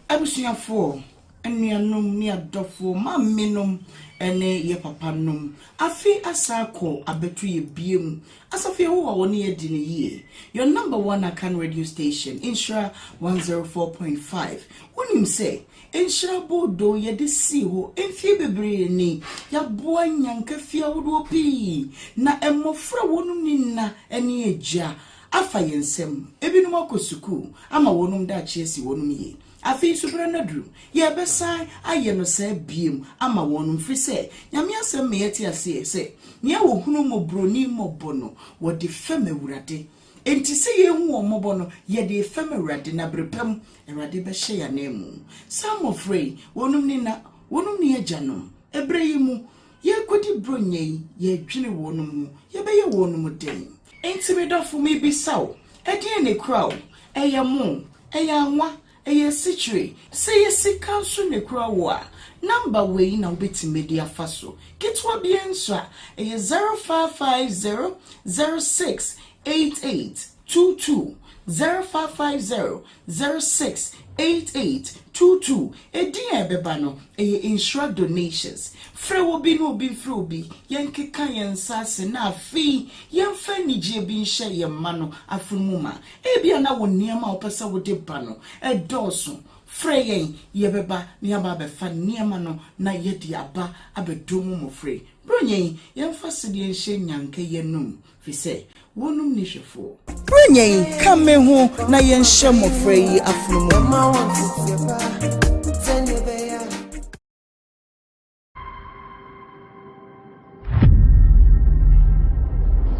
Abusuafo enuanom ni adofo mammenom ene ye papanom afi asako abetu ye biem asafi ho wa woni ye di ne yie your number one Akan radio station Nhyira 104.5 wonim say Nhyira bodo ye de si ho emfie bebre ni ya boa nyanka fia wodo pi na emofra wonum ni na ene eja afa yensem ebinom akosuku ama wonum da chiesi wonum ye afi subranadru ye besai aye no se biem ama wonum fri se nyame asem me yeti ase se ne wo hunu mo broni mo bono wo de fam awurade enti se ye hu wo mo bono ye de fam awurade na brepam awurade be hye ya na mu some of free wonum ni na wonum ni ajanom ebreyimu ye kodi bronye ye dwene wonum ye be ye wonum den enti me dofo me bisaw edi ne kraw eyamo eyanwa eye sitre say yesi council ne kura wo a number we na obeti media faso kitwa bi enso eye 0550068822 0550068822 edi ebeba no eye Nhyira donations frɛ wo bi no bi frɛ obi yenkeka yensase na afi yemfa nigye bi nhye yemma no afunuma ebia na wo niam a opesa wo de ba no edoso frɛ yen yebeba ne aba befa niam no na yedi aba abedomu mo frɛ bronyen yemfa sede nhye nyanka yenum fi sɛ wonum ni hwefo bronyen kame ho na yenhye mo frɛ yi afunuma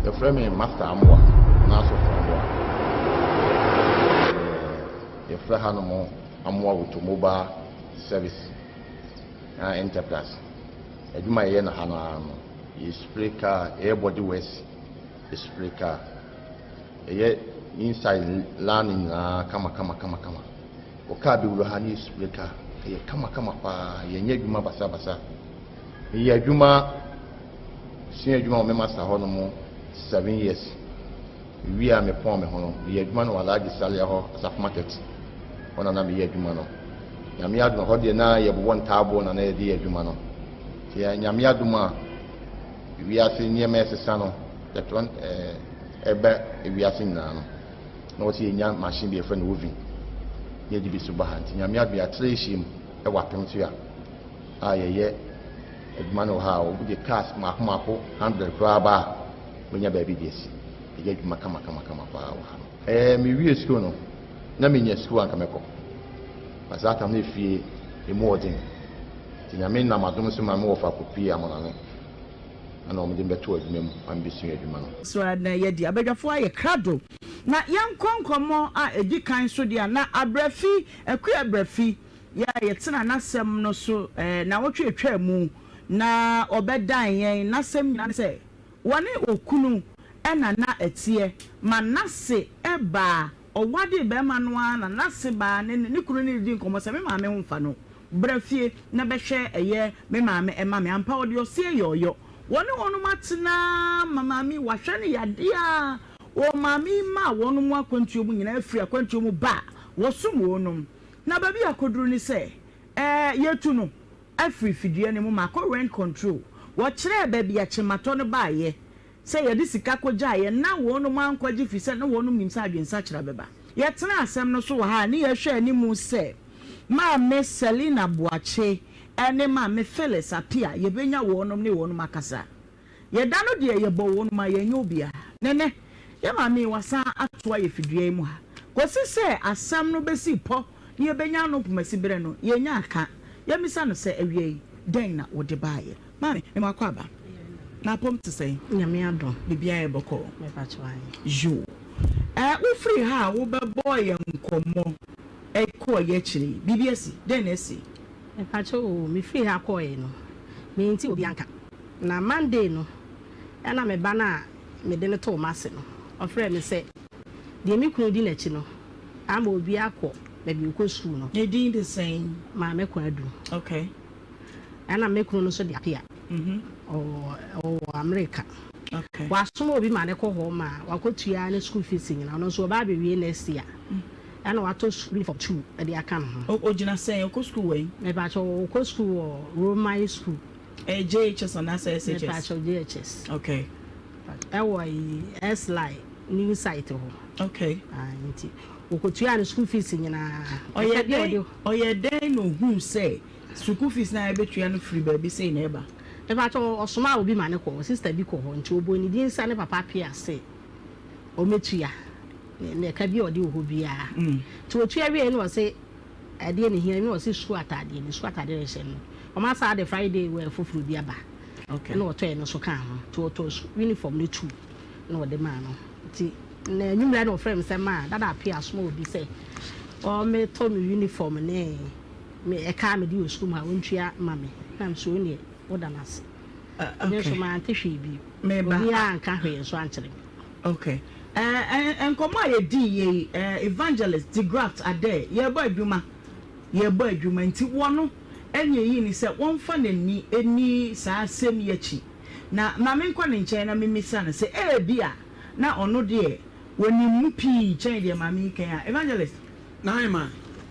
the framing master amwa na so amwa the frahano amwa with mobile service enterprise eduma ye na hana is spray car everybody wears is spray car inside landing kama o car bi wo hani spray car kama pa ye nya eduma basa ye eduma sin eduma o me master hono mo 7 years we are me pon me hono ye adwuma no wala gi sale ho asaf market ona na me ye adwuma no nyame adwuma ho de na ye bo ntaabo na ye de adwuma no ye nyame adwuma we are sin ye me sesa no that one ebe we are sin na no no ti nya machine be friend woven ye di bi so bahanti nyame adwuma treshim e wapem so ya ye adwuma no ha o de cars mako 100 kwa ba wonya baby desi ye dwuma kama pa wa mi wie school no na me nya school anka meko basata na fie e modern tinya me na madom so ma me wo fa kopi amona no ana o me de beto adwuma mu ambisu adwuma no so na ye di abadwafo aye krado na yankonkomo a edi kan so dia na abrafi abrafi ya yetena nasem no so na wotwe atwa mu na obedan yen nasem nyina se wani okunu ena na etie manase eba owade be manwa na nase ba ne kunu ne di nkomo se me maame ho mfa no brafie na behwe eye me maame ema me ampa ode osie yoyo woni wonu matena mamami wahwe ne yade a o mami ma wonu mu akwantuo mu nyina afiri akwantuo mu ba wosum wonum na babi akoduru ni se yetu no afiri fidie ne mu makọ rent control wo kire baby achemato no baaye say ye disika koja ye na wonu mankwaji fise na wonu nimsa adwensa kire beba ye tena asem no so wo ha ne ye hwe ani mu se ma me Selina Boache ene ma me Felix Apia ye benya wonu ne wonu makasa ye da no de ye bo wonu ma ye nyobia nene ye ma me wasa atoa ye fidua mu ha kosi se asem no besi po ye benya no pomasi bere no ye nya aka ye misa no se awie den na wo de baaye mami e makwaba na pom to say nyame adon bibia e boko me pa chwan jo wo free ha wo be boy nkomo e ko ye chiri bibia si den na si e pa cho me free ha ko e no me nti obi anka na Monday no na me ba na me de ne to mase no ofre me say de me kunu di na chi no ama obi akọ na bi ko school no they doing the same ma me ko adu okay ana me kunu no so de apia o America okay wasomo obi ma ne ko ho ma wakotua ne school fees nyina no so ba be wie next year ana wato uniform 2 e dey aka no ogina say o school wey me ba cho o school or Roman school JHS and SHS me ba cho JHS okay S-Line new site ho okay nti okotua ne school fees nyina oye dey no who say school fees na ebetua no free baby say na eba e ba cho osoma obi ma ne ko sister bi ko ho nti oboni din sa ne papa pia say o metua ne ka bi odi ho bia to otua wi no say ade ne hia no say school atade ne hye no o ma sa de Friday we foforo bi aba okay no to e no so kan ho to uniform ne 2 no de ma no ti na nyumra no frame say ma dada pia so obi say o me to me uniform ne me e ka me di school ma wontua ma me na so ne odanas okay so ma antehwe bi me ba ya anka hwe so ankyere okay and come my di evangelist the graft ade ye boy adwuma nti wono enye yi ni se won fa nani eni sa asem yachi na ma me nkwa ne nchen na me misa na se bia na ono de woni mu pi chen de ma me kan evangelist na ma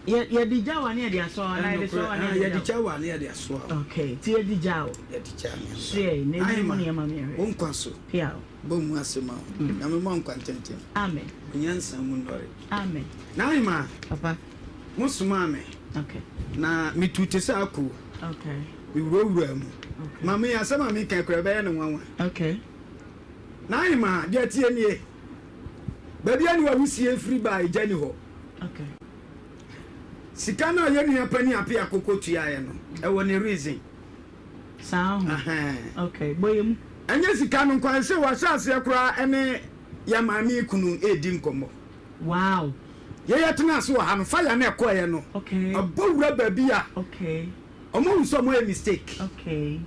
ye di jawa ne de aso na de so na ye di jawa ne de aso okay ti ye di jawo ye di jawa se ne di mo ne ma me won kwaso pia bo mu asema na me mo nkwantente amen nyansa mu ndore amen na ma papa musuma me okay na mitute sa aku okay we wura mu mama ya asema me kan kra be ya ne nwanwa okay na ma de tie nie baby ani wa wusie free by jani ho okay sika na ye nua pani apia kokotua ye no e woni reason sound okay boyem anya sika no kwan se wa sase kura ene ya mami kunu edi nkomo wow ye tena so ha no fire na ekoye no okay abowura baby a okay omo nso mo mistake okay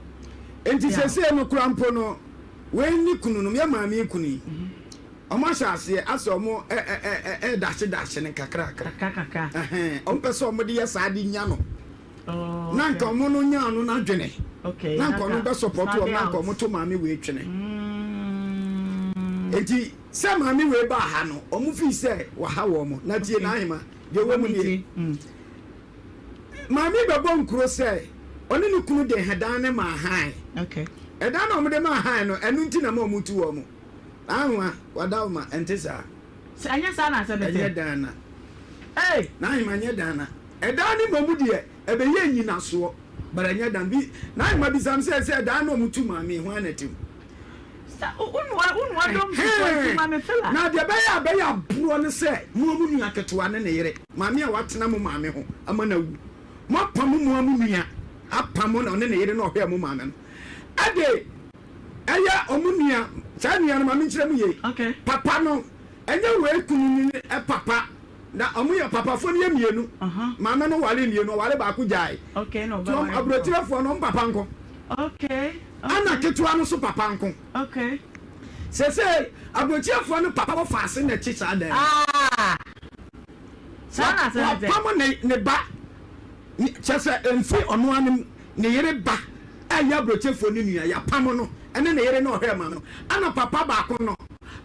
enti sese no kura mpo no we ni kunu no ya mami kunu omo sase aso mo dash ne kakra pese omo de yesa ade nya no na nka omo no nya no na dwene okay na nka no be support o na nka omo to mami we twene enti se mami we ba ha no omo fi se wa ha wo mo na tie na ahima de wo mu ni mami be bo nkuro se oni ni kunu de hedan ne ma han okay edan no omo de ma han no enu nti na ma omo tu wo mo anwa wadawma entesa anya sa na sabete anya dana na ahima anya dana edan ni mamu de ebe ye nyina so baranya dan bi na ahima bi sam se edan no mutu mami ho anatim unwa dom so mami fela na de be ya bro ne se mu nua ketewa ne yere mami a watena mu mami ho amana wu mo pam mu nua apam na ne yere na ohwe mu mami no ade aya omunua cha nua no mami nkyerem ye okay papa no enye we kunu ni papa na omuya papa fo ne mienu mama no wale mienu wale ba ku jai okay no ba so abrotirefo no papa nko okay ana ketua no so papa nko okay sese abrotirefo no papa wo faase na chi sa da sana sa da papa ne ba chese enfi ono anim ne yere ba aya abrotirefo ni nua ya pam no ene ne yere na ohwe mama no ana papa ba ko no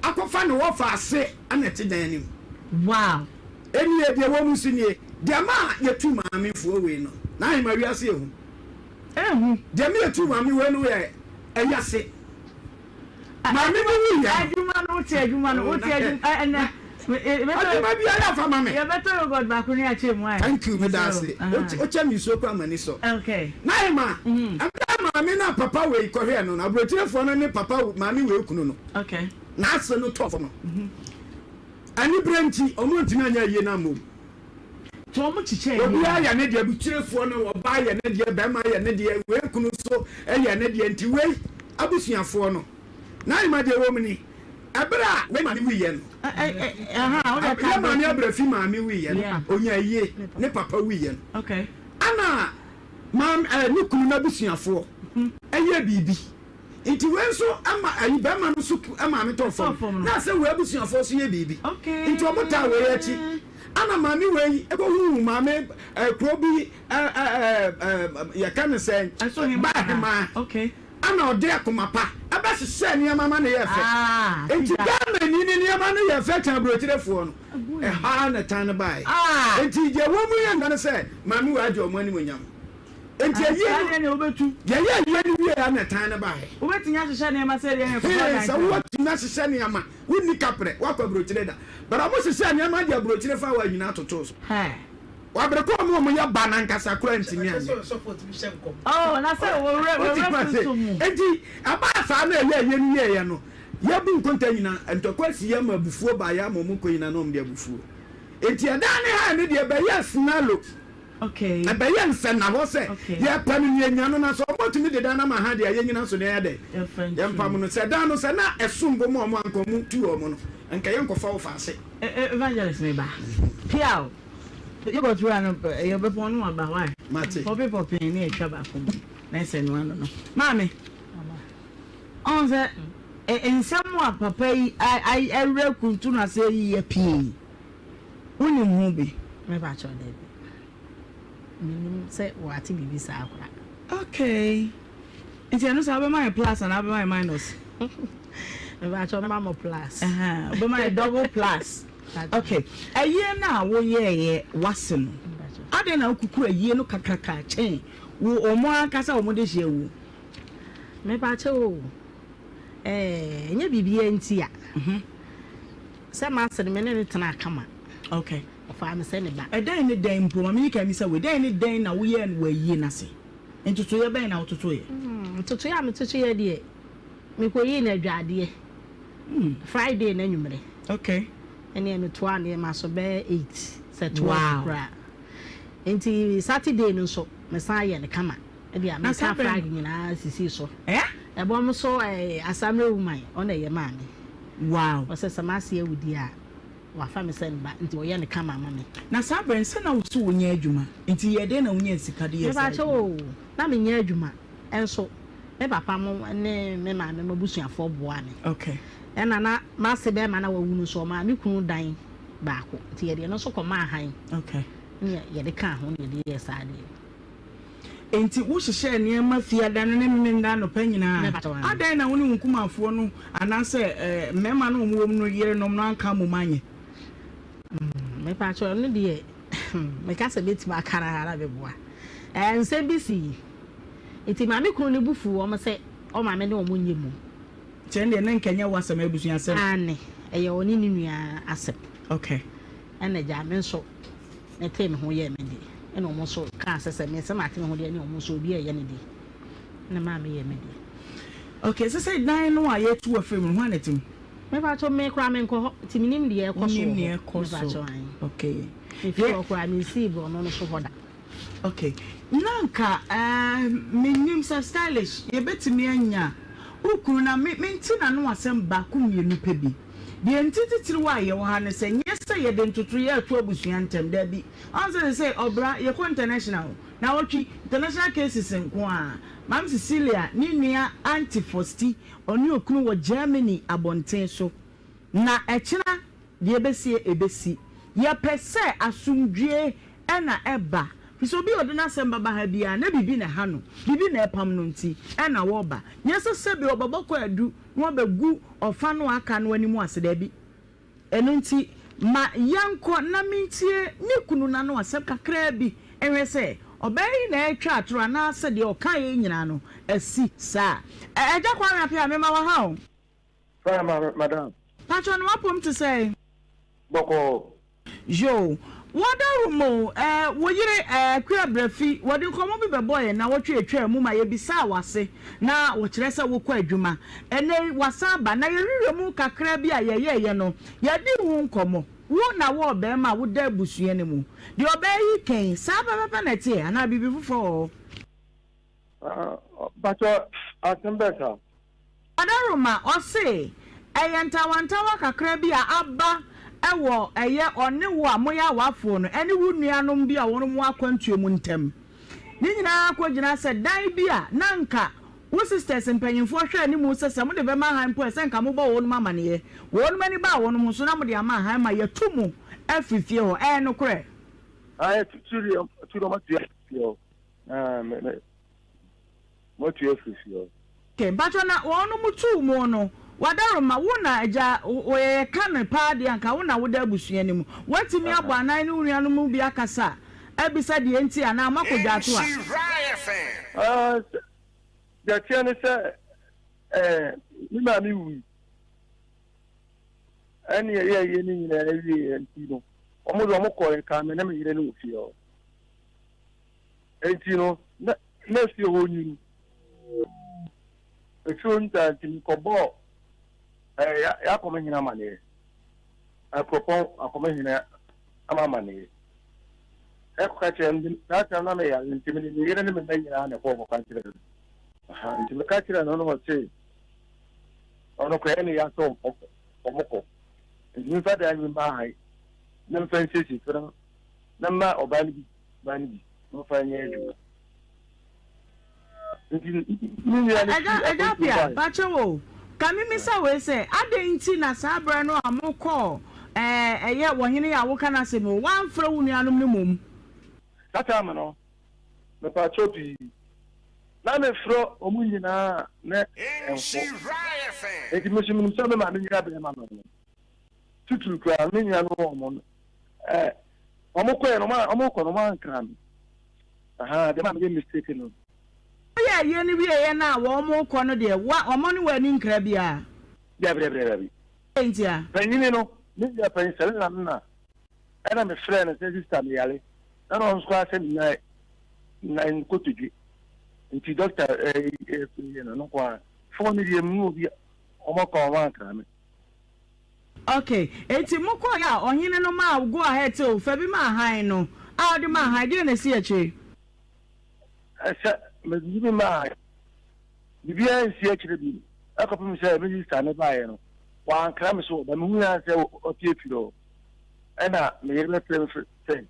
akofa ne wo faase ana ti dan anim wow eni e de wo musunie de ma yetu maame fo we no na ahima wiase ehu de me yetu maame we no ye eyase maame no wi ya aduma no ti aduma ene aduma bi ala fa maame ye better god ba kunu ache mu ai thank you me dance o che mi so kwa mani so okay na ahima amda maame na papa we ko hwe no na brotirefo no ne papa maame we kunu no okay na aso no tofo no ani branchi omo ntimi anya ye na mom to omo chiche obi aya ne de abutirefo no oba ya ne de be ma ya ne de we kunu so ya ne de nti we abusuafo no na ima de wo mni abra we ma ni wi ye no o de ka ma ni abra fi ma mi wi ye no onya ye ne papa wi ye no okay ana mam ni kunu na abusuafo eye bibi nti we so ama ayi be ma no so ama me to fo na se we abusuafo so ye bibi okay nti omo ta we ya chi ana mami we ebo hu mami krobi ya kan say so him ma okay ana ode akomapa aba hye niam ma ne ye fe enti Ghana ni niam no ye fe tan brochirefo no ha na tan bai enti je wo mu ye ngane se mami wa je omo ani monyam enti ye ne obetu ye ni wie na tan bai obetinya hye niam se ye ko so what na hye niam wonni kapre wa kwa brochire da bara mo hye niam dia brochire fa wa nyina toto so wabreko mo ya banankasa kura ntimi anye na say we reference mu enti aba sa na ye ni ye no ye bu nkonta nyina entokwasi ya mabufuo ba ya momu ko nyina no mde abufuo enti ada ne ha ne de be yes na lo okay na be yes na ho se ye panu nyanya no na so motumi de dana ma ha de ye nyina so ne ya de ye mpam no se dan no se na esumbo mo mo ankomu tu o mo no enka ye nkofa wo fa ase evangelist me ba piao you go through and you be pon no ba why mate for people paying near chaba kom na se no no mama on se in some papa I rekuntu na say ye pie woni hu bi me ba cho de minim say wati bibi sa akura okay nti anu sa be my plus and be my minus me ba cho mama plus be my double plus okay aye na wo ye wase no ade na okuku aye no kakaka chen wo omo akasa omo de hye wu me ba cho nya bibia ntia se ma se me ne tena kama okay fa me se ne ba edan ne dan mpo ma me ka mi se we dan ne dan na wo ye no wa yi na se ntutu ye ben na otutu ye ntutu ya me tutu ye de me ko yi na adwade Friday na nwumre okay ene me to ane ma so be 8 se to bra enti Saturday no so me san ye ne kama e dia me ka Friday nyina sisi so ebom so asamre woman ona ye ma me wow wose samase awudi a wa fa me sen ba nti wo ye ne kama ma me na sabren se na wo so wonya adwuma nti ye de na wonya sikade ye ba cho na me nya adwuma enso me papa mo ne me ma me mabusuafo boa ne okay ena na ma se be ma na wa wunu so ma me kunu dan ba ko nti ye de no so ko ma han okay ye de ka ho ne de ye sa de enti wo hye niam fia dan ne mmenda no panyina adan na woni nkumafo no anase mema no mo no yere no no anka mo manye me pa cho no de me ka se beti ma kara ara be boa nse bisi enti ma me kunu ne bufu o mo se o ma me ne o mo nyemu chende na nkanya wasam abusu asem ane eye oni ni nua asem okay ene ja me so ne tem ho ye me de ene o mo so ka sese me se ma tem ho de ene o mo so bi eye ne de na ma me ye me de okay so say dan no aye tu afem ho anetim me ba cho me kra me nko timinim de e koso nim ne koso okay if you kra me see bo no so hoda okay nanka minim so stylish ye betimi anya ukuru na menti na no asem ba ku mienu pe bi de entitiri wa ye wo ha ne se nyese ye de ntutu ye atu abusua ntem da bi answer say obra ye ko international na wotwi international cases nko a mam Cecilia ni nua antifosti oni okunu wo Germany abonten so na ekira de ebesi ye pese asumdue ena eba so bi odina semba ba ha bia na bibi na ha no bibi na epam no nti e na wo ba nyese sebi obaboko adu no bagu ofa no aka no animu aseda bi eno nti ma yanko na mintie ni kunu na no asem kakra bi enwe se obai na etwa atro na ase de oka ye nyina no asi sa eja kwa na pia me ma wa ha o madam patron no apom to say boko yo wadarumo wo yire kwa brafi wodi komo bi beboye na wotwe etwa mu ma ye bisa wase na wo kire se wo kwa adwuma ene wasaba na ye rire mu kakra bi a ye no ye di hu nkomo wo na wo be ma wo da busue ne mu de obayi ken saba papa na tie ana bibi fufo bato atembeka wadaruma ose eyantawantawa kakra bi a aba ewo eye one wo amoya wafo no ene wu nuanom bi a wono mu akwantuo mu ntem ni nyina akogina se dan bi a nanka wo sisters mpanyimfo hwe ni mu sese mo de be ma han po se nka mo ba wono mama ne ye wono mani ba wono mu so na mo de ama han ma ye tumu afifie ho no kure turi ma tuya yo mo tuya afifie okay batona wono mutu mu no wadaroma wona agya oye kan pa de anka wona woda abusua ni mu watimi abo anan ne nuanu mu bi akasa abisa de enti ana makodwa ato a ya tiane se mi ma mi wi ani ye ni na ewi enti no omo do mo ko ka me na me yire no fi o enti no na fi ho nyu Echunta timi kobo ya kome hina mane apropos akome hina ama mane ka chen na ta na me ya ntimi ni yere ne me nyina na ko ka tire aha ntimi ka tire no no se ono ko ene ya so omoko ntimi fa da ni ma hai na fa nsi fira na ma obani bi no fa nyeju Agapia, Bacho, Kamimisa we say, Ade na sabra no amoko, ye wahini ya wukana semo, one fro ni anumum. Tata mano, me pacho bi. Na me fro omunyi na ne enfo. Eti mo shimu so me ma me nyira be ma no. Tutu kwa me nyira no omo. Omoko e no ma omoko no ma nkran. Aha, de ma me mistake no. Yeah, ye ni wie ye na wo mo ko no de wa omo ni wa ni nkra bia bi entia panyin no ni ya pan sel na ana me friend se sister me yale na no nsko ase na nkotudwe nti doctor no kwa phone di mu bi omo ko wa nkra me okay enti mo ko ya ohine no ma go ahead to fa bi ma han no a de ma han de na si achi asa me bi ma bibia nsi akire bi akopim se me sister ne ba ye no wa nkra me so ba me hu ya se o tie firo ena me yere me play se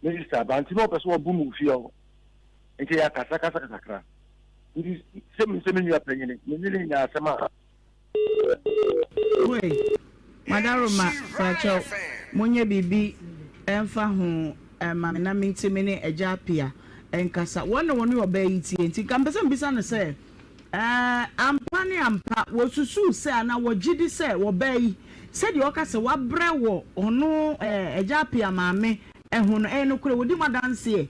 me sister ba nti mo peso obu mu fi o nke ya kasa kra ndi se me nyu apanyene me ni nya asema we madaroma facho monye bibi emfa ho ma na mintimi ne Agapia enkasa wonu obayi tie nti kampese mbisa no se ampa ne ampa wosusu se ana wogidi se wobayi se de okase wabre wo ono Agapia maame ehun no kure wodi madanse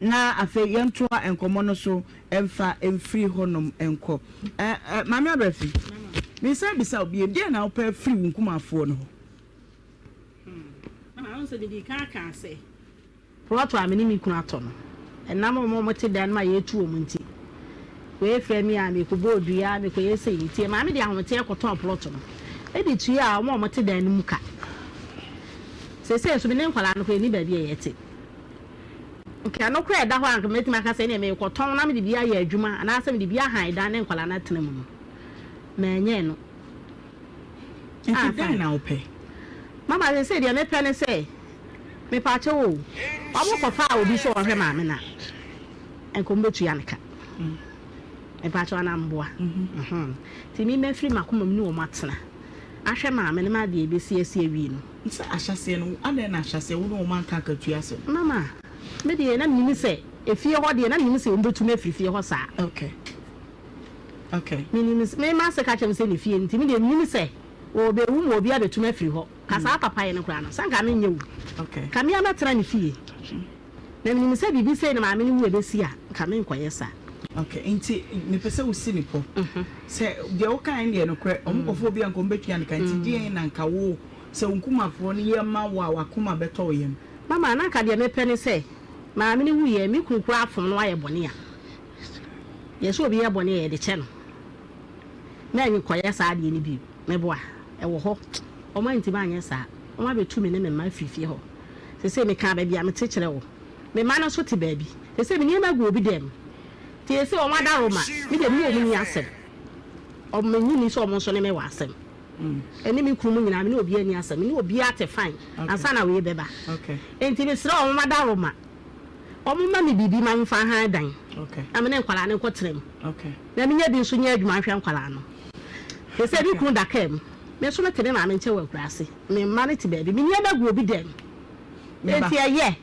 na afe yentoa enkomo no so emfa emfiri honom enko maame abrafi me se bisa obi de na opa free nkumafo no na on se de ka se proto amini mi kuna to no enam mo te dan ma ye tu omunti we frɛ mi a me ko bodu ya me ko yese yiti ma me de ahote ekoto proto no e di tu ya mo te dan mu ka se so me ne nkwala no ko ni ba bi ye te nke no ko e da ho anka me tima ka se ne me ko ton na me de bia ye adwuma ana se me de bia han dan ne nkwala na tena mu ma enye no nti dan na ope mama se de me pɛ ne se me pa che wo abo ko fa obi so ohwe ma me na enko mbetu ya neka me pa che na mboa ti mi me free makoma mu ni o matena ahwe ma me ne ma de ebesi awi no nsa ahyase no ade na ahyase wo no man ka katu ase mama me de na mi se efie ho de na mi se o mbetu me free ho sa okay me ma se ka chem se ne fie nti mi de mi se o be wu mo bia betu me free ho kasa papa ye ne kura no sanka me nyewu okay kamia matera ne fie na mi se bibi se na ma me ne wu ebesi a ka me nkoye sa okay nti me pese wo si ni po se de wo kan de no kura omkofo bia nko mbetua ne kan nti de na nka wo se nkumafo ne ye ma wo akoma beto yem mama na ka de me pene se ma me ne wu ye mi kunkura afom no aye bone a ye so obi ye bone ye de che no na nyi koye sa de ni bi me boa e wo ho o ma nti ba anya sa o ma betu me ne me ma fifie ho se me ka ba bia me te kire wo me ma no so te ba bi se me ni ma go obi dem ti se o ma da roma me de mi o mu ni asem o me nyi ni so o mo so ne me wa asem eni mi kunu nyina me ni obi ani asem ni obi ate fine ansa na we beba okay enti me sira o ma da roma o mu ma me bibi ma mfa ha dan okay amene nkwala ne kotrem okay na me nya bi so nya adwuma hwe nkwala no se bi kunu da kem me so metene ma me nche wa kurase me ma ne ti ba bi me nya ba go obi dem enti ye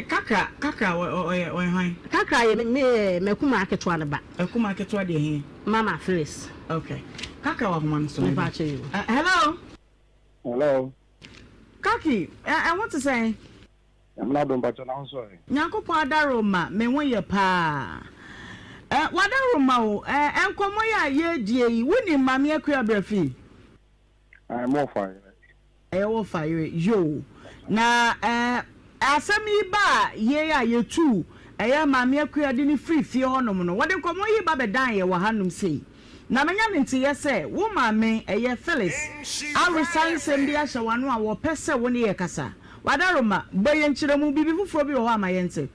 Kaka o hwan. Kaka ye me kuma aketwa ne ba. Akuma aketwa de he. Mama Phyllis. Okay. Kaka wa homa so. Me ba che you. Hello. Hello. Kaki, I want to say. I'm not doing better now, sorry. Nyankopon adaroma me won ye pa. Wadaroma o enkomo ya ye die yi woni mame akua brafi. I'm more fire. Wo fire yo. Na asemi ba ye ya ye tu mame akua de ni free fie honom no. Wode nkomo yi ba bedan ye wa hanum sei. Na menya nti ye se wo mame Phyllis arusan sem dia hye wano a wo pese wo ne ye kasa. Wadaroma boye nchiremu bibi fufuro bi wo ha ma ye nte.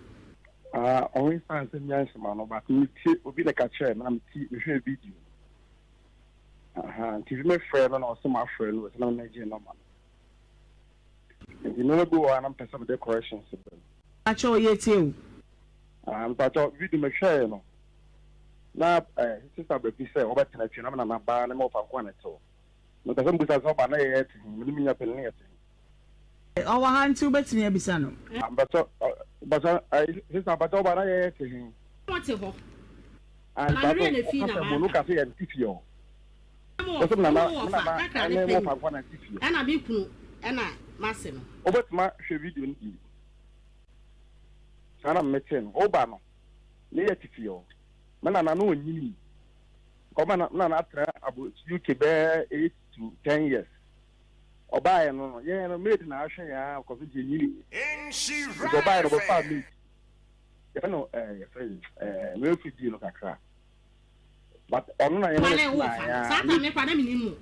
Always find some young man, but me will be like a chair, and I'm TV video. TV my friend and also my friend was no Nigerian man. You know, go on and some decorations. Acho ye too. But video my share, no. Now, sister, but he said, over to the phenomenon, I'm a bar and more for one at all. No, the some business over there, me up in here. Our hand too, but near Bisano. But sister, but over there to him. What's it? And I really feel look at it and teach you. And I be cool, and I, Massimo. Over my video. Sana mechen Obama. Near to feel. Man, I know you. Come on, about UK bear 8 to 10 years. Oba no ye no made na ahwe ya ko fi nyiri Oba no ba meet ye no me fi di no kakra but onu na ye no sa ta me kwa na minimu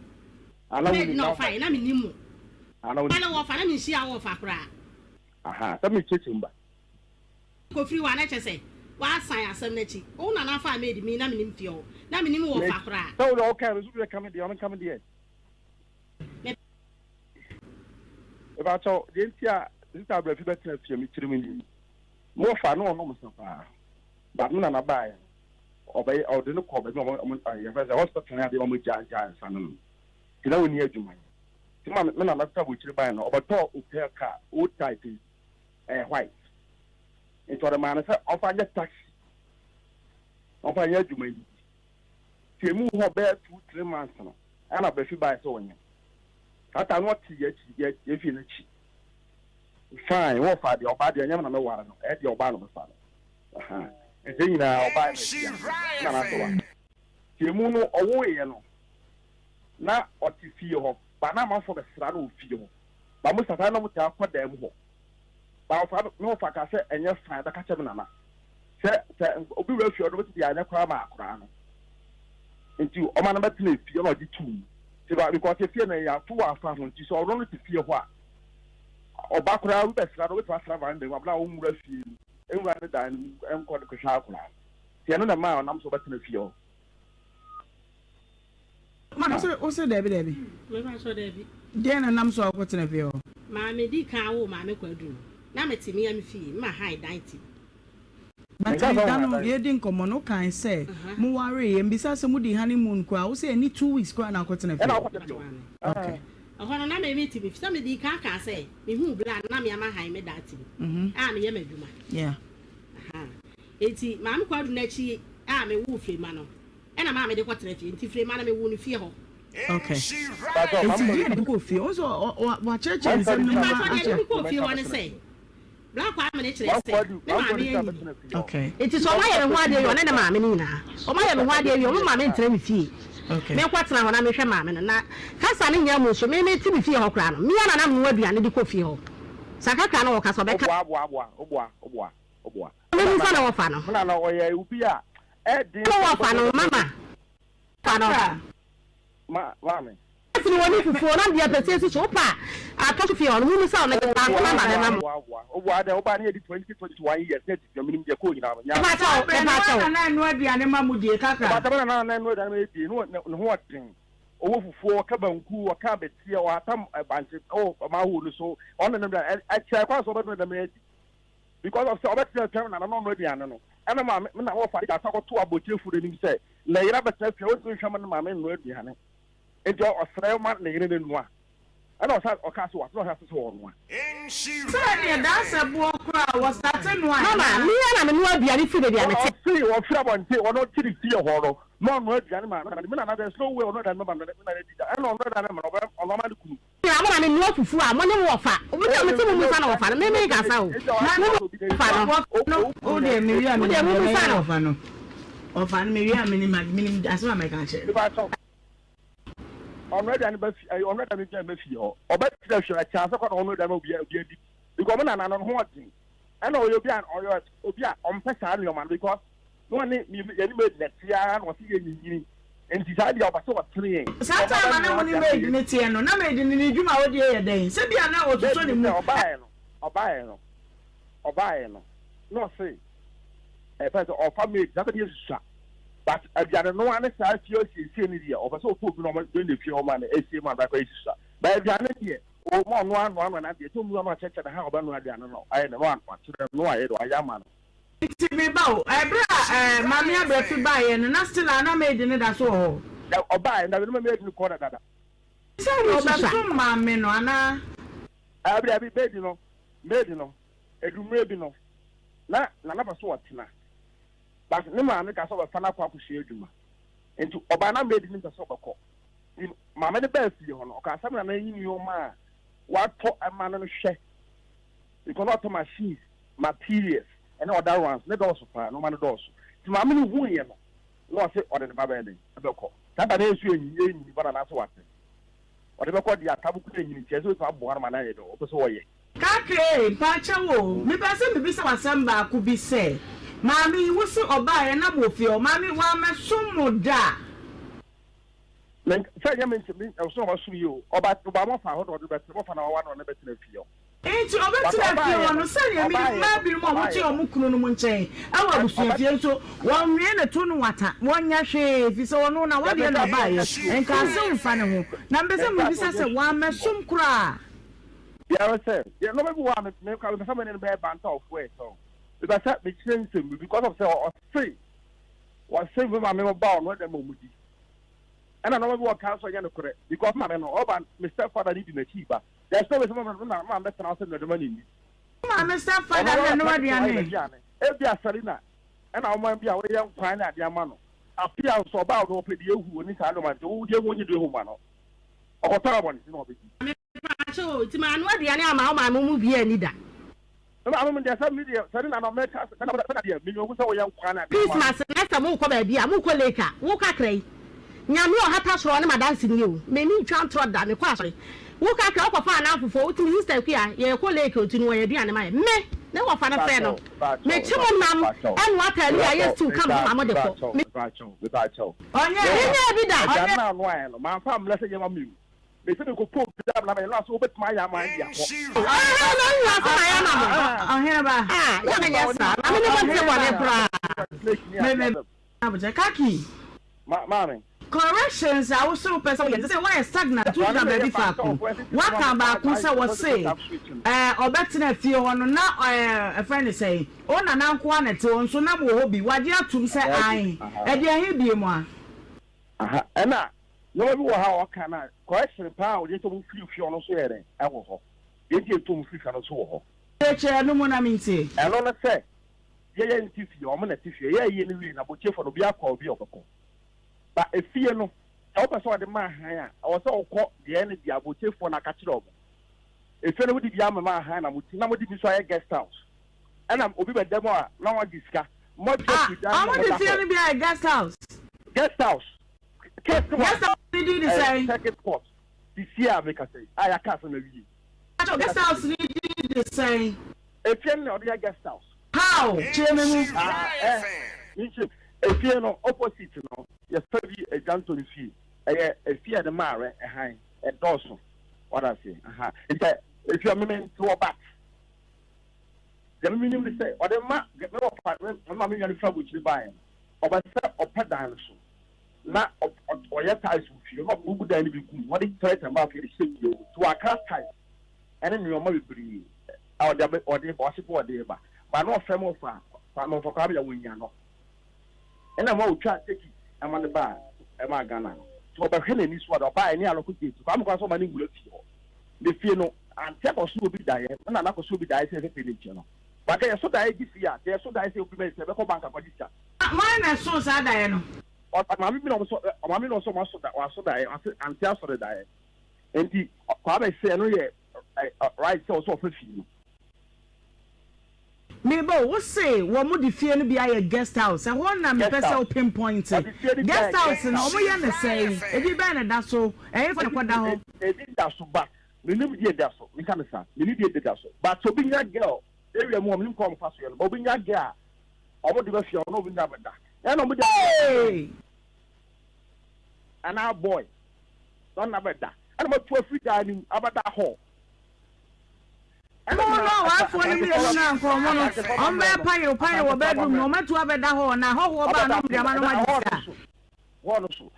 ana no fa na minimu ana wo fa na mi hia wo fa kra aha ta mi chechimba ko fi wa na chese wa san asem na chi o na na fa made mi na minim fio na minimu wo fa kra so okay so we come there on come there. About all the entire sister breath better to me 3 million. More fun, no, no, but none of buy. Obey or the look of the hospital had the only giant son. You know, near to mine. The man, I'm not trouble to buy no, but talk with her car, old type, white. It's what a man is offer your taxi. Offer your domain. She move her bed 2-3 months, and I'll be by so. I not yet if you fine, what for the body and never know what at your banner. And then now buy you moon away, you know. Now, what you feel, but I'm for the saddle feel. But most of I know what I put them. But no, if I say, and you're fine, the catcher. Say, Obi will feel with the other crab. Into a man about to feel like the two. Because if you are 2 hours from you saw only to feel what or background best with us and they were now refuse and rather than called the Kashakula. The another man, I'm so better to feel. Also, Debbie. Then and I'm so what's in a view. Mammy, D. Cow, Mammy could do. Now, it's me and fee, my high 90. But I don't get come on, no kind say, Muari, and besides some woody honeymoon crowd, say any 2 weeks crown out in a okay. I want to meet him if somebody can't say, me who black, Nammy, my high medati. I'm a Yemma. Yeah. It's Mamma called Netchi, I'm a woofy man. And I'm a water if free man, I won't feel. Okay. It's a feel also what church is want to say. Black family okay. It is all my one day on any mamma. Oh, my one day, your mamma train fee. Okay. Make what's now when I'm a mamma and not Cassanin Yamus, so maybe to be feel her crown. Me and I'm ready and the coffee. Sakaka or Casabeka. Mamma. Wani fufuo na dia pese so pa atọ fi on mu sa na ba na ma wa da oba na 2021 years net ti minim je ko nyina nya ba ta na no aduane ma mu die kaka ba ta na no aduane di no ho atin owo fufuo ka banku wa ka betie wa tam banche o ma hu no so on na a che kwa so ba na me because of so betie time na no aduane no ana ma na wo fa ga ta ko to abotie fu de nim se na yira betie fi o tun hwama na ma me no aduane. It's your Australian man, the Indian one. I don't have a castle, I don't have to hold one. Say that's a book was starting one. Mama, me and I'm not be free the I'm free or trouble or not to the hall. No word, Janman, there's no way or not. I don't know that I'm on I'm in North Fufu, I'm on the offer. We don't know who fan of maybe gas out. Oh, dear, Miriam, of an Miriam, that's what I can say. Already, I'm or better, I chance of honor than will be the government and on what thing. I know you'll be on Pesari, man, because no one made that year was here and decided of a sort of three. Sometimes I know when you made in it, and I made in the Juma all day. Say, I know what to buy. No, say a person or family, that is shot. But I don't know any side you see any idea of a so full normal doing the few man, a same man, but I don't here. Oh, one, and I did 2 million check at how about I don't know. I don't want to know I am. It's me bow. I brought Mamma Breath by and not still I made in it as all. Or buy and I remember made in the corner that. So, some mammy, no, Anna. I'll be made, you know, a room maybe no. Not none of us what now. But no man make us over Fana Papu Sheduma. Into Obana made in the sober call. Mamma the best, you know, because some of your man. What talk a man on a share? You cannot to machines, materials, and other ones, not also far, no man does. To my many who you know, no say or the Babadi, a call. That is you, but an answer. Whatever called the Atabu in Jesuit of Bormanado, or so ye. Kake, Pacho, me person be some samba could be said. Mammy, you see or buy a number of your mammy, one man soon would die. Say you mentioned me, I was so much you, or about Obama or the best of an hour on the better feel. Ain't you over to that? You say, I mean, maybe more what you're Mukunum. I will see so 1 minute, 2 water, 1 yash, if you saw no, what you're not buying, and can't say in front of you. Numbers of Mrs. a 1 man soon cry. Yeah, I said, you're not one make someone in bed band off way, so. Because that makes sense to me because of the free. Was saying with my member bound, what the moment. And I know what council again correct because my Mr. Father need in the cheaper. There's always someone that's announcing the money. Mr. Father, I know what you're Every Salina, and I might be a young fine at Yamano. I feel so about open you who need to do you want to do one. Or one is not. So it's my what the animal, my movie, and that. I mean, there's some media, certain Americans, and I'm young fine at Christmas, that's a more baby, a muka lake, walk a cray. Nyame o hata so ne madanse ni o me ni twa ntro da me kwa so wo ka ka okofa na afofo utimi sister kwa ye ko lake otinu ye duane ma me ne wo fa na fe no me chimo nam en wa tali aye stu kam ma de ko me ba cho onye bi da onye na no aye no ma fa mle se ye ma mi me se ko pop da na me no so obet ma ya ma ya ko onye ba ya na yesa na me ne mo te wa ne pra me kaki mama corrections I also person say why stagnant to na baby faako waka ba kun say we say obetina fie hono na a friend say o na nanko anete won so na mo hobi wade atum say ai e de ahi bi mu a na no bi wo ha o kana correction pa o de to fie hono so yere e wo ho de je to fie hono so wo ho e che no mo na minti e no na say ye nti fie o mo na ti fie ye ni wi na bo che fo no bi akọ obi okoko. But if you know, I saw the man here, I was all caught the energy I would take for a catch up. If you know the Yama hand, I would destroy a guest house. And I'm over the demo, now I discuss. I want to see only be a guest house. Guest house. Guest house, they do the same. Second spot. This year, make us say, I can't know you. Guest house, they do the same. If you know the guest house. How? Chairman, if you know opposite, you know. Yes, a gentleman fee. A fear the mare, a high, a dorsal. What I say, if you are meant to a back, the minimum say, or the map get no apartment, I'm not going to trouble with you buying. Or by set or pet dinosaur. Not or your ties with you, not move the enemy. What is threat about the city to our class type? And then your mother breathe. Or the bossy poor day, but no family for Cabia Winyano. And I won't try to take it. I'm on the bar, am I Ghana? So, but Helen is what I buy any other cookies. I'm going to so many will feel. the fee no and take us will be die and I'm also be die say no but they so die this year they so die say obi me say be ko bank register why na so sa die no o mami no so ma so die and tell for the die enti kwa be say no ye right so for fee Maybe we say what would the fear be a guest house? And one na person pinpoint guest house and omo ya na say e bi ba na da so e for kwada ho e di da so ba me nim di da so me kan sa me nim di da so but so binya girl area mo me come fa so but binya girl omo di ba fi ono binya ba da e no mo di and our boy don't na ba da and mo to free da ni abada ho no, I for you na ko mo no. On be pay wo bedroom no metu abeda ho na ho ba no bia ma no magisa. Wo so.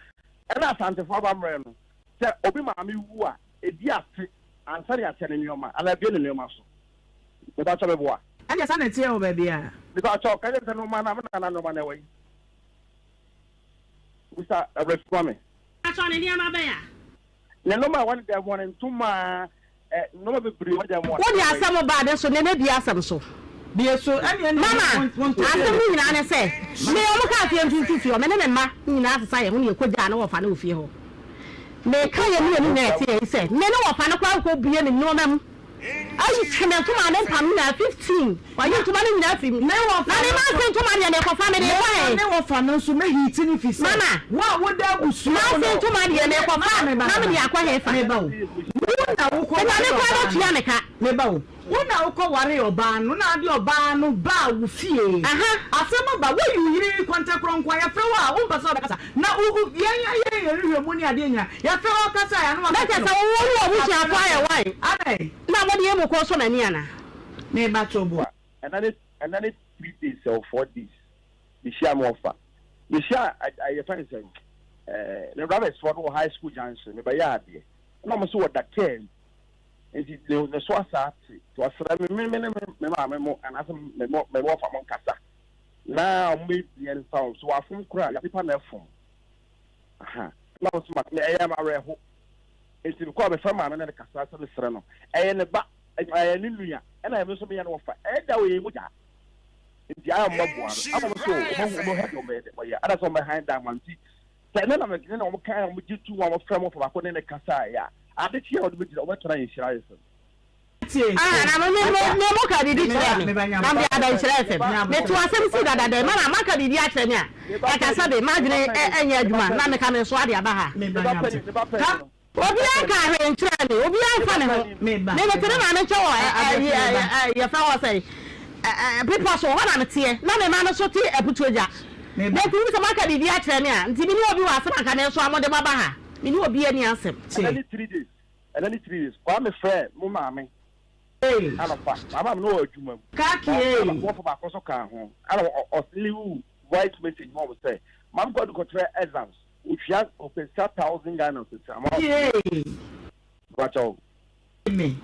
E na sante fo ba mre no. Se obi ma me wu a e di ate ansari ate ne nyoma ala bi ne nyoma so. Me ba cha be boa. Anya sa na tie wo ba bia. Me ba cha ka je no ma na no ma na we. Usa response. Acho ne dia ma ba ya. Ne no ma one day one ntuma no be bri waja mo. What ya asem ba de so ne na bi asem so. Bi so anya mama asem nyina ne se me o mo ka tie ntutu o me ne me ma nyina asesa ye ho ne ekogya na wo fa na ofie ho. Me ka ye ne na tie se me ne wo fa na kwa ko bie ne nyoma ayi twene to ma ne pam na 15 wa yi to ma ne nyina fi ne wo fa na ne ma se to ma ne ko fa me ne fa ne wo fa no so me hiti ni fi se mama wa wo da busu ma se to ma ne ko fa me ba na me akwa he fa me ba o na wo ko na ne kwa do tia me ka me ba o wona wo ko ware oba no na ade oba no ba wo fie asema ba wo yiri kwanta kronkwa ya fe wa wo mpa so da kasa na ye rehwe mu ni ade nya ya fe wa kasa ya no ma kasa wo wu tia kwa ya wai ade na mo de mo ko so na ni ana me ba chobo and then 3 days or 4 days the share mo offer the share I find say the rabbits for high school junction me ba ya ade na mo so da ken enti the so asa to asra me ma mo anasa me mo fa mo kasa na me bien sound so afun kura ya pipa na fun aha na so ma me eya ma reho enti ko be fa ma me na kasa so le sra no eye ne ba eye ni nua e na me so me ya no fa e da we mu ja enti ayo mo bo aro amo so mo head no me de ya ada so me hand down man ti na me na mo kan mo jitu mo fra mo fa ko ne kasa ya ade tie o de bi o betra Nhyira yeso na me mo ka didi tire me na me ada Nhyira yeso me to asem si dada de mana maka didi a tire me a e ka sa de madwene enya adwuma na me ka me so ade aba ha obi aka hwe nkyira me obi afa ne ho me tere na me chewo ye fa wo say people so ho na me tie na me ma no so tie eputuoja me ku so maka didi a tire me a nti bi ni obi wa asem aka ne so amode baba ha me ni obi ani asem and 3 days kwa me friend mo ma me ala fa mama me no adwuma ka ki wo fa ba ko so ka ho ala o liu white message mo say mam god go try exams if you have open 1000 Ghana cedis watch out me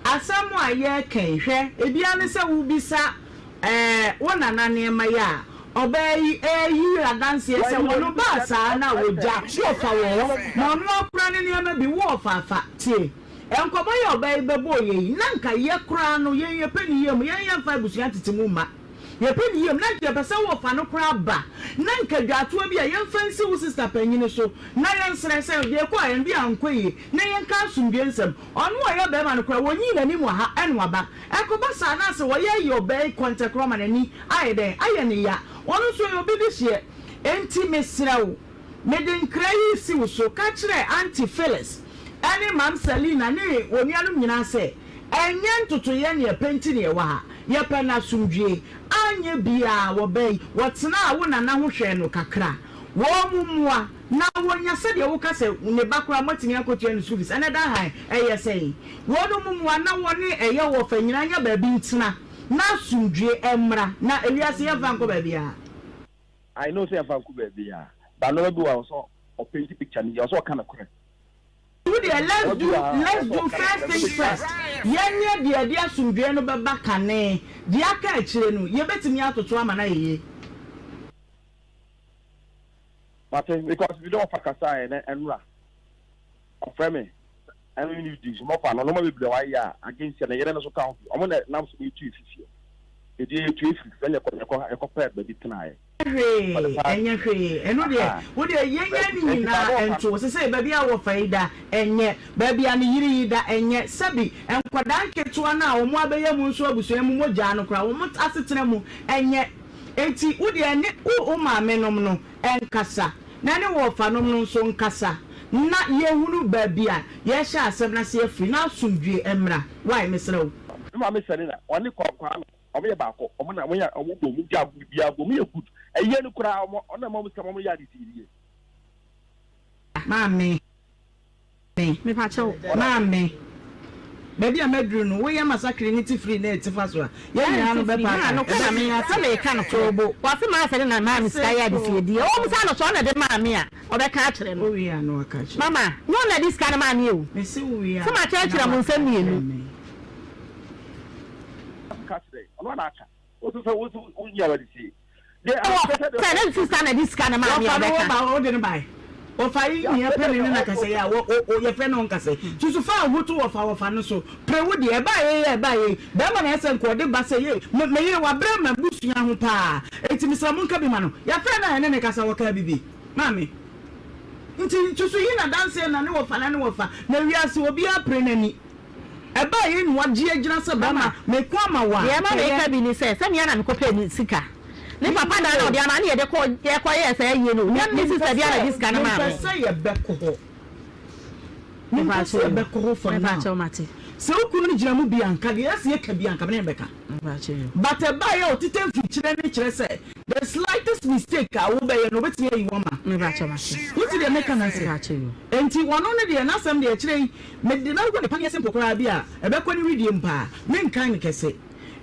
asamu aye kan hwe ebia ne se wo bisa wona na ne ma ya obey eyi adanse se wono ba sa na woja wo fa wo na no akura ne ne ma bi wo fa fa tie enkobo ye obey bebo ye na nka ye kura no ye pani ye mu ye fa busuya titimu ma ye pani ye na je pese wo fa no kura ba na nka dwato bi a ye fansi wo sister panyine so na ye nsere se ye ko ayen bi ankoyi na ye nka sumbie nsem onu ye be ma no kura wonyi na ni mu ha enwa ba ekoba sa na se wo ye obey kontekro ma na ni aye den aye ne ya onu so yo bi hye enti mesrawo meden krai si wo so ka kire anti Phyllis ani mam Selina ni onuanu nyina se enye ntoto ye ne penti ne wa ha ye pe na sumdwie anye bia wo bei wotena wo na ho hwe no kakra wo mumua na wonya se de wo ka se ne bakura matini akotua no service ene da han eye sei wo no mumua na wo ne eye wo fa nyina nya ba bi ntina na sumdwie emra na eliase ye vanko ba bia I know say vanko ba bia ba no bi wa so o paint picture ni so kana kure let's do first things first yenye dia asumdwe no beba kane dia ka akire no ye betimi atoto ama na yeye but because we don't focus on enra of me I mean, you do more fun. No more be blow against the Yellow County. I'm going to announce me to you. The day to when you compare the tonight. And you're free, and what are young and to say, baby, our faida, and yet, baby, and Nhyira, and yet, Sabi, and Quadanke to an hour, more by your moon, so we say, Mojano crowd, what asset, and yet, 80 would you net, my menomino, and Cassa. Nana war phenomenon son Cassa. Not ye who baby, yes, I said, I see a free now soon, Emra. Why, Miss Lowe? Mamma Serena, only call I'm about when I won't go with good. A yellow crowd on the moment come reality. Mammy, me pacho, mammy. Baby, I'm bedroom. We are massacring it free native as well. Yeah, no, I mean, I tell you, kind of trouble. What's the matter? And I'm scared to see the old son of China, the mamma, or the catcher. Oh, we are no catcher. Mamma, no, let this kind of man you. Miss, we are so much. I will send me. What you already see? This kind of man. Or fire near penny, like I say, or your friend on Cassay. To far who two of our fans so pray with the by Berman has and called the Bassay, may you are Berman Bush young pa. It's Mr. Munkabimano, your friend and then a Casa Wakabi. Mammy. To see in a dance and a new of an annual fa, no, yes, will be a prenny. A buy in one Gianasa Bama, make one my one. Yeah, my cabin says, some young and copy Sika. Ni papa na no dia na ne ye de ko ye say you know this is the dia this kind of man say ye beko ni say ye beko for na so kunu ni jiramu bi anka de yes ye ka bi anka na beka but e ba ye otitem fi kire ni kire say the slightest mistake a wo be ye no beti ye woma me ba choma what did they make an answer enti wono ne de na sam de kire me de na go de pan ye simple kra bi a e beko ni readie mpa me nkan ni kese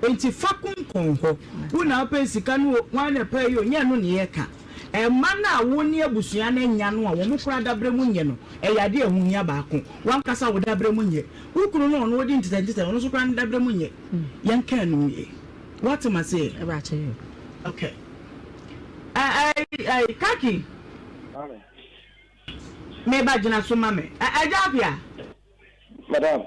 enti fakun konho una pe sika no wan pe yo nya no ne yeka e ma na wo ne abusua na nya no a wo mo kura dabre mu nye no e yade ehun ya baako wan kasa wo dabre mu nye ukuru no no odi ntitentite no so kura dabre mu nye yanka no ye what am I say e ba che you okay I kaki me ba jina so mame ajapia madam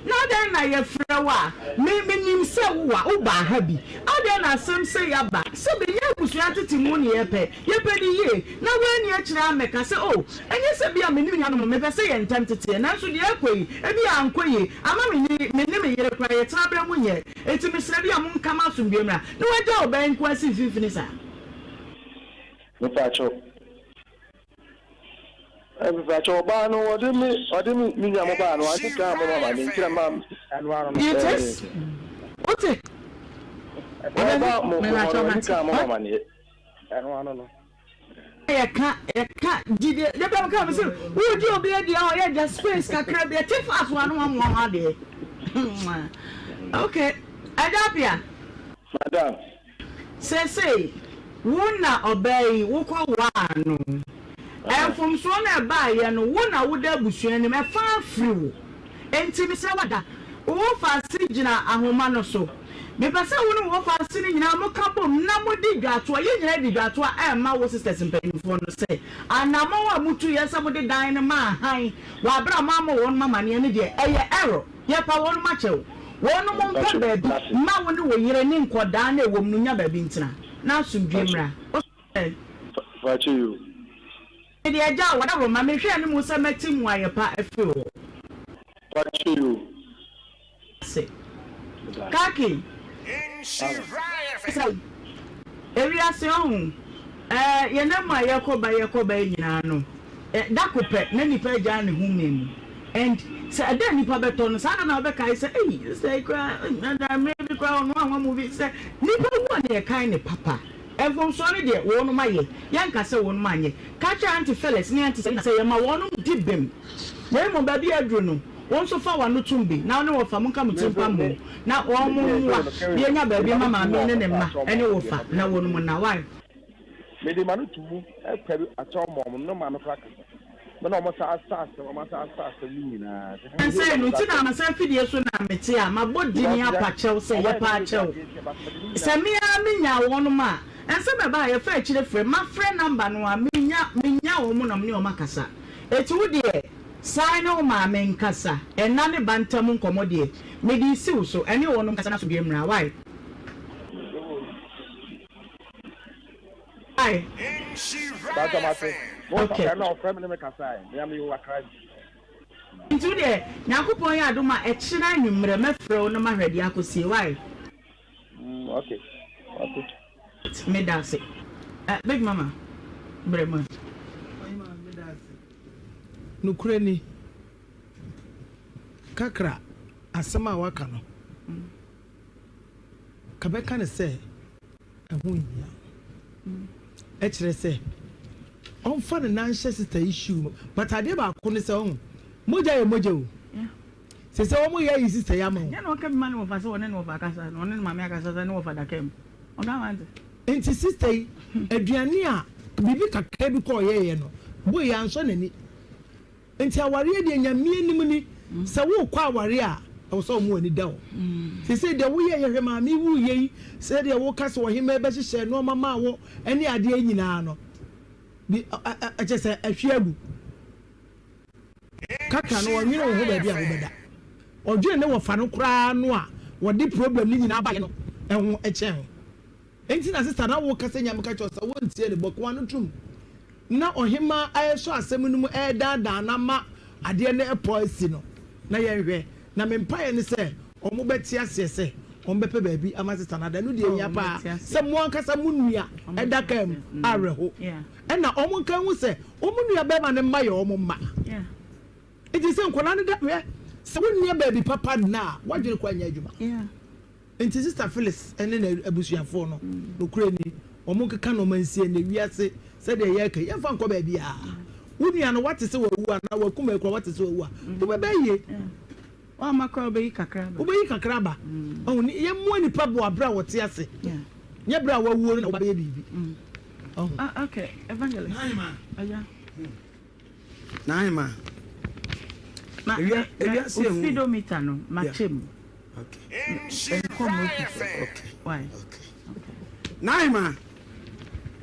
no then na ye frewa me nim se wa uba habi how then na some say ya ba se be ye busua tete mu ne ye pe di ye na we ni a kira ameka se oh enye se bia me nim nya no me pe se ye ntam tete na so de akoyi e bia ankoyi ama me nim yere kwa ye tra bra mu nye eti me sra bia mu nka ma so biemra na we ja oban kwa si fifini sa no pacho Every bano, or didn't mean I'm a bano. I think I'm a man. And one yes. What's it? About money. And one. I can't. Did you never come and say, would you be at the hour? Just space can be a tip as one day. Okay. Adapia. Madam. Say, wonna obey, walk one. And from Swana by and one I would have bush and a far free. And Timmy Sawada, oh, fast Sigina, a woman so. Because I wouldn't walk fast sitting in a couple, no dig at what you had at what I am my sisters in pain for to say. And now more mutu yes, somebody dying a man high, while Bra Mamma won my money any day, a arrow. Yep, I won't macho. One more baby, now when you were in Quadane, woman never been to now soon, Jimra. Okay. What you? The aja whatever mammy share any musa met him why a pa a few. What you say? Kaki. Area song. You know my Yakoba, no. That could pet many per Johnny whom and said then you probably told us, I don't know, I say, hey, say, and I maybe crown one movie said, Nipper one year kind of papa. And from sorry, dear, one my year, young castle one money. Catch your auntie fellas near to say, my one did them. Then, my baby, I drew no. One so far, one no tumbi. Now, no, if I'm coming to Pambo. Now, one more, being a baby, mamma, meaning any offer. No one, now, why? May the man to at all moment, no man of practice. But almost asked, and say, Lieutenant, myself, videos when I'm at here, my body near Pacho, say, your Pacho. Send me a minya, one ma. And some by a fetch the friend, my friend number no, minya, woman of Neo Macassa. It's would dear. sign o ma men kasa enna ne bantam nkomode me di siw so ene wonom kasa na so biemra why ai okay no friend me kasa ya me wa cry into there nyakopon ya adoma e kira anwumre mefrɛ wo no mahwede akosie why okay me dance big mama brema nukureni kakra asema waka no kabeka ne se ehun ya e kire se on fa ne nan hye sister issue but ade ba ko ne se on moja ye moja o se se o mo ye sister ya ma ya no kam man wo fa se wona no fa kasa no ne mama akasa se ne wo fa da kem ona wante enti sister aduane a bibi kakra bi ko ye no boy ya nso nani enti aware de nyame nim ni se wo kwa aware a wo so mo ani da wo se de wo ye hwe ma mi wu ye se de wo kase wo hema be hye no mama wo ani ade nyina no bi a chese ahwe agu kaka no wo nwere wo ho ba bi a wo beda odwene ne wo fa no kra no a wo di problem ni nyina ba ye no ehun eche ho enti na sister na wo kase nyame ka chosa wo ntie ne bokwa no tum na ohima ayeso asem no mu da na ma ade ne epoisi no na ye hwe na mempaye ne se omo beti ase se omo bepe baabi ama sister na da no de nya pa se mo ankasa mu nua eda kam areho na omo kan hu se omo nua be ma ne ma ye omo ma enti se nkola ne da hwe se wo nua baabi papa na wadwere kwa nya adwuma enti sister Phyllis ene na abusuafo no nokure ni omo keka no mansie na wiase se de ye ka ye fa nko baabi a wunua no wate se wawu na wakuma ekura wate se wawu wo be baye wa makwa obeyi kakra ba oh ni ye mu nipa bo abra wote ase nye bra wawu no baye bibi oh okay evangelist naima na eya se speedometer no machem okay why naima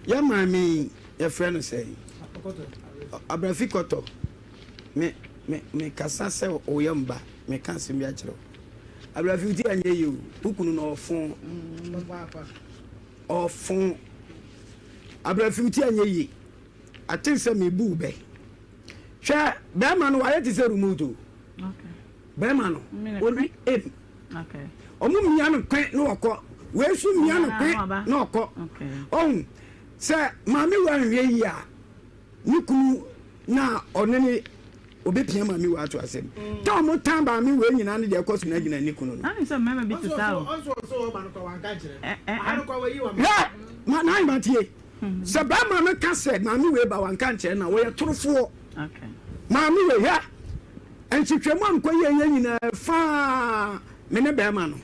ya mami ya friend say abrafikoto me kasa se oyamba me kan se mi a kire abrafiti anye yo ukunu no ofun abrafiti anye yi atense me bu be hwe be ma no waye ti se rumuto okay be ma no ori okay omu mia no kwen no okọ we su mia no kwen no okọ okay on se mami wa nwe yi a nikunu na onene obepia mami wa ato asem ta mo tamba mi we nyina ne de kosu na gina nikunu no ani se mama bi to sawo so ba no kwa wanka kire anu kwa we yi wa ma na ma tie se ba mama ka se mami we ba wanka kire na we torofo okay mami we ya enchitwemu amko ye nyina fa me ne be ma no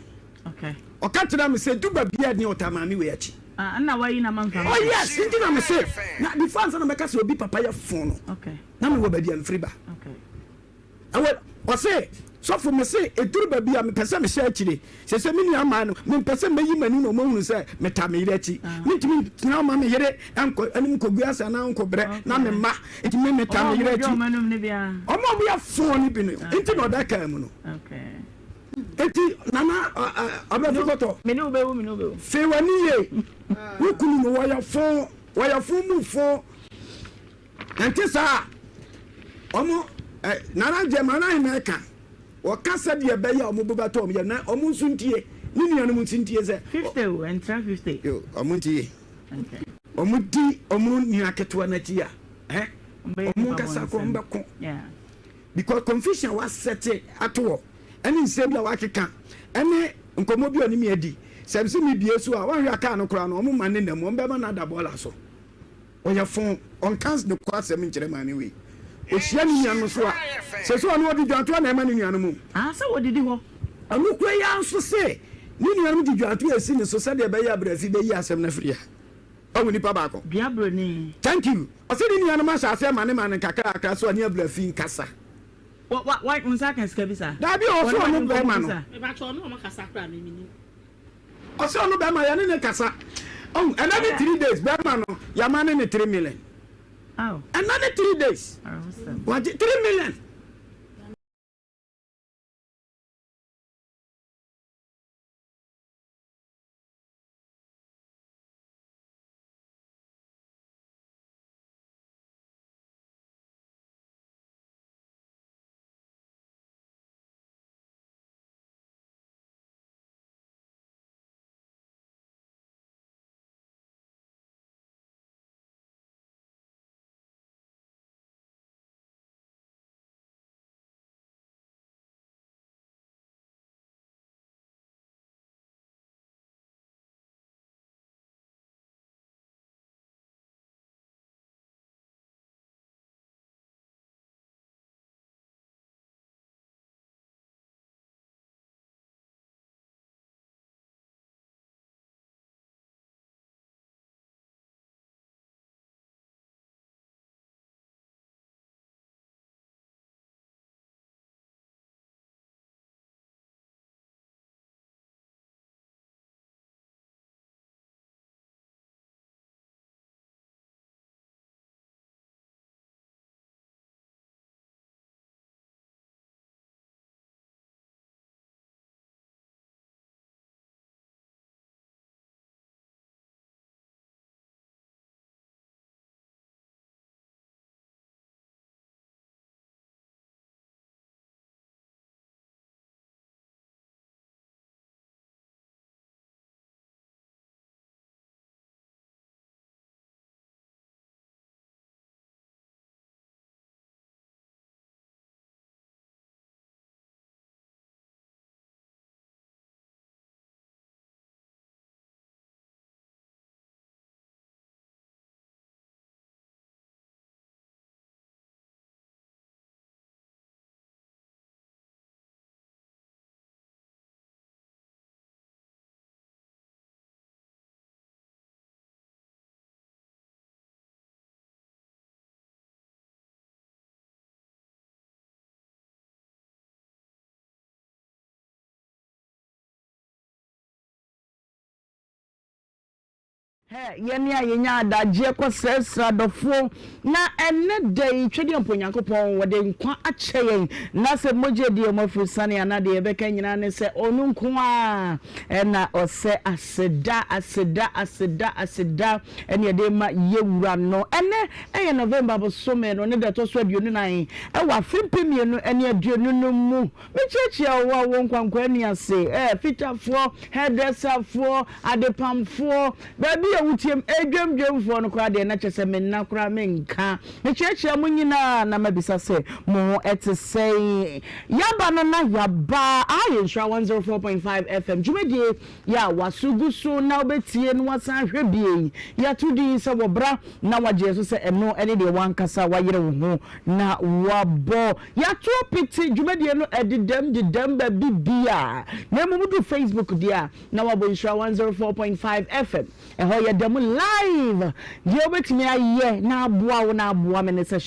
okay o ka tira me se duba bia ni otamami we achi na why na man oh yes inti na me say na the fans na me ka say obi papa ya phone okay na me wo ba bia mfiri ba okay awe o say so for me say eduru ba bia me pese me share chire se me ni ama no me pese me yi mani no mo hunu say me ta me yire chi mitimi na ma me yire anko anim ko gua sa na anko bre na me ma enti me ta me yire chi o mo bia phone bi no inti no da ka mu no okay eti nana abafikoto me no be fe wani ye wukunu no waya fon mu fon enti sa omo nana je mana himeka o kasa de be ya omo bubato omo na omo nsuntie ni nua no nsuntie se 50 and 50 yo omo ntie okay omo di omo nua ketewa na ti ya omo kasa ko mbeko yeah because confusion was set ato ani nsebia wakeka ene nkomo bi oni mi adi sebse mi bie so a wanhwe aka no kora no omo mane na mo mbema na da bola so oya fon on cans de kwa sem nkire mane we o hia ni nua no so a se so no odi dwanto na ema ni nua no mu se wodidi ho anu kura ya nso se ni nua no di dwanto esi ni so se de be ya brafi be yi asem na fria o woni pa ba ko bia bro ni thank you o se ni nua no ma sha se mane kakra akra so ani abrafi nkasa what unsa kan skabisa da bi o so no be ma no e ba cho no makasa kra me mini o so no be ma ya ne kasa another 3 days be ma no ya ma ne 3 million oh another 3 days what 3 million yɛne a yɛnya adagye kɔsrɛsrɛ adɔfoɔ na ɛnɛ da yi twɛdeɛ mpo Nyankopɔn wɔde nkwa akyɛ yɛn na sɛ mogye deɛ mafiri sane ana deɛ yɛbɛka nyinaa ne sɛ ɔno nko a ɛna ɔsɛ aseda ɛne yɛde ma yɛwura no ɛnɛ ɛyɛ November bosome no ne da ɛtɔ so 29 ɛwɔ afempemienu ɛne aduonu no mu mekyerɛkyerɛ wɔ wɔ nkwankwa ani ase fitafoɔ hairdresserfoɔ adepamfoɔ baabi wutiem edwemdwemfo no kwa de na kyese menna kura menka mekyerɛkyerɛ mo nyina na mabisa sɛ mo ɛtesɛn yaba no na yaba ayensha 104.5 FM dwumadie ya wasugusu na obetie no wasan hwebie ya tudi sɛ wobra na wagye so sɛ ɛno ɛne de wankasa wayere wo ho na wabɔ ya to piti dwumadie no edidam ba bibia na mudu Facebook dia na wabɔ insha 104.5 FM ɛhɔ yɛdɛm live deɛ wobɛtumi ayɛ na aboa me ne sɛ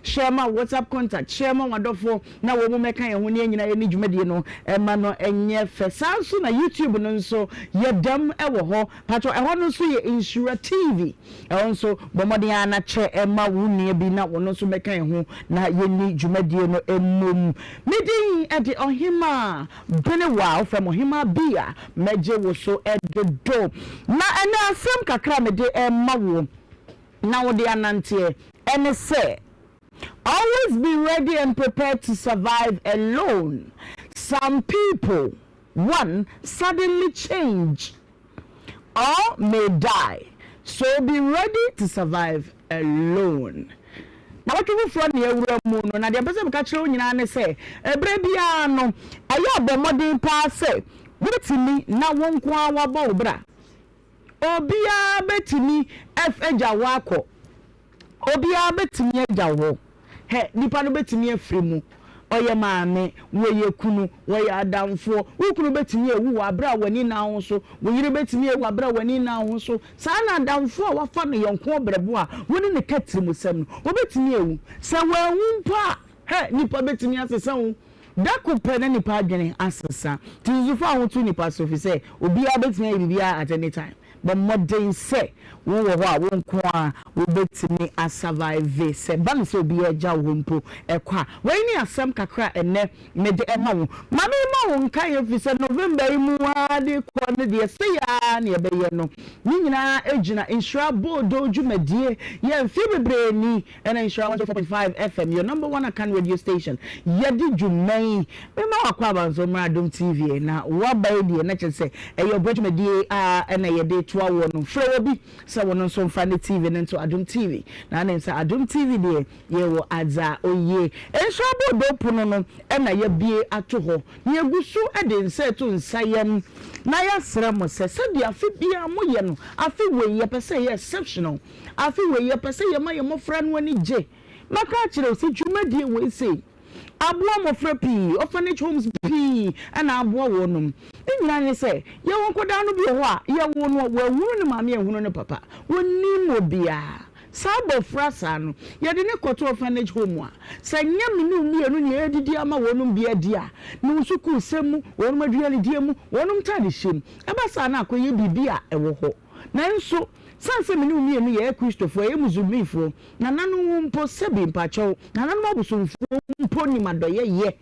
share ma WhatsApp contact share ma wadɔfo na wɔ mu mɛka yɛn ho ne nyina yɛne dwumadie no ɛma no ɛnyɛ fɛ saa nso na YouTube no nso yɛdɛm ɛwɔ hɔ patro ɛhɔ no nso yɛ Nhyira TV ɛhɔ nso bɔmmɔden ana kyɛ ɛma wo nua bi na wɔno nso mɛka yɛn ho na yɛne dwumadie no ɛmom medin ɛde Ohemaa Benewaa ofam Ohemaa Bia mɛgye wo so ɛdodo na ɛna asɛm kakra me de ɛma wo na wo de ananteɛ ɛne sɛ always be ready and prepared to survive alone. Some people suddenly change or may die, so be ready to survive alone. Na watu fro na ewura mu no na de pese me ka kire onyina ne se ebre bia no aye abomodin pa se wetimi na wonko awabo obra obia betimi eja wako obia betimi eja wo nipa no betimi afiri mu oye maame woye kunu woye adamfo ukunu betimi ewu abra wani na ho so woyire betimi ewu abra wani na ho so saa na adamfo a wafa no yonko brebo a woni ne katiri musam no obetimi ewu sa wawu mpa nipa betimi asesa wo dako pene nipa adwene asesa tizufa ho tu nipa so fi se obia betimi bibia at any time but modern say wo wo a wo nko a wo betimi a survive se ban so bi eja wo mpo ekwa we ni asem kakra ene me de ema wo mama ma wo nka ye fi se November mu a de ko ne de se ya ne be ye no ni nyina ejina Nhyira bodo dwumadie ye mfi bebre ni ena Nhyira 104.5 FM your number one account radio station ye di dwumai me ma akwa banzo mra Adom TV na wa ba die na kyese e yo dwumadie a ena ye de toa wo no frɛ bi sɛ wo no so mfa ne TV ne nto Adom TV na ne sɛ Adom TV de ye wo adza oye Nhyira bodo pono no ena ye bie ato ho ne egusu ede nse to nsayam na ya sra mo sɛ de afi bia mo ye no afi we ye pese ye exceptional afi we ye pese ye ma ye mo fra no ani gye maka kire si dwumadie we sei aboa mo fra pi orphanage homes pi ana aboa wo nom nyina ne se ye won koda no bi ho a ye wo no wa hunu ne maame ye hunu ne papa woni mo bia sabo frasa no ye de ne koto orphanage home a se nyam ne mienu ne edidi ama wonum bia dia no suku semu wonum aduane die mu wonum tade hyem eba sa na akoye bibia ewo ho nanso sanse meni mienu ye Christopher ye muzumifo na nanu mpo sebi mpacho na nanu abusumfo mpo ni madoye ye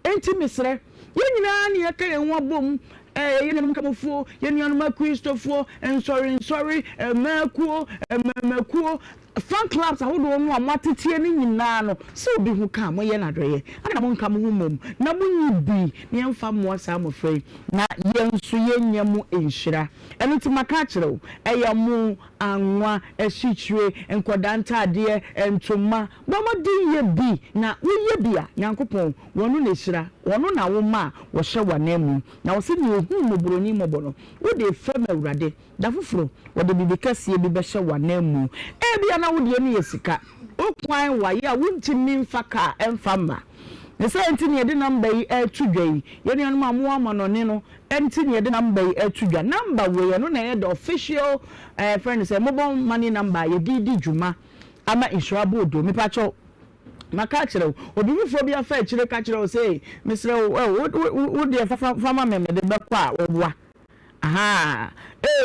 enti misre ye nyina ne ye ka ye ho abom ye nanu kamofo ye nanu Christopher sorry makuo fan clubs ahodo no amatetie ni nyina no se obi hu ka mo ye nadoye ana mo nka mo humom na mo nyibi ne mfa mo asa mo frɛ na ye nso ye nyam Nhyira eno ti maka kyerɛw ɛyɛ mo anwa ehyichire enkodanta ade entoma bomodin ye bi na wo ye bia Nyankopɔn wonu na Nhyira wonu na wo ma wo hye wanamu na wo se ne ohu mo broni mo bono wo de fam awurade da foforo wo de bibikasie bi be hye wanamu bia na wo de no yesika okwan wa ye a wontimi mfa ka emfa ma ne se enti ne de number yi atudwai ye ne anuma mo amanone no enti ne de number yi atudwa number we ye no na ye the official friend say mobile money number ye di dwuma ama Nhyira bodo me pa cho maka kire obi bifo bia fa kire ka kire o say misre wo de fa mama me de bekwa oboa aha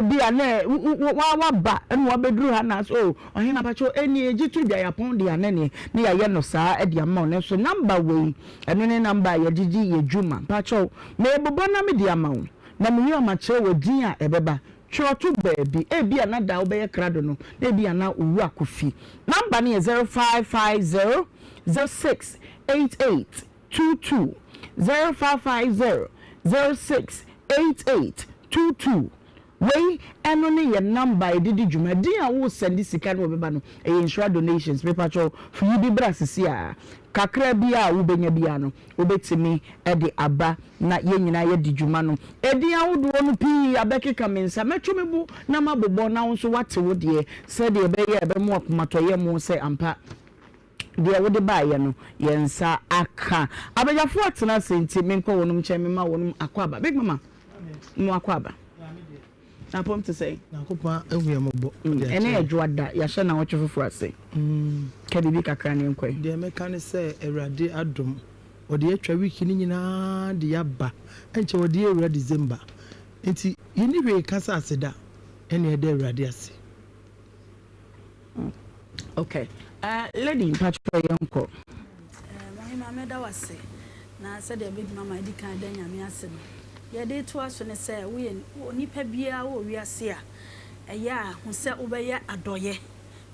bi ane wa ba enu obeduru ha na so ohina pacho eni ejitu bia yapon dia ne ne ya ye no saa e dia ma ne so number we enu ne number ye gigi ye juma pacho me bobo na me dia ma na me yo ma che we din a ebeba chotu baby bi anada obeye krado no na bi ana owu akofi number ne 0550 068822 0550 068822 wey eno ne ye number edidi djuma din a wo send sika no beba no e insure donations paper cho for you bi brasisi a kakra bi a wo benya bia no obetimi e de aba na ye nyina ye di djuma no edi awodo no pi abekeka mensa metwomebu na mabobo na wonso wate wo de se de be ye be mo akomato ye mo se ampa de wo de ba ye no yensa aka abejafo atena senti menko wonum cheme ma wonum akwaba big mama mo akwaba na pom to say na kopa ehuyemobo ene adwada ya hye na wo twofofo ase kadi bi kakra ne nkoi de meka ne se Awurade adom ode atwa week ni nyina de yaba enche ode ewura December enti yini we kasa aseda ene ede Awurade ase okay lady patro yanko Ohemaa meda wase na se de big mama di kan da nyame ase no ye de to aso ne se we nipa bia wo wiase a eya hu se obeye adoye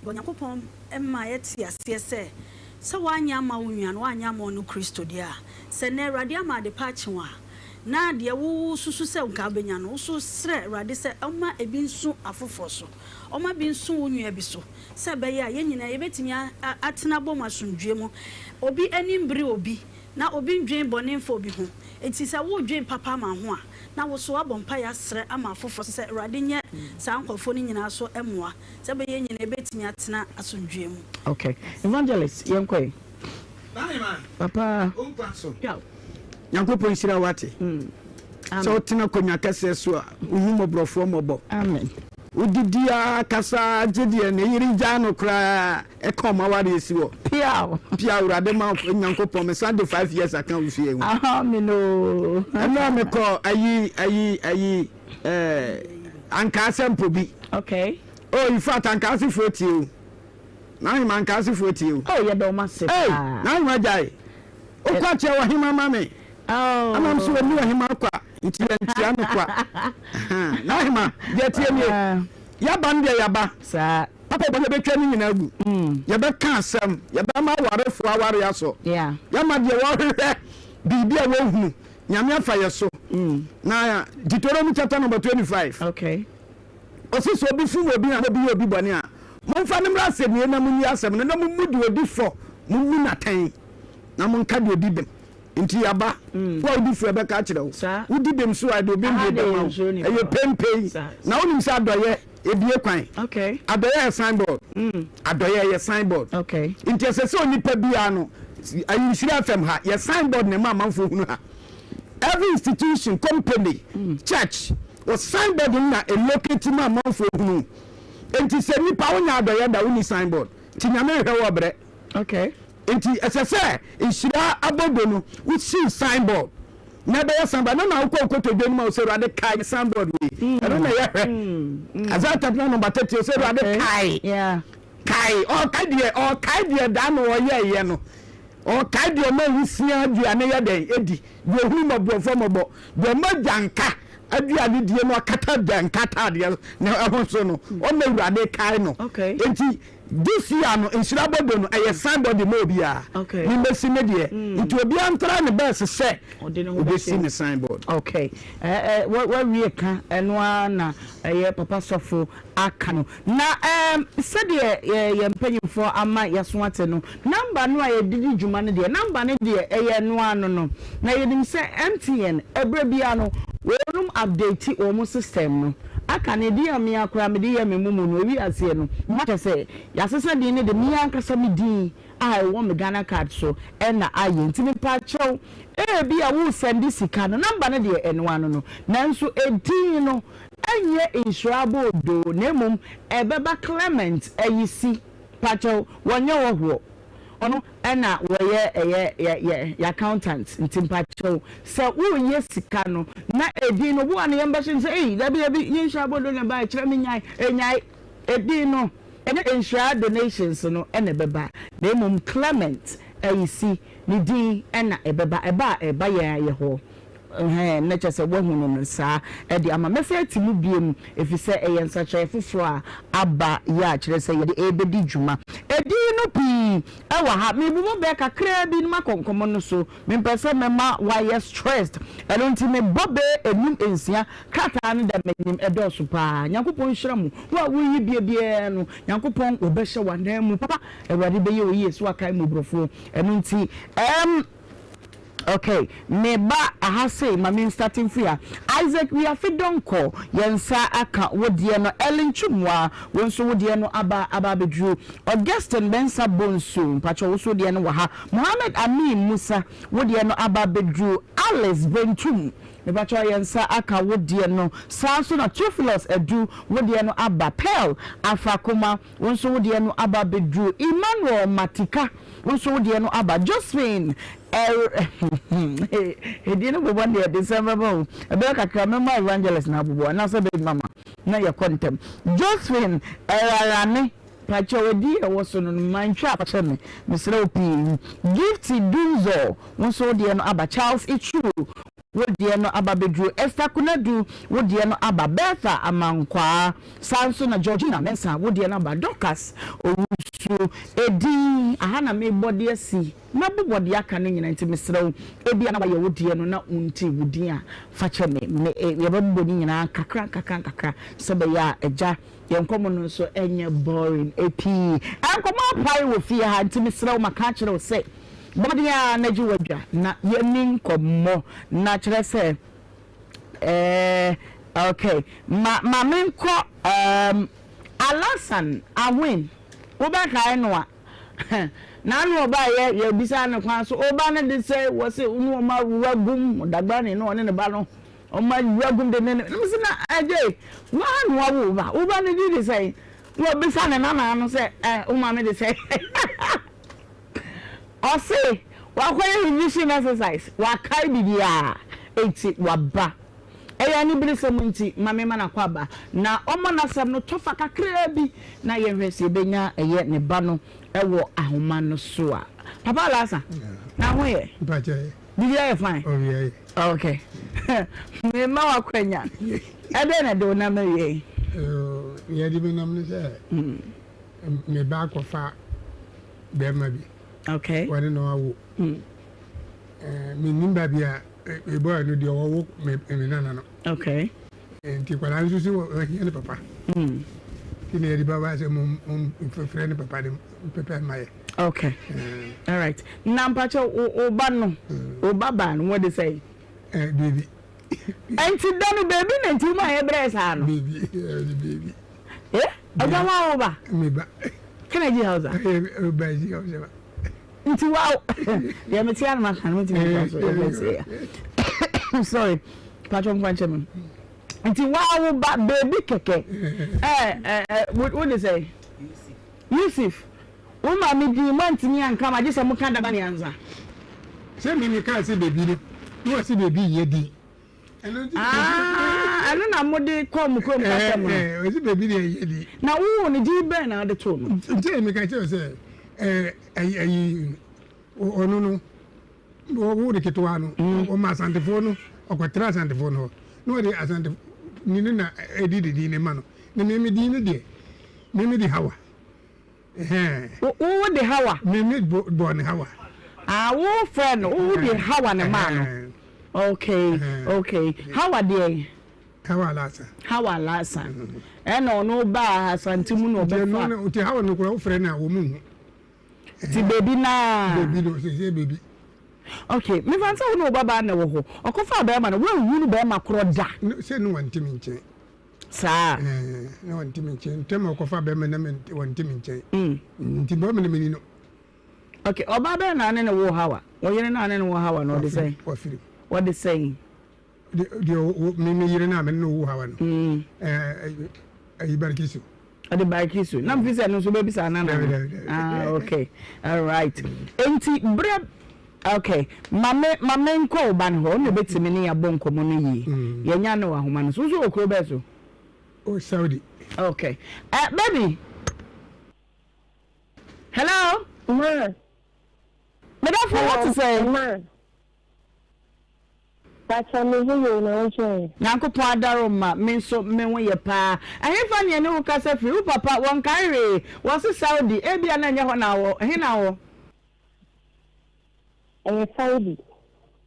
Onyakopon emma yeti ase se wanya ma wonua no wanya ma no Kristo dia se na Awurade ama de pa chiwa na de wo susu se nka benya no so sre Awurade se oma ebi nsu afofo so oma bi nsu wonua bi so se be ya ye nyina ye betimi atena bom asundwe mu obi animbri obi na obi ndwen bonenfo bi ho enti se wo dwen papa ma ho a na wo so abompa ya sre ama afofo se Awurade nye sa nkofo ni nyina so emoa se be ye nyina betimi atena asundwe mu. Okay, evangelist yenkoi papa Ompaso. yeah. Nyankopon sira wate. So tina konya kase so a uhumo brofo mobo. Amen. Udidia kasa jedie ne yiri jano kra e koma ware esiwo. Pia urade ma Nyankopon me sande 5 years akan ufie hu. Amen o. Ana me ko ayi anka sempo bi. Okay. Oh, in fact anka se 40. Na him anka se 40. Oh, you don't massive. Hey, na him ajai. O kwa che Ohemaa mame. Oh. Ana mso ni Ohemaa kwa. Ntia no kwa. Na him je tie mi. Ya ba ndia ya ba. Sa papa bo betwa ni nyina agu. Ya be ka asem, ya be ma warefo aware ya so. Yeah. Ya ma de wo hwehwe bibi a wo hu. Nyame afa ye so. Na Deuteronomy chapter number 25. Okay. Osiso obi fu obi na obi obi bone a. Mo fa ne mra se ne na munyi asem na mo mudi odi fo. Mo mu na tan. Na mo nka de odi bem. Nti yaba wo odi fu ebe ka kire wo. Odi bem so ade obi bi bem. Eye pempei. Na wonim sa adoye ebie kwan. Okay. Adoye signboard. Adoye ye signboard. Okay. Nti se onipa bia no ayishira fam ha ye signboard ne ma manfo hunu ha. Every institution, company, church was signboard na a locate ma manfo hunu. Enti se nipa wonya adoye da woni signboard. Ti nyame hwe wo bre. Okay. Enti esese ishira abodo no we see signboard. Na be signboard na ukọ to dwenu ma o se Awurade kai signboard we. E no na ye hwe. Azata number 30 o se Awurade kai. Yeah. Kai o kai die da no o ye no. O kai die ma husia aduane ye den edi. De hu ma brofo mobo. De ma janka aduane die no akata janka ta de na ehon so no. O na Awurade kai no. Okay. Enti this year no insira bodo no aye signboard mo bia. Okay. Ni mesi me de. Nti obi antra ne best se obi si ne signboard. Okay. What we ka eno na papa sofo aka no. Na said ye mpanyimfo ama yasowate no. Number no aye didi djuma ne de. Number ne de no ano no. Na yedim se MTN ebra bia no wonum update o system no. Aka ne dia me akura me dia me mumu no wi ase no maka se yasesa din ne de me ankasa me din a wo me Ghana card so na aye ntimi pa chew bia wo send sika no number ne de eno ano no nanso edin no enye insurable do nemum ebeba Clement ayisi pa chew wonye wo ho ono na woye accountant ntimpacho se wo ye sika no na edi no wo an yamba shin say da bi yin sha bodo na ba kire me nyai edi no ene ensure donations no ene beba na mum Clement ayisi ni din na eba ye ho na chese wo hunu no sa e di ama mese timu biem efise eyensa che fufuro aba ya kire se ye de ebedi djuma edi no pi e wa ha me bumo be kakra bi ma konkomo no so me pese me ma why stressed e don't me bobe enum ensia krata no da menim e do so pa yakopon hira mu wa wuyi bie no yakopon obehye wanan mu papa ewade be ye oyi so akai mu brofo enunti okay, meba ahase mami starting fear. Isaac we are fit don't call. Yensa aka wodie no Ellen Chumwa wonso wodie no aba bedru. Augustine Bensa Bonsu pacho wonso wodie no waha. Mohammed Amin Musa wodie no aba bedru. Alice Bentum mebacho yensa aka wodie no sanso na Theophilus Edu wodie no aba. Pearl Afrakoma wonso wodie no aba bedru. Emmanuel Matika wonso wodie no aba. Josephine didn't one day December bo abeka kramema evangelist na abubo na so big mama na your contem Josephine erarane pacho wedi e woso no mantwa pacho me mesre opi Gifty Dunzo wonso de no aba. Charles Ichu wodie no aba bedru. Esther Kunadu wodie no aba. Bertha Amankwa Sanso na Georgina Mensa wodie no aba. Dorcas Owusu edi ahana me body asi na bobody aka no nyina nti mesrew ebi na ye wodie no na unti wodie a fache me ye bobody nyina kakra sebe ya eja yenkomo no so enye boring epi enkomo pai wo fie ha nti mesrew maka kire wo se body a na ji wadwa na yenin komo na kire se okay ma menko Alasan Awin oba kai no a na no oba ye bisa no kwan so oba ne de say wo say unu ma wagum dagba ne no ne ba no o ma wagum de ne se na aje wa no oba ne de say wo bisa ne na no say o ma me de say o say wa kwere revision exercise wa kai bibia enti wa ba eya ni biri semunti mame mana kwaba na omo nasam no tofa kakra bi na ye hwese benya eye ne ba no ewo ahoma no so a papa lasa na ho ye pache bibi ye fine oh yeah okay me ma wa kwanya ebe na do na me ye ye di bi nam ne se me ba ko fa be ma bi okay wani no awo me nimba bia e boy no di owo me nana no okay enti kwala nso si wo ne papa kini e di baba se mo friend papa de papa maye okay all right na mpacho o ba no o baba no what they say baby enti danu baby na enti ma e bress ha no baby agawa o ba me ba kana ji hausa ba ji hausa nti wow ya metiana ma kan meti so sorry patron kwancham nti wow ba baby keke what they say Yusuf o ma me di month ni anka ma je se mo kan da ba ni anza se me kan se baby ni no se baby ye di anu na mo de kom ka mo o se baby ni ye di na wo ni di be na de to no nti me kan se ayi onu no wo de ketwa no o ma santefo no o ko tra santefo no no de asante ni na edidi ne ma no na me di ne de me di hawa wo de hawa me bo ne hawa wo friend wo de hawa ne ma no okay hawa de hawa lasa no no ba santimu no be fa no ti hawa no ko friend na wo mu ti baby na baby no say baby okay me fan say no baba na wo ho okofa be ma na wo wu be ma kro da say no wanti mi nche sa no wanti mi nche ntem okofa be ma na wanti mi nche nti bo me na meni no okay oba be na ne wo hawa wo yere na ne wo hawa no they say what they saying me yere na me no wo hawa no ayi barkisu the bike is na visa no so baby sana na okay all right enti bread okay mame nko ban ho no betimi ne ya bonko mo no yi ye nya no ahoma no so okro be so oh Saudi okay baby hello ma Madam, what to say? That's a movie, Nanko Padaroma, Minso, Menway pa. I have funny no cassa for you, Papa, one carry. Was a Saudi, Abian and Yahonaw, Hinao. And Saudi.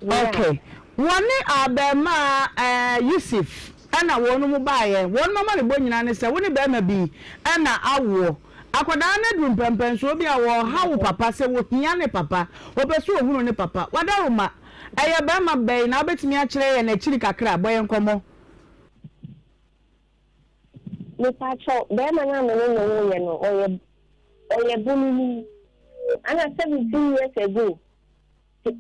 Okay. One Abema, Yusuf, and I won't buy one moment, when you say, wouldn't be, and I will. Akwada na drum pempen so bia wo hawo papa se wo hia ne papa wo beso ohunu ne papa wada roma eye ba ma be na obetimi a kire ye na chiri kakra boye nkomo me pa cho be ma na me no ye no oye bunini ana 17 years ago the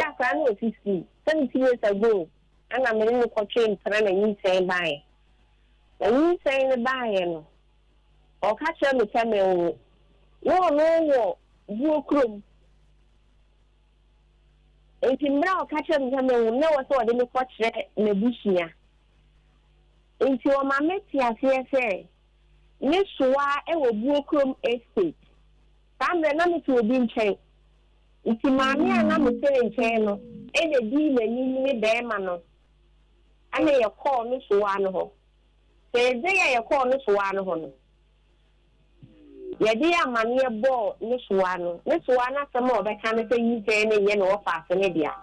akra no 50 17 years ago ana me no ko train tra na yin say bai na yin say ne bai no o ka che me teme wo buokrom enti mra o ka che me teme wo na wo so de me ko kire na bushia enti o ma meti ase ne soa e wo buokrom estate tamre na me to obi nchen enti ma me ana me tere nchen no e de di mani ne be ma no ana ye call no soa no ho se de ye call no soa no ho no yedi amane bo ne soa na sama obeka ne se yise ne ye no ofa ase ne dia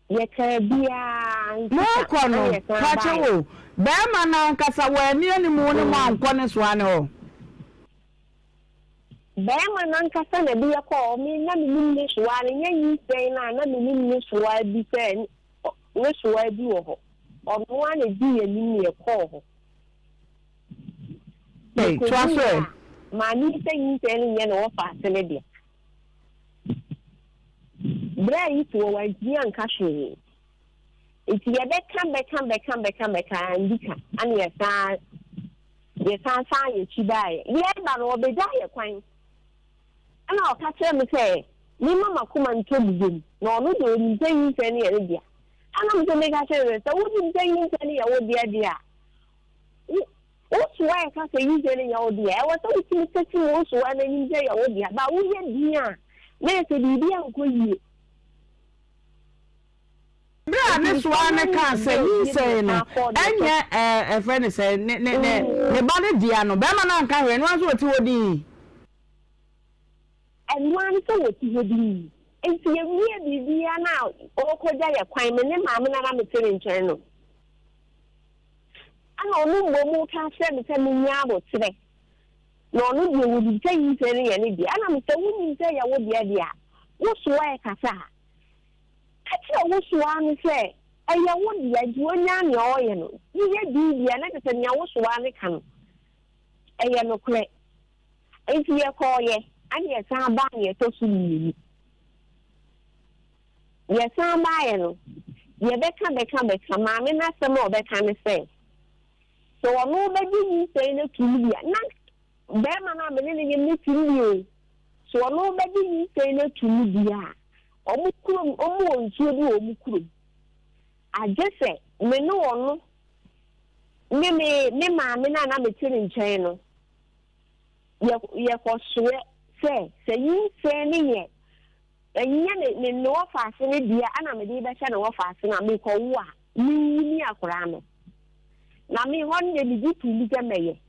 ye ka bia mo kono ka chewo be ma na nkasa wa ni animu ne mo anko ne soa ne ho be ma na nkasa na bia ko mi na mi ne soa ne ye yise na mi ne soa bi se ne soa bi wo ho ono ane di ye ni ye ko ho hey, transfer. Mani say you telling you no fast in it. Bray to a white young cashew. It's your come back, and you can, and yes, I you die. Yeah, but will be die, quite. And I'll catch them and say, me mamma come and told you, no, you say you any idea. And I'm to make a service, I wouldn't say you any old idea. What's why I can't say you getting your dear? I was always setting also when you say your dear, but we are dear. There's a dear good. This one I can't say, you say no. And yet, a friend said, the body diano, Bama and Karen, what's what you would be. And one so what you would be. And see a real dear now, or could I acquire my name? I'm not a material channel. I don't know more can say me nyabo today. No, you would say you say any day. And I'm saying, say I would be idea. What's why, Cassa? I tell what's one say. I won't be a junior, no, you get the another thing. I was one can. I am no correct. If you call ye, and yes, I'm buying it to see. Yes, I'm buying. You better come, mammy, not some more that kind of thing. So I know that you say no to me. Not them and I'm meeting you. So I know that you say no to me. I just say, me no me mammy and I'm a chilling channel. You for sure say you say me yet. And you know fashion, dear, and I'm a dear channel fashion. I make a wa me a cram. Na me one day be to liga meye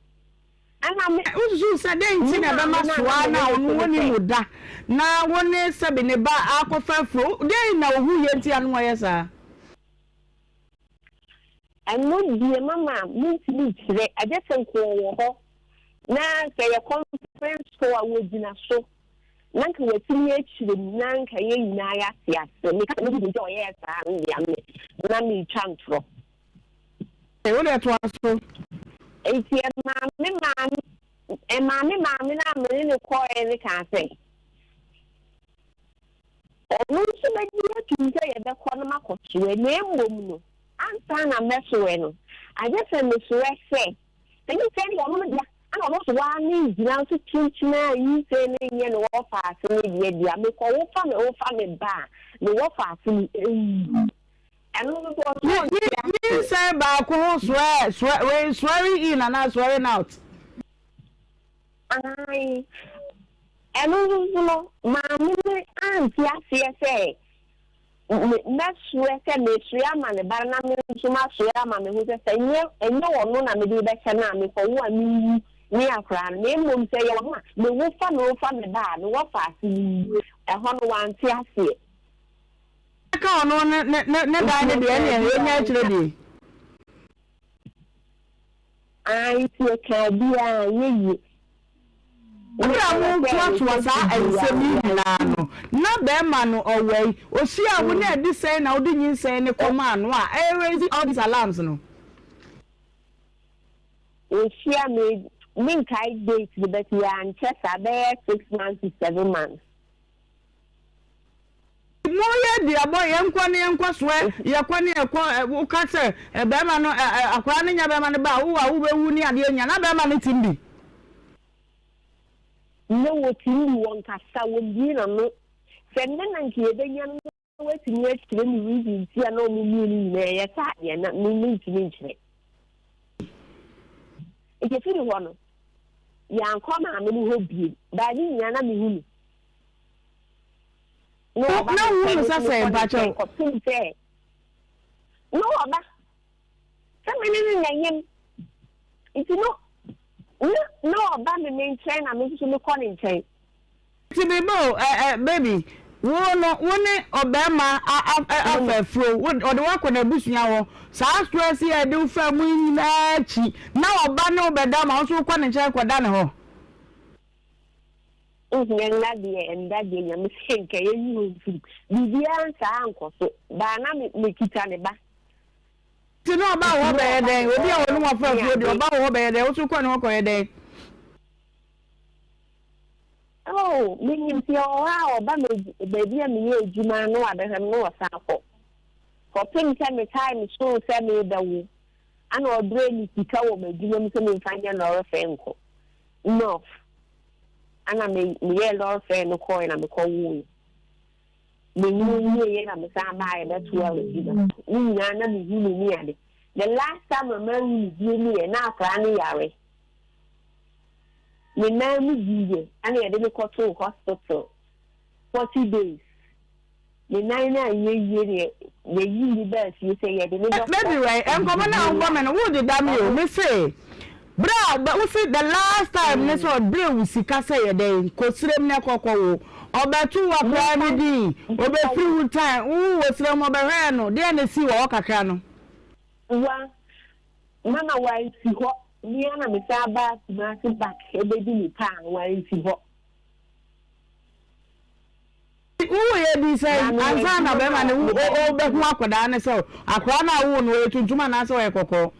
ana me uzu sa den ti na be masoa na onu woni muda na woni sabe ne ba akofafro den na ohu ye ti anu ye sa anu die mama me ti kire ajefen ko wo ho na say a conference ko a wo dina so na nka wetini akire na nka ye nyina ya ase me ka me di jo ye sa na me chantro what that was so? It's your mammy, and mammy, I'm in a quiet and can't say. Or so many to say the corner of a name woman. I'm trying to mess with. I just said, Miss West, then you said, I don't know why me now to teach me. You say, you know, fast, and I make all family bar, the war fast. And you say about swearing in and not swearing out. I know, Mammy, and yes, say. That's where I may swim and the banana to my swim and who say, and no one I may do better now for 1 minute. Near Cran, name won't say, the wolf from the bar, the wolf fast. A 101 see. I can't know, I see a cabia, what was I not that man away, or see, I would not be saying, I didn't say any command. Why? I raise all these alarms. No, she made Mink I date the Betty and Chester there 6 months to 7 months. Moya, dear boy, and Quaswell, Yaquani, a cutter, a bearman, a cranning a bearman about who will near the Indian, a bearman it's in me. No, what you want Casta will be on no. Send them and hear the young way to make them reading, see no meaning there, and not meaning to mention it. If you feel one, young comma, I mean, hope you, but in Yana Mihuni. No, was I saying, but no, but some if you know. No, about the main train, I'm into the calling train. To be baby, one Obama, I flow, what or the work on the bush now. South West here, do family matchy. Now, Obano, Badam, also calling check what done her. And that day, I'm saying, you the answer, uncle, so Banana make it on the back. To know about what day, we be on one first about what they also can't walk a day. Oh, meaning your baby, and me, Juma, no other have no sample. For things time, so send me the way. I know a brain is to my Jim to find another friend. No, and I may yell friend no coin and the coin. The new year, I'm a samby, that's well with you. The last time a man gave me an after the man was easy, and I didn't go to hospital 40 days. The 9 years, the yearly best, you say, I didn't know. Maybe right, I'm coming out, woman, who did that meal? Me say, bra, but we see the last time, this was blue, see, Cassa, day, consider me a cocoa. About 2 or 3 days, over 3 time, who was from Oberano, then they see Walker Cano. Well, Mama, why see what? Niana, Miss Abba, Martin back, a baby town, why is he what? Who will be saying, I'm son of them and who all back walk with Anna so. I crown our own way to Jumana so a cocoa.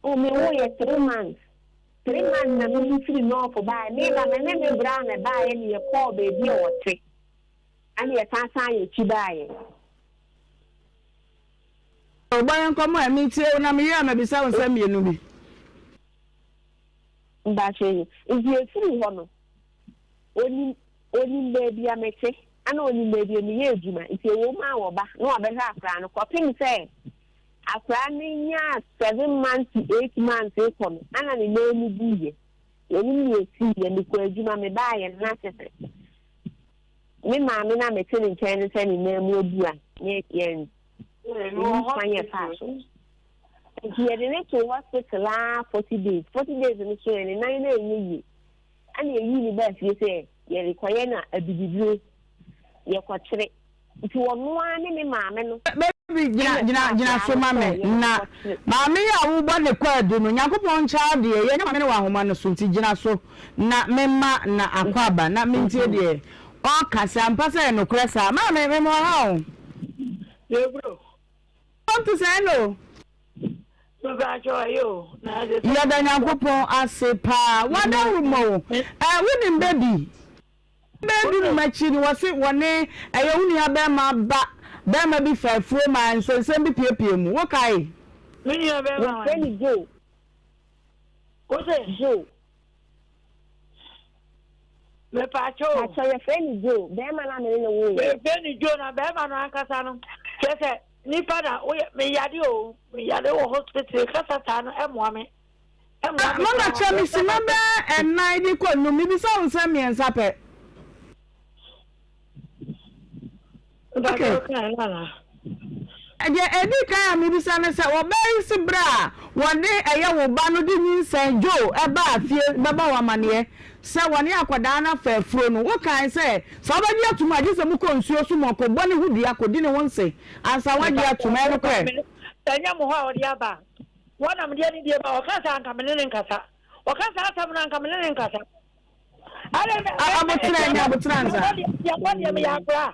Oh, me, 3 months. 3 months, I'm not free north for buy. Maybe I'm never brown and buy any a poor baby or 3. And you can't sign you buy. Obayan come and meet you, and I'm here, maybe 7 years. But if you're free, honor. Only baby, I may say, and only baby in the year, Juma. If you're woman or back, no other half round, copying say. A planning 7 months to 8 months, and I know me. You see, and the Juma may buy and not it. Me, mamma, I'm a telling China, sending them will be a find a fashion. He had an to hospital 40 days. 40 days in the show and 9 years. And your universe, you say, you require a big your quatrain. If you are one in mamma, baby, Jina, so mamma, na mammy, I will buy the quad, do not go child, dear, you know, woman, so Jina, so not memma, na aquaba, not mean, dear. Oh, Cassam, Passa, no cressa, mamma, how? Yeah, bro. Want to say no? So that you are the young I say, pa, what do you know? I wouldn't baby. Baby, my chin was it 1 day. I only have them, but bema bi fa furo ma nsensem bi piepie mu wo kai me nua bema Feni Joe o se Joe me pacho acho ye Feni Joe bema na me no wo me Feni Joe na bema no ankasa no kese ni pada o me yade o hospital kasa ta no emoame mama chemi simaba enai di ko no mi bi sa unsa mi ensa pe okay edi kan mi bi sa na se wo bai sibra wone eye wo ba no di nsen jo e ba afie baba wa mane se wone akoda na fa afuro no wo kan se so ba di atuma je se mu ko nsuo so mo ko bone hudi akodi ne wonse ansa wa di atuma e no ko tanya mo ha odi aba wana mdia ni die ba okasa ankamene nkasa okasa atamna ankamene nkasa ale abutra nza ya kwani ya kwa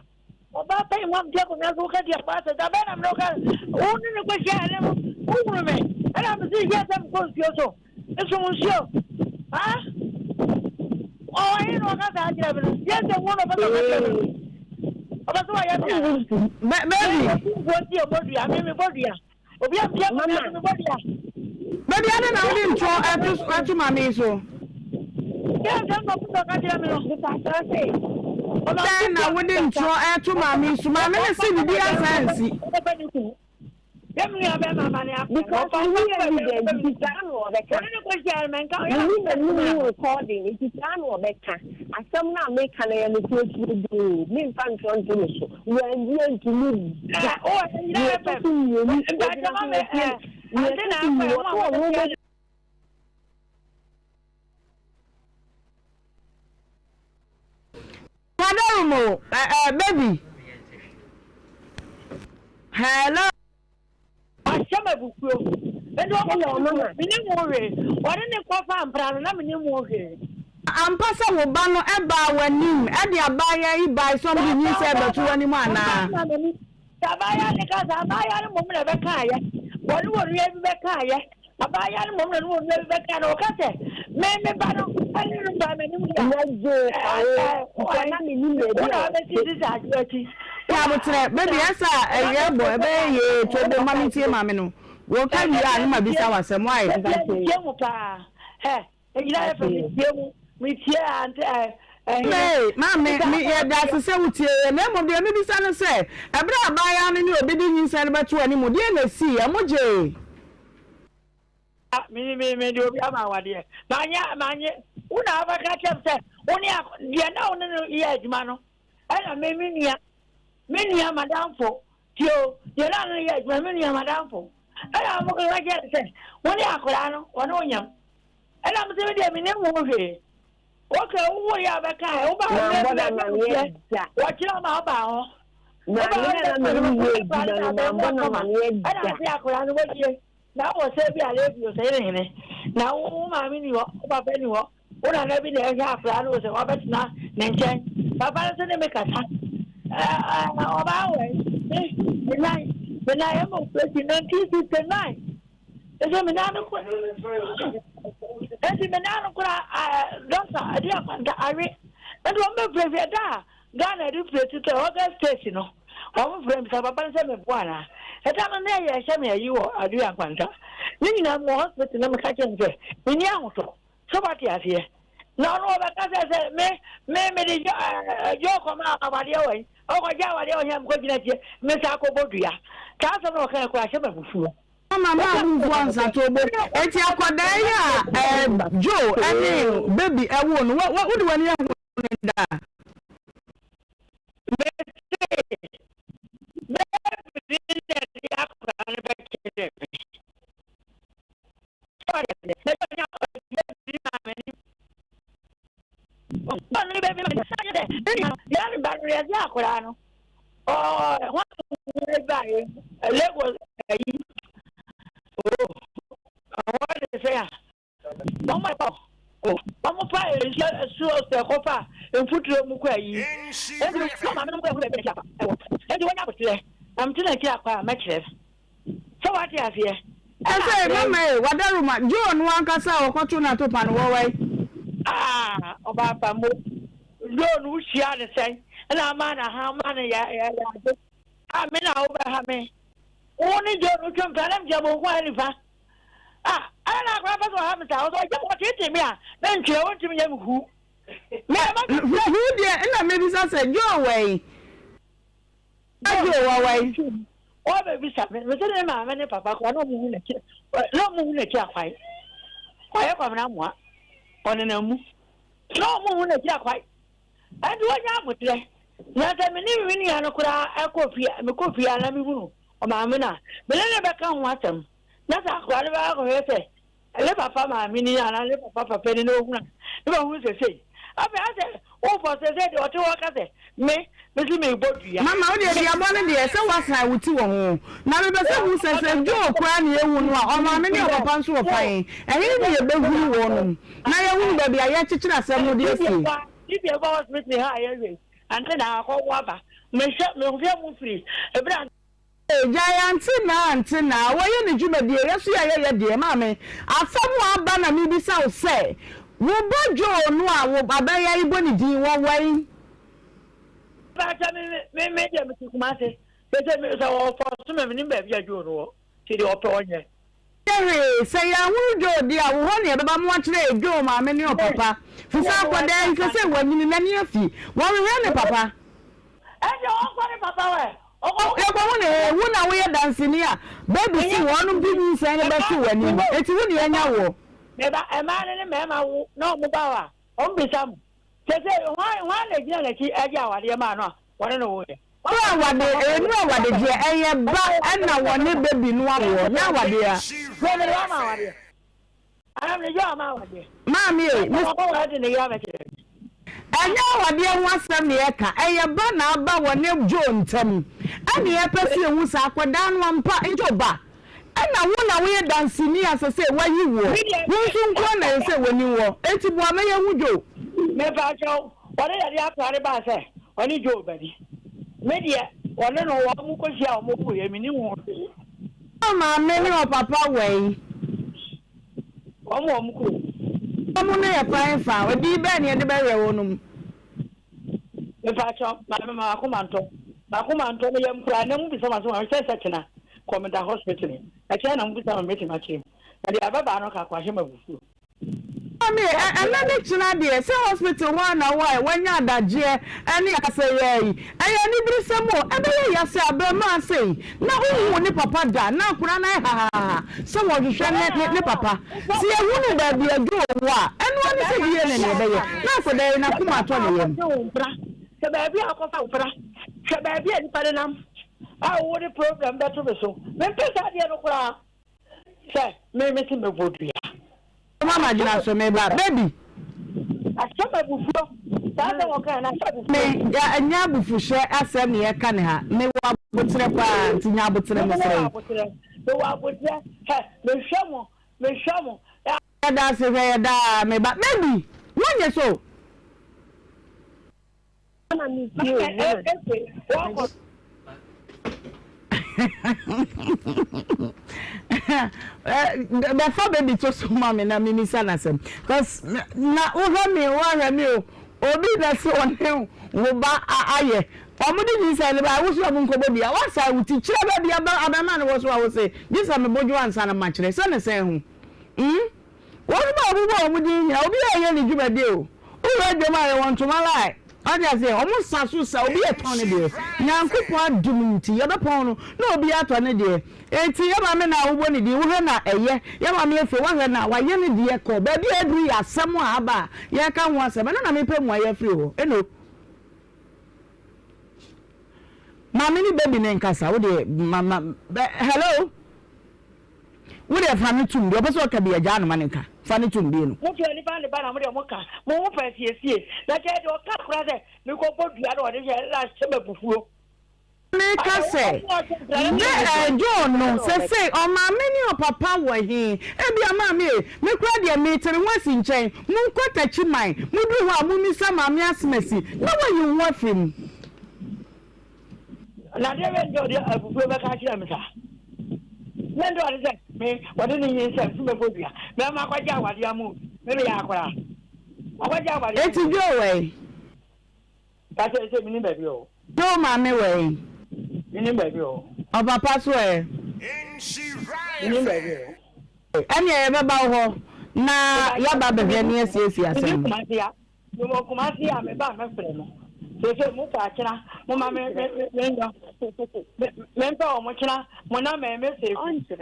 oba pe mo mdia ko nyazo ka dia pasa da bana mnoka uni ni ko shale mo umume ala msi ya tam ko sioso eso musio ha o ino okasa ajira bino yende wono ba oba so ya baby wo ti obodu ya mimi bodu ya obi apia mo na bodu ya baby ana na odi ntro atu mami so ya jambo kuto ka jira mino bitase na wodi ntro atu mami so mami na si bibi asansi yemi ya be mama ni because we evidence is down or the can ko share men ka you recording it is down or the can asem na make can ya no to do me fan front to so we are here to move oh ya baby hello ashama bukuo endo ko mama mini mo we wore ne kofa ampra na mini mo we ampasa wo ba no eba wanim e de abaya yi bai somebody ni say betu wani mu ana abaya ne ka abaya ne mo me be kan ya wori wori e be kan ya abaya ne mo me no be kan o ka se me ba no ani no ba me ni mu ya je na me ni me dia ya butre baby asa eye bo ebe ye to de mami tie mami no wo ka wi ani ma bisa wasem why mu pa ila e fa mi tie ante hey mami mi ye da se wutie na mo de mi bisa no se ebra abaya no ni obi di nyinsa ne beto ani mo de na si e mo je me de obi ama wade manye una aba ka chepse oni de na oni no ye adwuma no ana me nia madam fo tio de na no ye adwuma me nia madam fo ana mo ko waje se oni akora no oni onyam ana mo se de me ne mo hwe okay wo ya ba kai wo ba wo kira ma ba ho na ana se akora no waje na wo se bi ale bi o se ne na wo ma mi ni wo ba be ni wo una na bi ne ya akora no se wo ba tina ne nchen baba se ne me kasa o ba we na mo plesi 1969 ese me na no ko ese me na no ko doctor adi akwanta are endo me prefe da Ghana di plesi to August station no o mo frem sa baba se me boana eta no na ye hye me ayi wo adi akwanta ni na mo hospital na me ka chenje ni ahoto so ba ti afie na no ba ka se me di jo ko ma abade we o ko ja wade o hye ko gina tie me sa ko bodua ka so no ka ko ahye me fufu mama mvu ansa to bo eti akoda ya Joe ani baby ewo no wo de wani ahu da Vamos para el se copa en futuro mu kwa yi. Edu kama na mu kwa be chapa. Edu wanya botire. Am tuna ki akwa ma chef. So what ya fie? Ese mama wadaruma Joe no ankasa okoto na to pan wo wai. Oba pa mo. Joe no hia ne sen. Na ma na ha ma na ya. Ah, me na over me. Only Joe come to them, Jabo, one. Ah, I don't know what happened. I was like, what is me? Then she went to me who? Who dear, and maybe I said, your way. Your way. Oh, baby, something. Was it a man and papa? No moon, no moon, a jack fight. I have an amwa on an amu. No moon, a jack fight. And what you would say? Not a many winning and a coffee, and a coffee, and a move. Or mamma, but I never come want them. That's what I say. I live a farmer, meaning I live a papa penny no one. No one will say. I said, oh, for the said or two workers. Me, me, both you. Mamma, dear, I'm one of the so what's I would do. Now, the person who says, Joe, crying, you won't want all my many of a punch of fine. And he'll be a big woman. Now, you won't be a yet to some of this. If you boss with me higher, and then I'll call Wabba. May shut me free. A brand. Giant now, why did you be dear? Yes, yeah, dear mammy. I someone banner me be so say. Wo bojo no a wo baba ya ibo ni din wo wai ba ta me dem ti kuma se se me so for so me ni ba bia jo no ti de ope onye say ya hu jo di a wo ho ne baba mo akire jo ma me ni o papa fusa kwada nke se wanyini na ni afi wo we ne papa e je o kwa ni papa we o ne wo na wo ye dancing a baby si wonu bi ni se ne ba si wani eti wo ni anya wo Eba emane ne mema wo no mo bawa on bisam sese why le gina le ki aja wade ma no wone no wo ye wade je eye ba na wone baby no awo na wade ya wone wa ma wade am le jo ma wade mami mo ko wade ne ya me kire anya wade ho asem ne ka eye ba na aba wone jo ntam ani e pese ehu sa akoda no ampa njoba na wo ye dance ni asese wayi wo wonso nko na ese woni wo eti bo ama ye hujo me ba jo wore ya dia pare ba se oni jo badi media wone no wo mu ko sia o mo ku ye mi ni wo ma me ni o papa wei o mo ku o mo ne ya pan fa odi be ne de be re wo num me ba jo ma komanto ne yam kura na mu bi sama so se kina Commander Hospital. I can't understand meeting my team. And the other banner can question my bufu. I mean, and let me tell you, say hospital 1 hour when you're that year, and you say, I need some more. And then you say, Brahma say, now who ni papa da, now Kurana, someone you shall let papa. See a woman that be a girl, and one is a year in the day. Now for the Nakuma 20. The baby, I'll call for the baby and Padanam. I would a problem better so. When Pesa say, may miss him a wood. Mamma, you know, so maybe, baby. I saw my buffalo. That's okay, and I said, me, and Yabu for share as a near Canha, may walk with Repa, Tinabu to the me shamo. That's a very da, me, but maybe, when you so. Before baby to so mommy na mimi sana sem cuz na over me wa me obi na so on him wo ba aye omudi ni say le ba wo so am nkobo bia wa say wuti kire ba bia ba abema na wo so wo say this am bojo ansa na ma kire so ne say hu wo ba obi ba omudi ya obi aye ni djuma de o wo djuma ye won to my life Oja say almost sasu sa obi eton de nyankopon adum nti ye bepon no na obi ato ne de enti ye ma me na wo ni de wo na eye ye ma me efe wo na wa ye ne de ko ba bi adru ya asem aba ye ka ho asem na me pe mu aye free ho eno ma me ni baby ne nkasa wo de mama hello wo de fami tum de obo ka bi aja no maneka fani tum bi no mo ti ni ba na mo de mo ka mo mo fa siesie na je de o ka kura de mi ko bodua de o de la se mebufuo me ka se John no se o ma me ni o papa wo hin e bi ama me kura de me tere wasi nchen mo nkota chiman mo du ho amu mi sama me asmesi na wo yi wo afim na de we de abufuo be ka kira me sa Nendo alize me wadini yinse fume bodua me ma kwaja wade amu me ya akwara akwaja wade eti jo we ka se mi ni baby o no ma me we Ini baby o. Papa so e. Ini baby o. Ani e be ba ho na ya ba be hwe ne asiesie asem. Mo kumasi ya me ba me frɛ no. Se mo pa kira, mo ma me ndo. Me pa mo kira, mo na me se.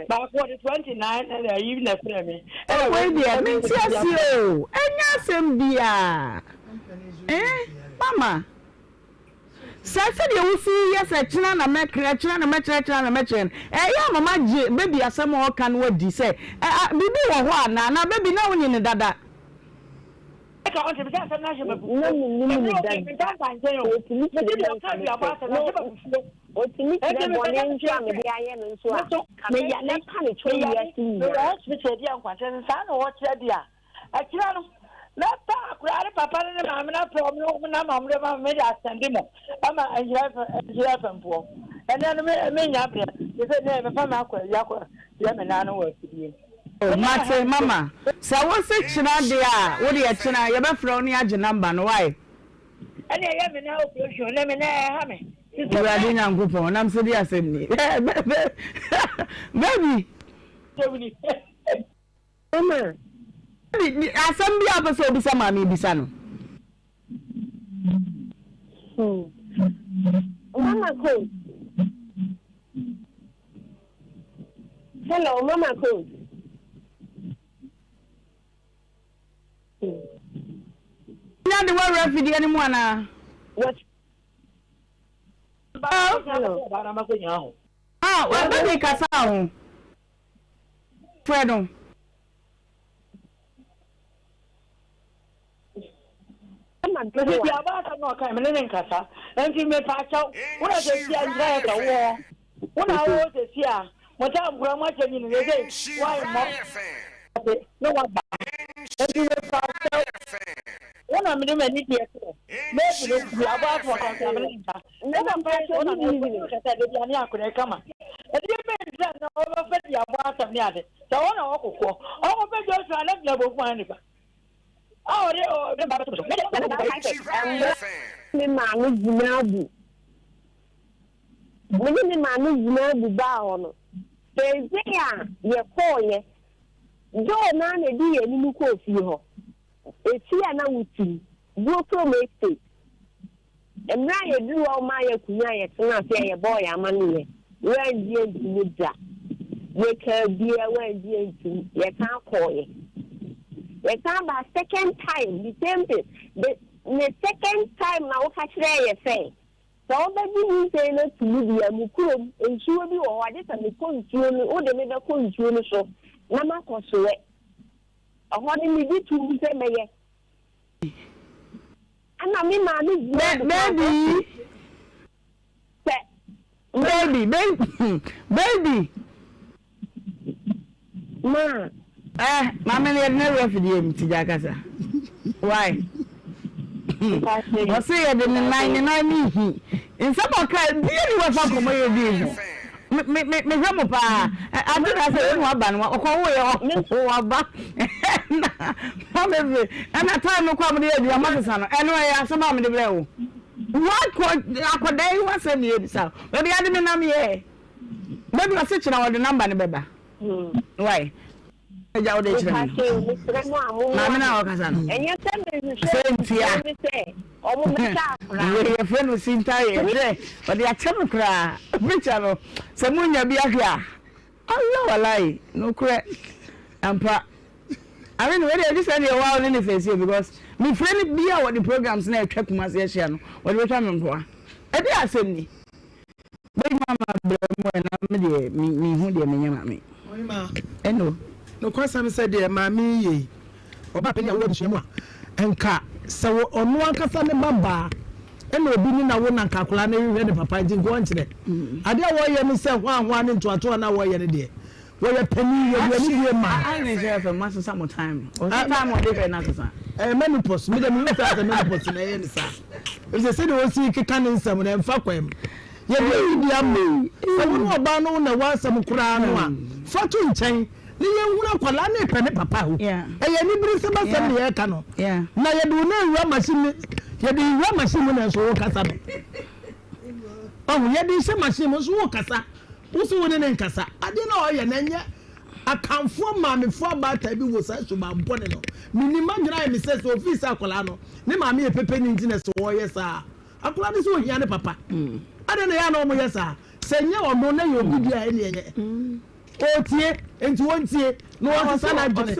Ba for the 29 and even na frɛ me. We dia me ti asio. Enya asem bia. Mama. Sasa de wusi yes e kina na mekre kina na mekre. Ya mama je baby asem o kan wadi say bibi wo ho na baby na wonyi ne dada. Ka on te bisa asem na je babu. No otimi kire bone nja me dia ye no so a me ya na pa ne chwe ya si ya hospital dia nkwase sa na wo kire dia akira no na pa kura papa ne ma me na problem na ma me ma me da sende mo ama Nhyira fampo ene no me nya bre se ne me fa ma ya me na no wa fidie Mate mama sa wo se kina dia wo de kina ye be fro no age number no why ene ya me na operation ne me na ha me Uradi nyankopon nam se di asem ni baby mama asem bi abaso obisa mama ebisa no mama ko hello mama ko na de wa refidi ani mu ana what hello wa baby kasa ho Fredo Because the about no time in Casa, and you may patch out what I say, and the war. When I was a year, what I'm grandma in the day, why no one and you may patch out. One of them need to maybe the about what I'm saying. Never patch on the could come. And you may say, over the about of the other. So on our cocoa, all of those are not level one. Oh, me manu zinabu. Me manu zinabu ba ono. Beze ya ye koye. Jo na na di ye ni ko fi ho. Eti ya na wuti. Go from estate. Emra ye du o ma ye kunya ye tena fe ye boy amani ye. We die di da. We ka bia we die nti ye kan koye. We come back second time, the same thing. The second time now, catch there, say. So, baby, you say not to be a mukum, and she will be or I just a consumer, or the middle consumer. So, Nama Kosu, a what do you do to say, Mayor? And I mean, baby, ma. Mama never for the Tijakasa. Why? I say, I didn't 99 in some of kind, really was not from where you me grandpa. I did I say, one ban, what call back. And I time no come near your mother's son. Anyway, I saw Mamma the Bell. What could I day was a year? So, but the other name here. Maybe I sit on the number, baby. Why? Ja ode chire na na okasa no enye sentia omo meta kura we friend sinta ye de ode achemu kura picture no se munya bi ahwa Allah walai no kure ampa I mean we dey say dey wow ni face because me friend bi a what the programs na etwa kuma se hia no we dey twa me mpoa e dey asem ni be mama bre mo na me dey mi hu dey me nyama me ma eno no kwasam said de mami ye oba penya wo bishemu a enka se onu ankasa ne baba ena obi ni na wo na nkakula na hwe ne papa nji go nkyere ade a wo ye ni se hwan ne ntoato na wo ye ne de wo ye pani ye ni ye ma I need to for mass some time o time o dey be na so menopause me de me fa the menopause na ye ni sa if they say they want see kika ne nsam na mfa kwam ye bi di am se wo no oba no na wa asam kura no a fa to nkyɛn ni ye nwura kwala na epe ne papa ho ye ni biri se basam ne ye ka no na ye do na nwura machine ye de nwura machine na so wo kasa no oh ye dey say machine mo so wo kasa wo so woni ne nkasa ade na o ye na nya akamfo maamefo abata bi wo sa so ba mbone no minima nyina me say so office akola no ne maame e pepe ni ntine so wo ye sa akola de so ohia ne papa ade na ya na o mo ye sa senya o no na ye obi dia ene ye otie enti wontie no wo sa na gene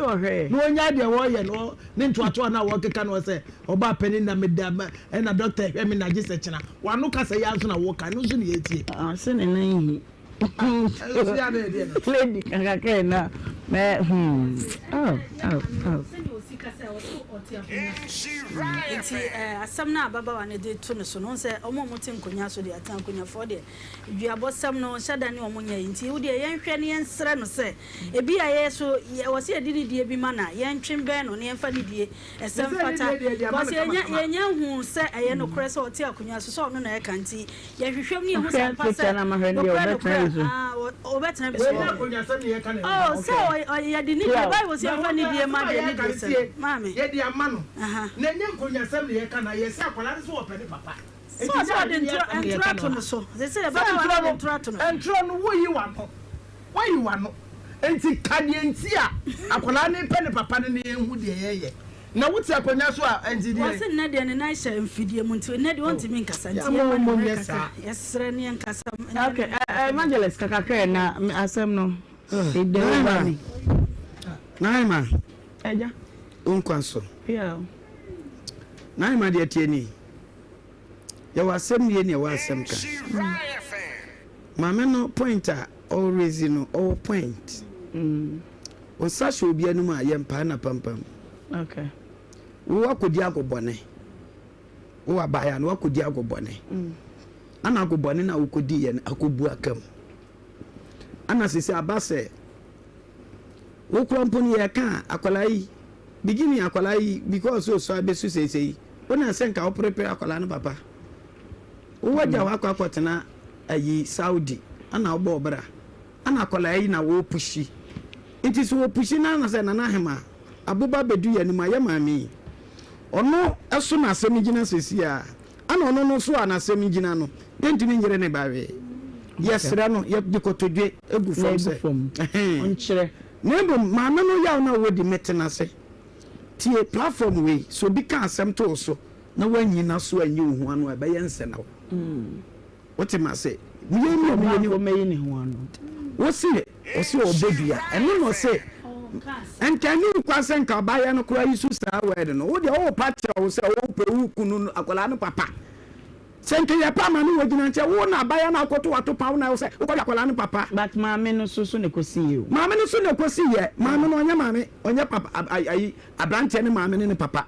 no nya de wo ye no ne ntoato na wo keka no say oba pani na medam e na doctor e me na gise chena wano kasa ya so na wo ka no so ne etie se ne nan yi lady kakake na me oh nti asam na baba wa ne de to no so no se omo mote nkonya so de atan nkonya fo de duabo sam no shada ne omo nya nti wo de yen hwe ne yen sre no se ebi aye so wo se edini die bi mana yen twem be no ne yen fa ne die esem fata ko se yen hu se aye no kore se ote akonya so no na ye kanti ye hwehwem ne hu se pa se obetena be so akonya sam ne ye kan oh so ye de ni ba wo se fa ne die ma de ne de se mame ye de amano na nye nkonya sam ne ye kan na ye se akola so opene papa so so de entrato no so they say ba wa entrato no entro no wo yi wa no enti kade enti a akola ne pene papa ne ye hu de ye na wuti akonya so a enti de wose na de ne na hye mfidie mu nti na de wonti min kasa nti yesre ne nkasa okay evangelist kakakre na asem no e de ba ni naima eja unkwanso yeah naima de tieni ya wasem ye ne wasem ka mama no pointer always no all point on sa sho bia no ma ye mpa na pampam okay wo akodi agobone wo abaya no akodi agobone ana agobone na ukodi ye akobu akam ana sisi abase wo kramponi ye ka akolai bigini akolai because so abesu sei wona senka wo prepare akola no papa wo waja wa akotena ayi Saudi ana wo bobra ana akolai na wo pushi it is wo pushi na se na hema abuba bedu ya ni ma ye mami ono eso na asem gina sesi a ana ono no so ana asem gina no dentimi nyere ne bawe yesra no ye dikotodwe egu fom se onchire nembo mama no ya na wo di metena se tie platform we so bi ka asem to so na wanyi na so anyi hu anu aba ye nse na wo what ma say mi ni o meyi ni hu anu wo si obedua eno no se and can you question ka baya no kura yisu sa word no wo de o patra wo se wo pe wu kunu akola no papa sente ya pa ma no wogina nche wo na baya na akoto wato pa wo na wo se wo akola no papa but maame no so ne kosi ye maame no so ne kosi ye maame no onya maame onya papa ayi abrante ne maame ne papa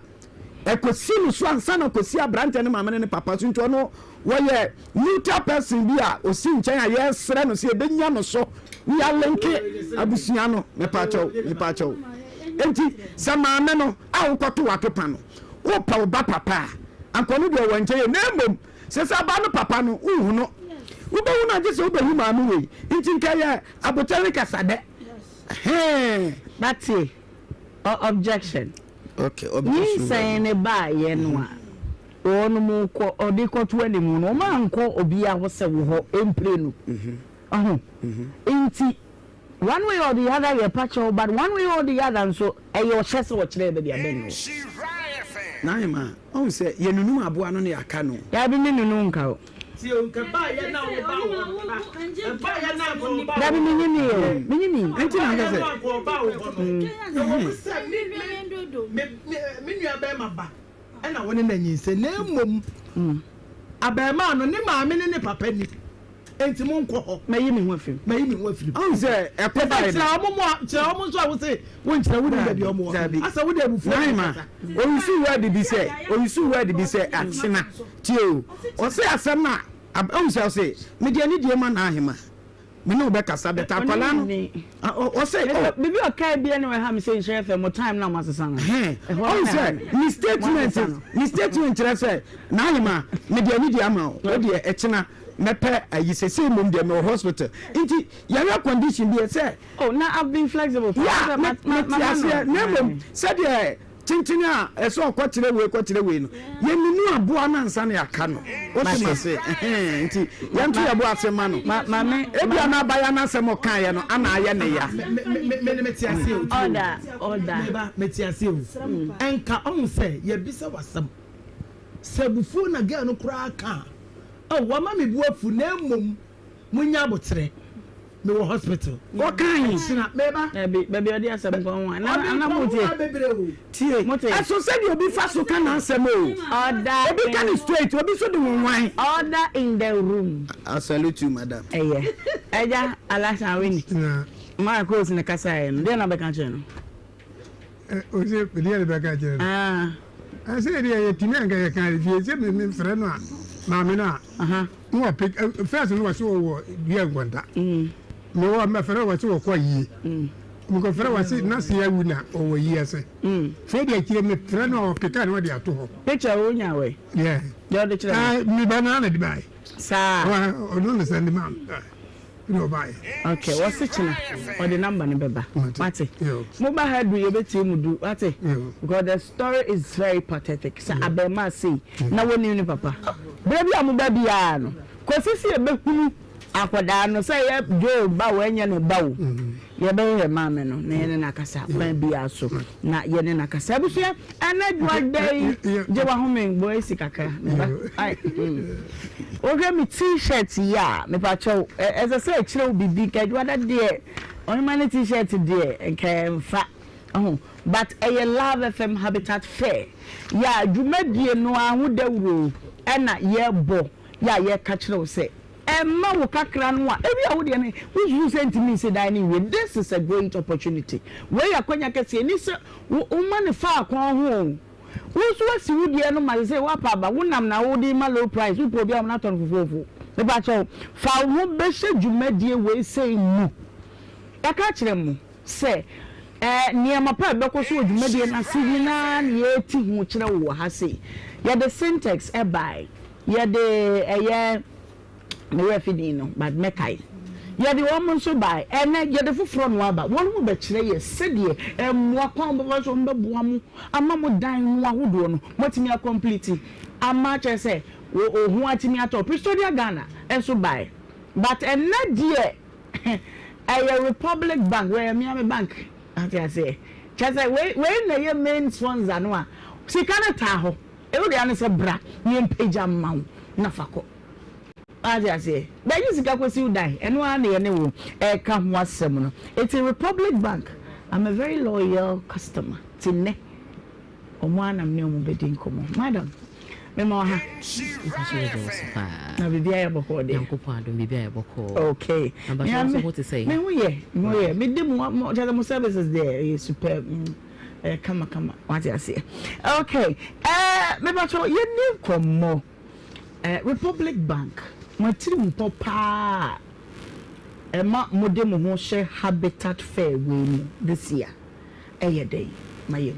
ekosi no so ansa na kosi abrante ne maame ne papa so nto no wo ye neutral person bi a osi nchen a ye sre no se ebenya no so we are linke abusia no me pacho enti samame no a wokoto watopa no wo pa wo ba papa ankono de wonche ye nembom se sa ba no papa no uhu no wo be wona je se wo be hu ma no we enti nka ye abotare kasade that's it objection okay objection ni say ne ba ye no a onu mu ko odikoto ani mu no ma nko obi a wo se wo ho empre no inti one way or the other you patch but one way or the other so your chest watch there be abeno naima on say ye nunu aboa no ne aka no ya bi ni nunu nka o ti o nka ba ye na o ba o ba ye na ko ba da bi ni ni enti na ngase ko ba o no se mi nua ba ma ba e na woni na nyinse na emom abema no ne maame ne papa ni enti mo nko ho mayi mi ho afim on say e ko ba ye tira omo so a wo say won tira wo de bi omo asa wo de bufu naima o yisu word bi say aksina tio o say asem na on say me de ani de ma na ahema me no be kasa beta kwala no o say bibi o kai bi ene we ha me say share mo time na ma sesa na on say ni statement tira say na ahema me de ani de ama o de ekina mepe ayi sese mum de me hospital inti your condition be say oh now I've been flexible yeah mum said chinchin a eso kwatire we no ye ninu aboa na nsa na aka no o ti ma se nti ye nto ye bo asema no ma me ebia na abaya na asem kan ye no ana aye ne ya me metiase o order metiase o enka on say ye bisa wasam sabufu na girl no kura ka oh wa ma me bu afu na emom munya abotre me wo hospital go kan sina meba baby odi asem ko ho na motie tie aso se di obi fa so kan asem o order obi kan straight obi so di won order in the room. I salute you madam Eja alasha weni ma ko sin kasa e no de na be kan che no o se pe de be ka che I say the Tinanga can be me friend. Mamma, no, pick first and was over dear Gwanda. No, my friend was over quite ye. Because friend was it not see a winner over years. Freddy, I came with friend or pick out what they are to. Picture on your way. Yeah, me banana buy. Sir, I don't understand the man. No buy. Okay, what's the channel or the number? What's it? Mobile head we able to do what's it? Because the story is very pathetic. So I be must say, now when you papa, baby, I'm baby ano. Cause see a beku akwada no say Joe ba when you no ba. Ye be he mama no na ye na kasa ban bia so na ye na kasa busia anadwa day je wa homen boy sikaka ai oge mi t-shirt ya me pa chow as I say chire bibi kadwa da de on my t-shirt de nke fa but a Love FM Habitat Fair ya dwumadie no ahudawuro na ye bo ya ye ka chire say Emma wo kakra no a ebi a wo de ne wo sent me say dining with this is a great opportunity where akwanya kese ni se wo man fa akon ho wo so asi wo de no ma say wa pa ba wo nam na wo de ma low price wo po bi am na ton fofofo me ba cho fa wo be hye dwumadie we say mu ya ka kire mu say niema pa be ko so dwumadie na sihina na ye ti hu kire wo ha say ya the syntax e buy ya the me refidi no but mekai ya de woman so buy ene ya de foforo no aba won mu be kire ye sedie emwa kwa mbo so mbe boa mu ama mo dan mu ahodo no motimi complete ama che say ohu atimi ato Pretoria Ghana enso buy but ene die a Republic Bank where me bank ati say che say we na ye main sponsor no a sika na ta ho e wo de ane se bra ni page amount na fako I say, but you see, you die, and one anyway, come was seminar. It's a Republic Bank. I'm a very loyal customer. Tine, or one I'm new bedding come, madam. Memoha, okay. What to say? No, me do more services there is superb. Come, what I say. Okay, maybe you need come more. Republic Bank. Matrim papa Emma modem ho share Habitat Fair win this year day my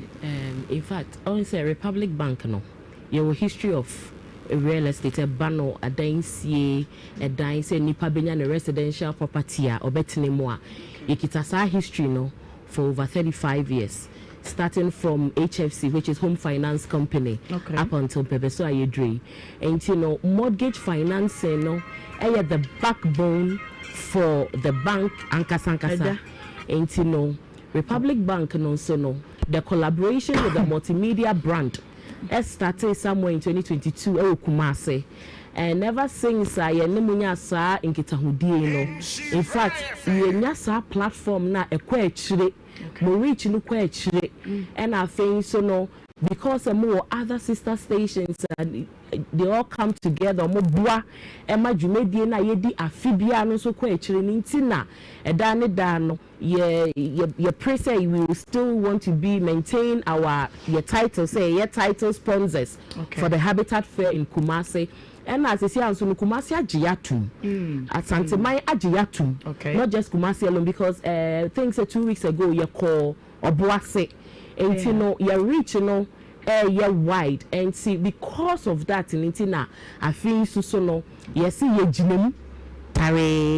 in fact on say Republic Bank no your history of real estate a bano a dansie a dance nipa benya na residential property a obetene mo a ikita sa history no for over 35 years starting from HFC, which is Home Finance Company, up until Pebeso Ayedre. And you know, mortgage financing, no, the backbone for the bank, Ankasankasa. And you know, Republic Bank, no, so no, the collaboration with the multimedia brand started somewhere in 2022, Kumase. And ever since I nemunya sa in Kitahudi, in fact, we sa platform na equate. We reach no question, and I think so no because more other sister stations they all come together. Mo bua ema dwumedie na yedi afibia no so kwechire ntina edane dano ye pray say we will still want to be maintain our your title say your title sponsors for the Habitat Fair in Kumasi. And as I say, I'm so Kumasi Ajiatum. At Santemai Ajiatum. Not just Kumasi alone, because things 2 weeks ago you call Obuase. And you know, you're rich, you know, you're wide. And see, because of that, in Intina, I feel so no, you see, you're Jinum.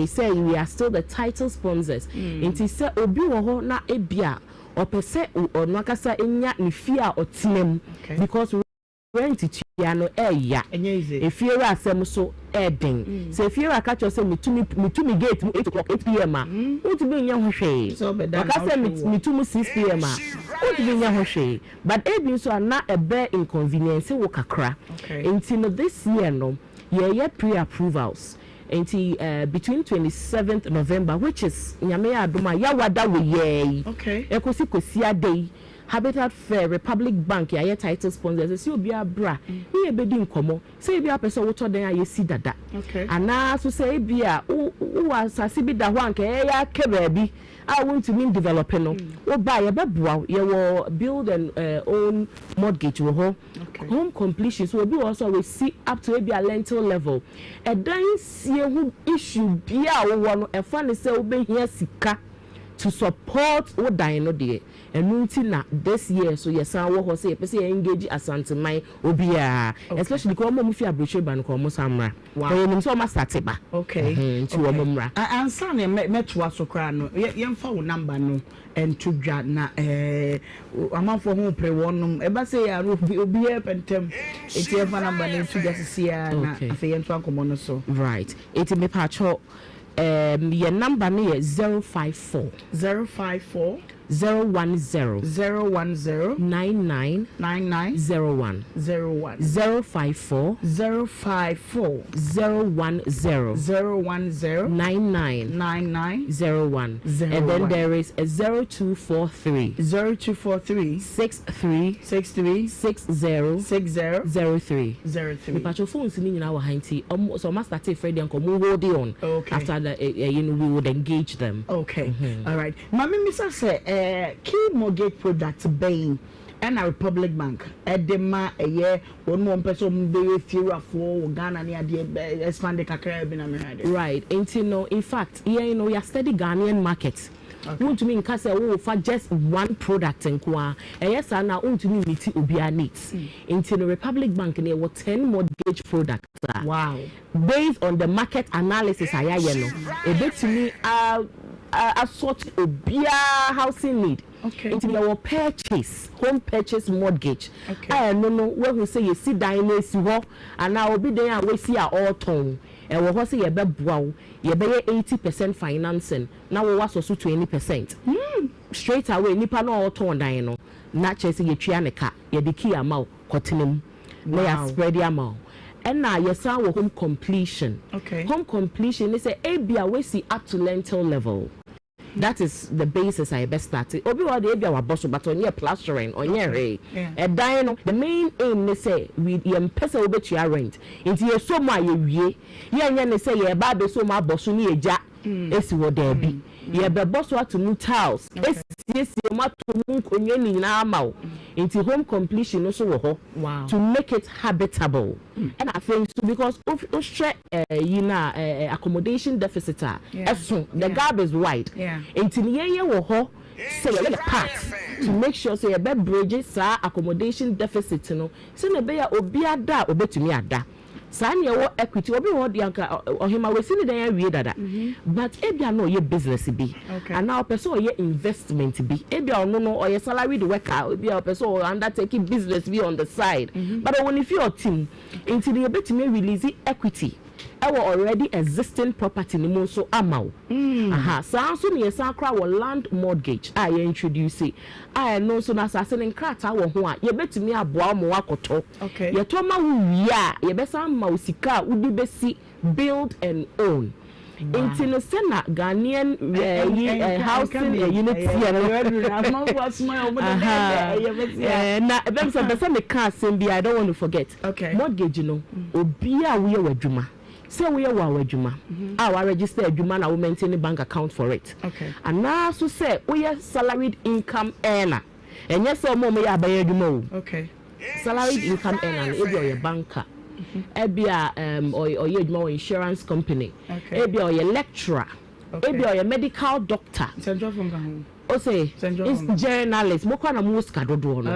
Say we are still the title sponsors. And say Obi woho na ebia opese onwakasa enya ne fie a otenem because rent tia no eya efiera asem so eden so efiera ka cho say mitumi gate 8 o'clock 8 p.m. Utumi nya ho hwe so akasa mitumi 6 p.m. Utumi nya ho hwe but ebi so na ebe inconvenience wo kakra until this year no ye pre-approvals until between 27th November, which is nyame adoma ya wada we ye ekosi kosia day Habitat Fair Republic Bank ya title sponsors say obi abra we ebedi nkomo say ebi apese woto den aye si dada ana so say ebi a wo asase bi da ho anka ya ke baabi I want to mean developing no wo buy ye beboa ye wo build and own mortgage wo ho home completion so obi also we see up to ebi a lentil level dan sie hu issue bia wo no e fa ne say obehia sika to support what dying no de na this year so yes I wo say person engage asanteman obia especially because mo fi abroche ban ko mo samra nim so ma start ba nti wo mo mra ansa na metwa so kra no yemfa wo number no to dwa na amanfo ho pre wonum e ba say ya obi e pentem eti yemfa number no to just see na afa yemfa komo no so right eti me pa cho your number no 054 010 99 01 054 010 99 01 and then there is a 0243 63 60 03 the phones ni nyina wa hanti so ma start Friday and come hold on after the we would engage them all right mama misa say key mortgage product buying and a Republic Bank edema eye one more person be fewer for Ghana near the expanded kakra bi na me right until in fact you know we are steady Ghanaian market want to mean case for just one product nkwa yes na want to meet obia needs into the Republic Bank near what 10 mortgage products wow based on the market analysis ayaye no e bet to me a sort obia housing need into your purchase home purchase mortgage no we say you sit down na si ho and now obi den a we see a all ton e wo ho say ye be boa wo ye be 80% financing na wo was so 20% straight away nipa no all ton dan no na che say ye twa ne ka ye de key amount kotenem na ya spread amount and now yes our home completion home completion is a abia we see up to lentil level. That is the basis I best started. Obi wa de bia wa boss but on your plastering on your re. The main aim ne say we yem pesa we betua rent. Nti ye so ma ye wie. Ye nya ne say ye ba be so ma boss ni eja. Esi wo there bi. Ye be boss wa to new tiles. Esi ma to mu konye ni na ma wo. Nti home completion no so wo ho to make it habitable. And I think so because of accommodation deficit the gap is wide. Nti ye wo ho say a part to make sure say be bridges accommodation deficit no. Say na be ya obi ada obetumi ada. Sanya wo equity obi wo de anka Ohemaa we sini dan awie dada but ebia no ye business bi and now person ye investment bi ebia ono no or ye salaried worker ebia person undertaking business bi on the side but when if your team into the betime release equity our already existing property ni mo so amaw so so ne yesa kra wo land mortgage I introduce I know so na asase ne krata wo ho a ye betimi aboa mo akoto ye to ma wo wi a ye besa ma usika udi besi build and own into no sena Ghanaian housing unit here na them so the same car sembi I don't want to forget mortgage no obi a we wadwuma say we are wadwuma our register adwuma na we maintain bank account for it and now so say we are salaried income earner and yes so mo me ya abaye adwuma salaried income earner e be your banker ebia or your insurance company ebia or your lecturer ebia your medical doctor say it's journalists moko na muska dodo no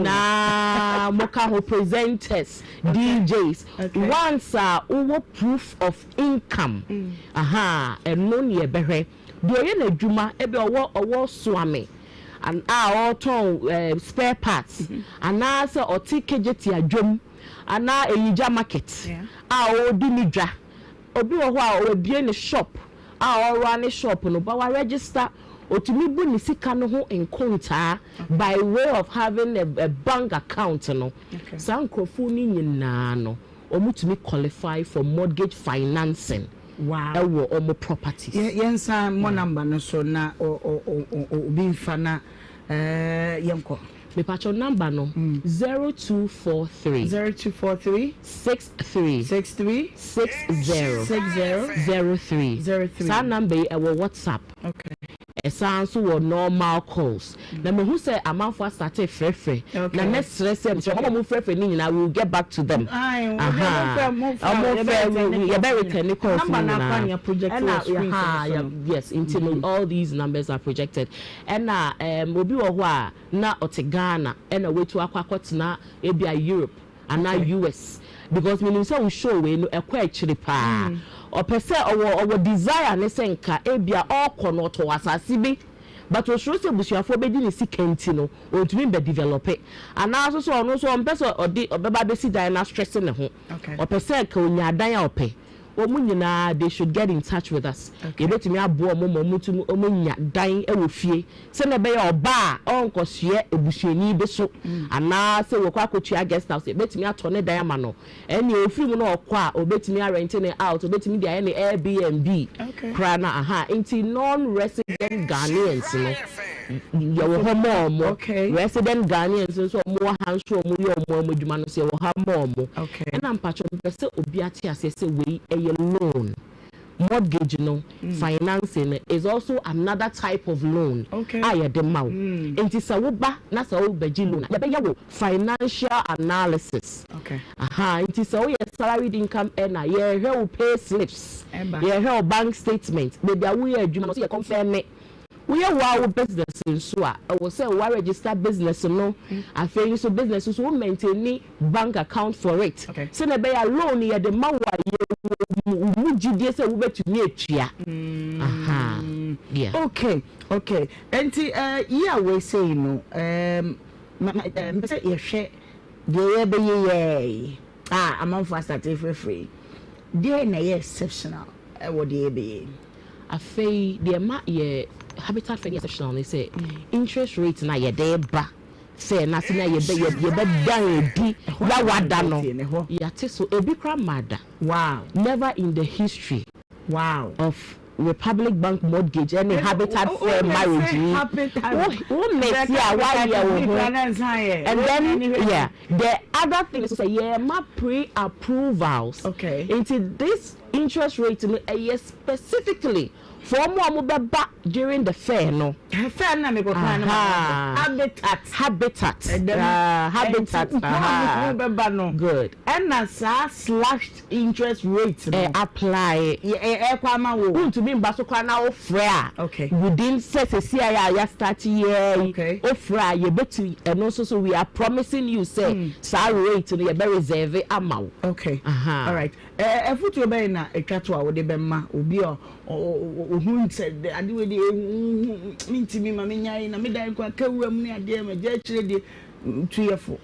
na moka ho presenters DJs once our proof of income and no ne behwe do ye na dwuma ebe owo swame and auto spare parts and answer or ticket ya drum and now a Nhyira market our dinidra obi o be in a shop our run a shop no but register or to me buni sika no ho encounter by way of having a bank account no sankrofo ni nyina no omutumi qualify for mortgage financing. Wow. Omo properties. Yensa mo number no so na obi mfana yenko. Me pacho number no 0243 63 03. Sa number e wo WhatsApp. Okay. Sounds were normal calls. Na me who say amount for started free. Na next stress them so how free ni na we will get back to them. Yes, until all these numbers are projected. And na obi wo ho a na Ghana and a way to akwa e bia Europe and na US because me say we show we no ekwa actually pa or per se our desire ne senka e bia all kono to asase bi but we show say busuafo be di ne sikenti no o tumi be develop and also so no so person odi obeba be si dan na stress ne ho or per se ka onya dan a ope they should get in touch with us. You bet me abo omutu omunya dan e wo fie. Se na be ya oba onko hye ebusuani be so. Ana se wo kwa kotua guest house. Bet me atone dan ama no. Eni ofiri mu na okwa obet me rent it out. Obet me dia na Airbnb. Krana Inti non-resident Ghanaians no. You ho more. Resident Ghanaians so mo hanso mo yo mo adwuma no se wo ha more. And am patcho pese obi ate ase se we loan. Mortgage financing is also another type of loan. It is a loan. Financial analysis. It is a salaried income earner. You pay slips. You bank statements. Maybe we confirm it. We are our business in Sua. I will say we register business no. I feel so business so maintain bank account for it. So na be a loan here the man we say we to me chia. Yeah. Okay. Enti yeah we say no say you share the be ye amount for start free. There na exceptional what the be. I feel the ma ye habitat for exceptional they say interest rate na ye dey ba say na say na ye be dan edi ya wada no ya te so ebi kra mada. Wow. Never in the history of Republic Bank mortgage any habitat for marriage and then the other thing is say ma pre-approvals into this interest rate specifically for more back during the fair no habitat good and slashed interest rate apply to be within start year and also so we are promising you say rate to the very reserve amount. All right. If you be na ekatwa wo de bemma obi ohun said the ade we de mintimi ma menyai na medan kwa kawam ne ade ma ja kire de tuyefo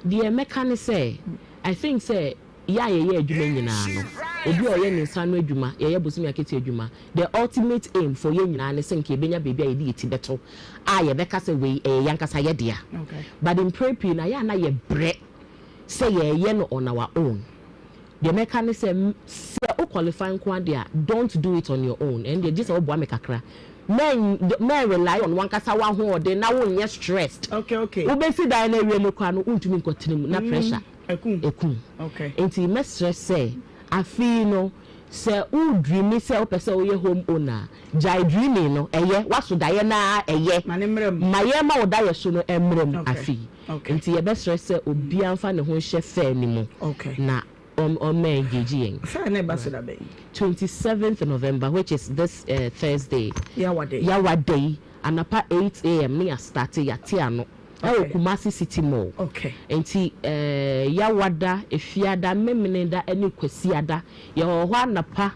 the mechanic say I think say ya adwuma nyina no obi o ye ne nsa no adwuma ye bosumi aketi adwuma the ultimate aim for ye nyina ne senke benya bebia ye de tibeto ye beka say we yankasa ye dia but in prepping na ya na ye bre say ye no on our own. The mechanism say qualifying quantia don't do it on your own and they just make kakra men rely on one kasa one ho de na won ye stressed okay obesi dan na area no kwa no untumi nkotinim na pressure ekun enti me stress say afi no say u dream say o pese o ye home owner jai dreaming no eye waso daye na eye maye ma wo daye so no emrem afi enti ye be stress say obi anfa ne ho hye fair ni mu na on May 27th November, which is this Thursday. Yawa day, and about 8 a.m. near started Yatiano. Oh, Kumasi City Mall. Enti Yawada, Efiada, Meminenda, any Kwesiada, Yawanapa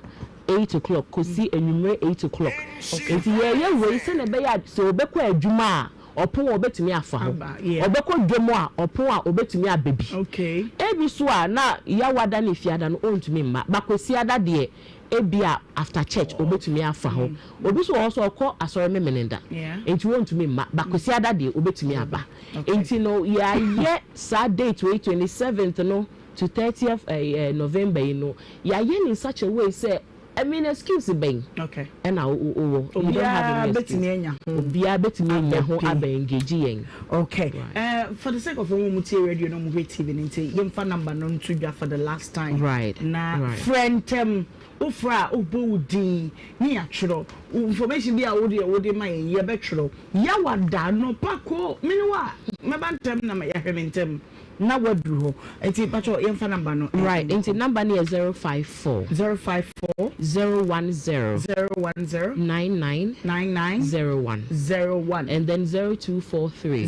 8 o'clock, Kosi and 8 o'clock. Enti ye we send a bayad so bekwe Juma. opon obetumi afa ho obekọ dwom a opon a obetumi abebi okay ebi so a na ya wada na fiada no ontumi mma bakosi ada de ebia after church obetumi afa ho obi so also okọ asore memenenda enti wontumi mma bakosi ada de obetumi aba enti no ya ye Saturday 27th no to 30th November you know ya ye in such a way say I mean excuse ben okay and now you don't have betimi enya obia betimi enya ho aba engage yen okay for the sake of Omuti radio no Muhwe TV nti yemfa number no ntudwa for the last time right na friend ufra ubudi ni atwro information bi a wode ma ye betwro ya wada no pako minwa mebantem na ya hwementem na wadru ho enti pacho yemfa number no right enti number ni 054 010 99 and then 0243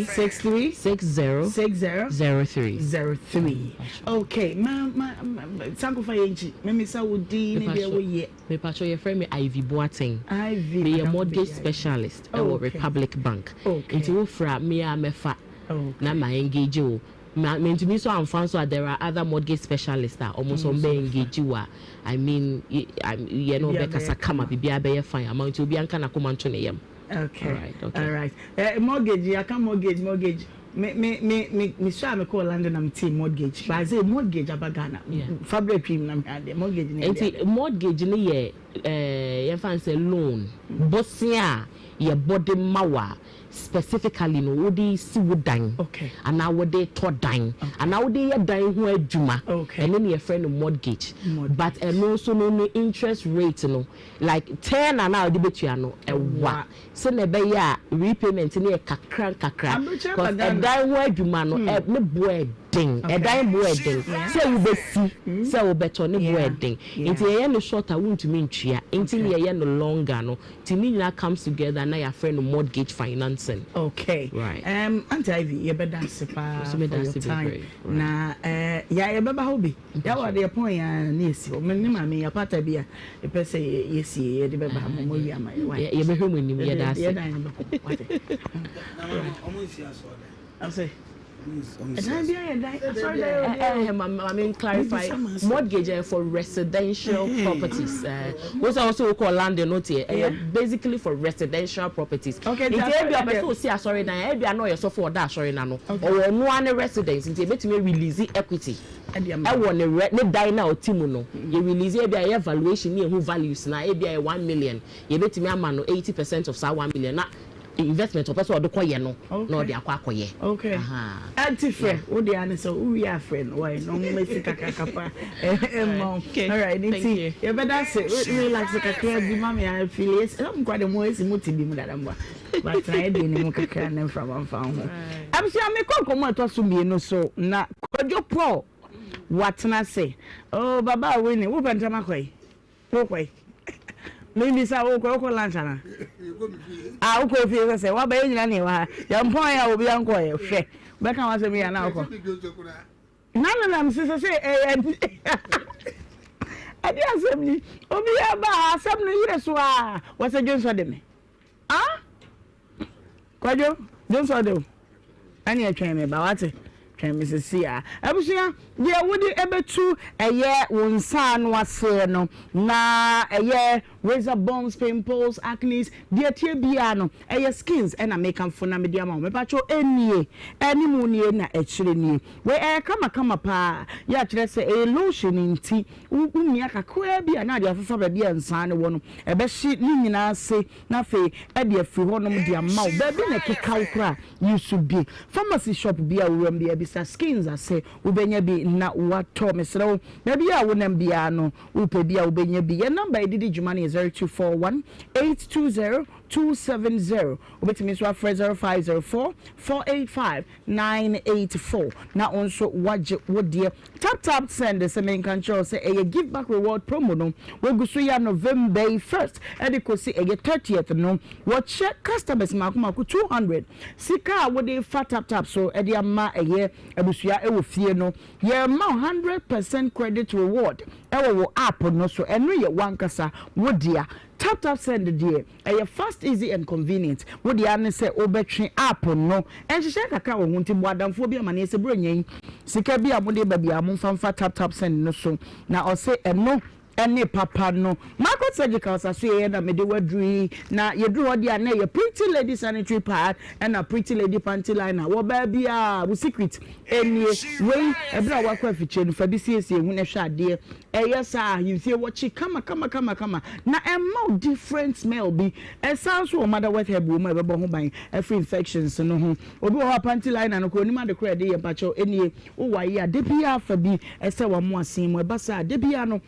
63 60 okay ma sanko fa yenchi me sa wodi ne bia wo ye me pacho ye friend me Ivy Boateng be a mortgage specialist at Republic Bank enti wo fra me a mefa na ma engage o to me so I'm so there are other mortgage specialists that almost on be engage wa I mean you know be kasa kama bibia be fine amount to be anka na come to yam okay all right mortgage I can mortgage me sure me call London am team mortgage but I say mortgage abagana fabric cream na me mortgage ni mortgage ni ye fan say loan bosia ye body mawa specifically no wodi si wodan and now wodi to dan and now wodi ye dan ho adwuma and then your friend mortgage but and also no interest rate no like 10 and now the betua no ewa so na be ya repayment ni kakra because dan ho adwuma no me boy ding e dan boy ding say you be see say we beto ni boy ding nti ye no short a won't me ntwia nti ye no longer no timi na comes together na your friend mortgage financing okay right Auntie Ivy you be dance pa so me dance time na ya ye beba hobi ya wade ye pon ya na esi o me ma me ya pata bia e pese yesi ye de beba mo wi ama ye be hwemu nim ye dance ye dan be wade omo isi aso I say I mean clarify mortgage for residential properties what's also called land note basically for residential properties okay if you be person see sorry na e bia no so for that sorry na no or no an residence nti betime release equity e won ne die na otimu no you release e bia evaluation ne who values na e bia 1 million you betime ama no 80% of that 1 million na investment person or the koye no no dey akoye okay anti friend wo dey an so we are friend why no me sika kakapa all right nti you better say relax kakra bi mama ya affiliate am kwa dem we simuti bi mu dadamba but try dey ni mu kakra na from am fa ho am si am kokomo to so bi no so na kojo pro watna say oh baba we ni wo bantama kwai wo kwai maybe sa wo ko lanchana wo ko fi say wa ba nyina ne wa ya mpon ya obi anko ye hwe be kan wa se mi ya na ko na mse say adi asem ni obi ya ba asem no yire so a wa se jonso de me kwajo jonso de ani atwen me ba wate Mrs. Abusia, dear Woody Ebetu, a year one son was fair no, na a year razor bones, pimples, acne, dear Tibiano, a year skins, and I make them for Namidiamo, me pacho any moon na actually where I come pa, ya say a lotion in tea, umiaka quabi, and I have a beer and sign one, a best sheet, Nina say, na fe, a dear free one of the amount, baby, a kick you should be. Pharmacy shop be a room, be a skins I say ubenya bi na wato mesro na bia wonam bia no upe bia ubenya bi your number didi jumani is 0241 820 270 ubetimi so afre 0504 485 984 na onso waje wodie tap send the same control say a give back reward promo no we go so ya November 1st e dey kosi e 30th no what check customers makuma ku 200 sika wo dey fat tap so e dey ama eye abusua ewo fie no ye ma 100% credit reward ewo wo app no so eno ye wankasa wodia tap send the fast, easy and convenient. What the answer say obetwe app no. And she share kakra wo hunti boadamfo bi amane se bronyen. Sika bi amode ba bi amfa tap send no so. Na o say no any papa no. Market surgical say na me de wadri na ye do hodi na ye pretty lady sanitary pad and a pretty lady panty liner. Wo ba bia wo secret any way e bra wa kwa fiche no fa bi siesie hu na hwa ade. Yes sir, you see what she come na a different smell be a sounds so mother with her boom ever by every infections no ho obi ho panty line and ko ni ma de credit ye pacho enie o wa ya de bia fa bi e se wa mo asen mo ba sa de bia no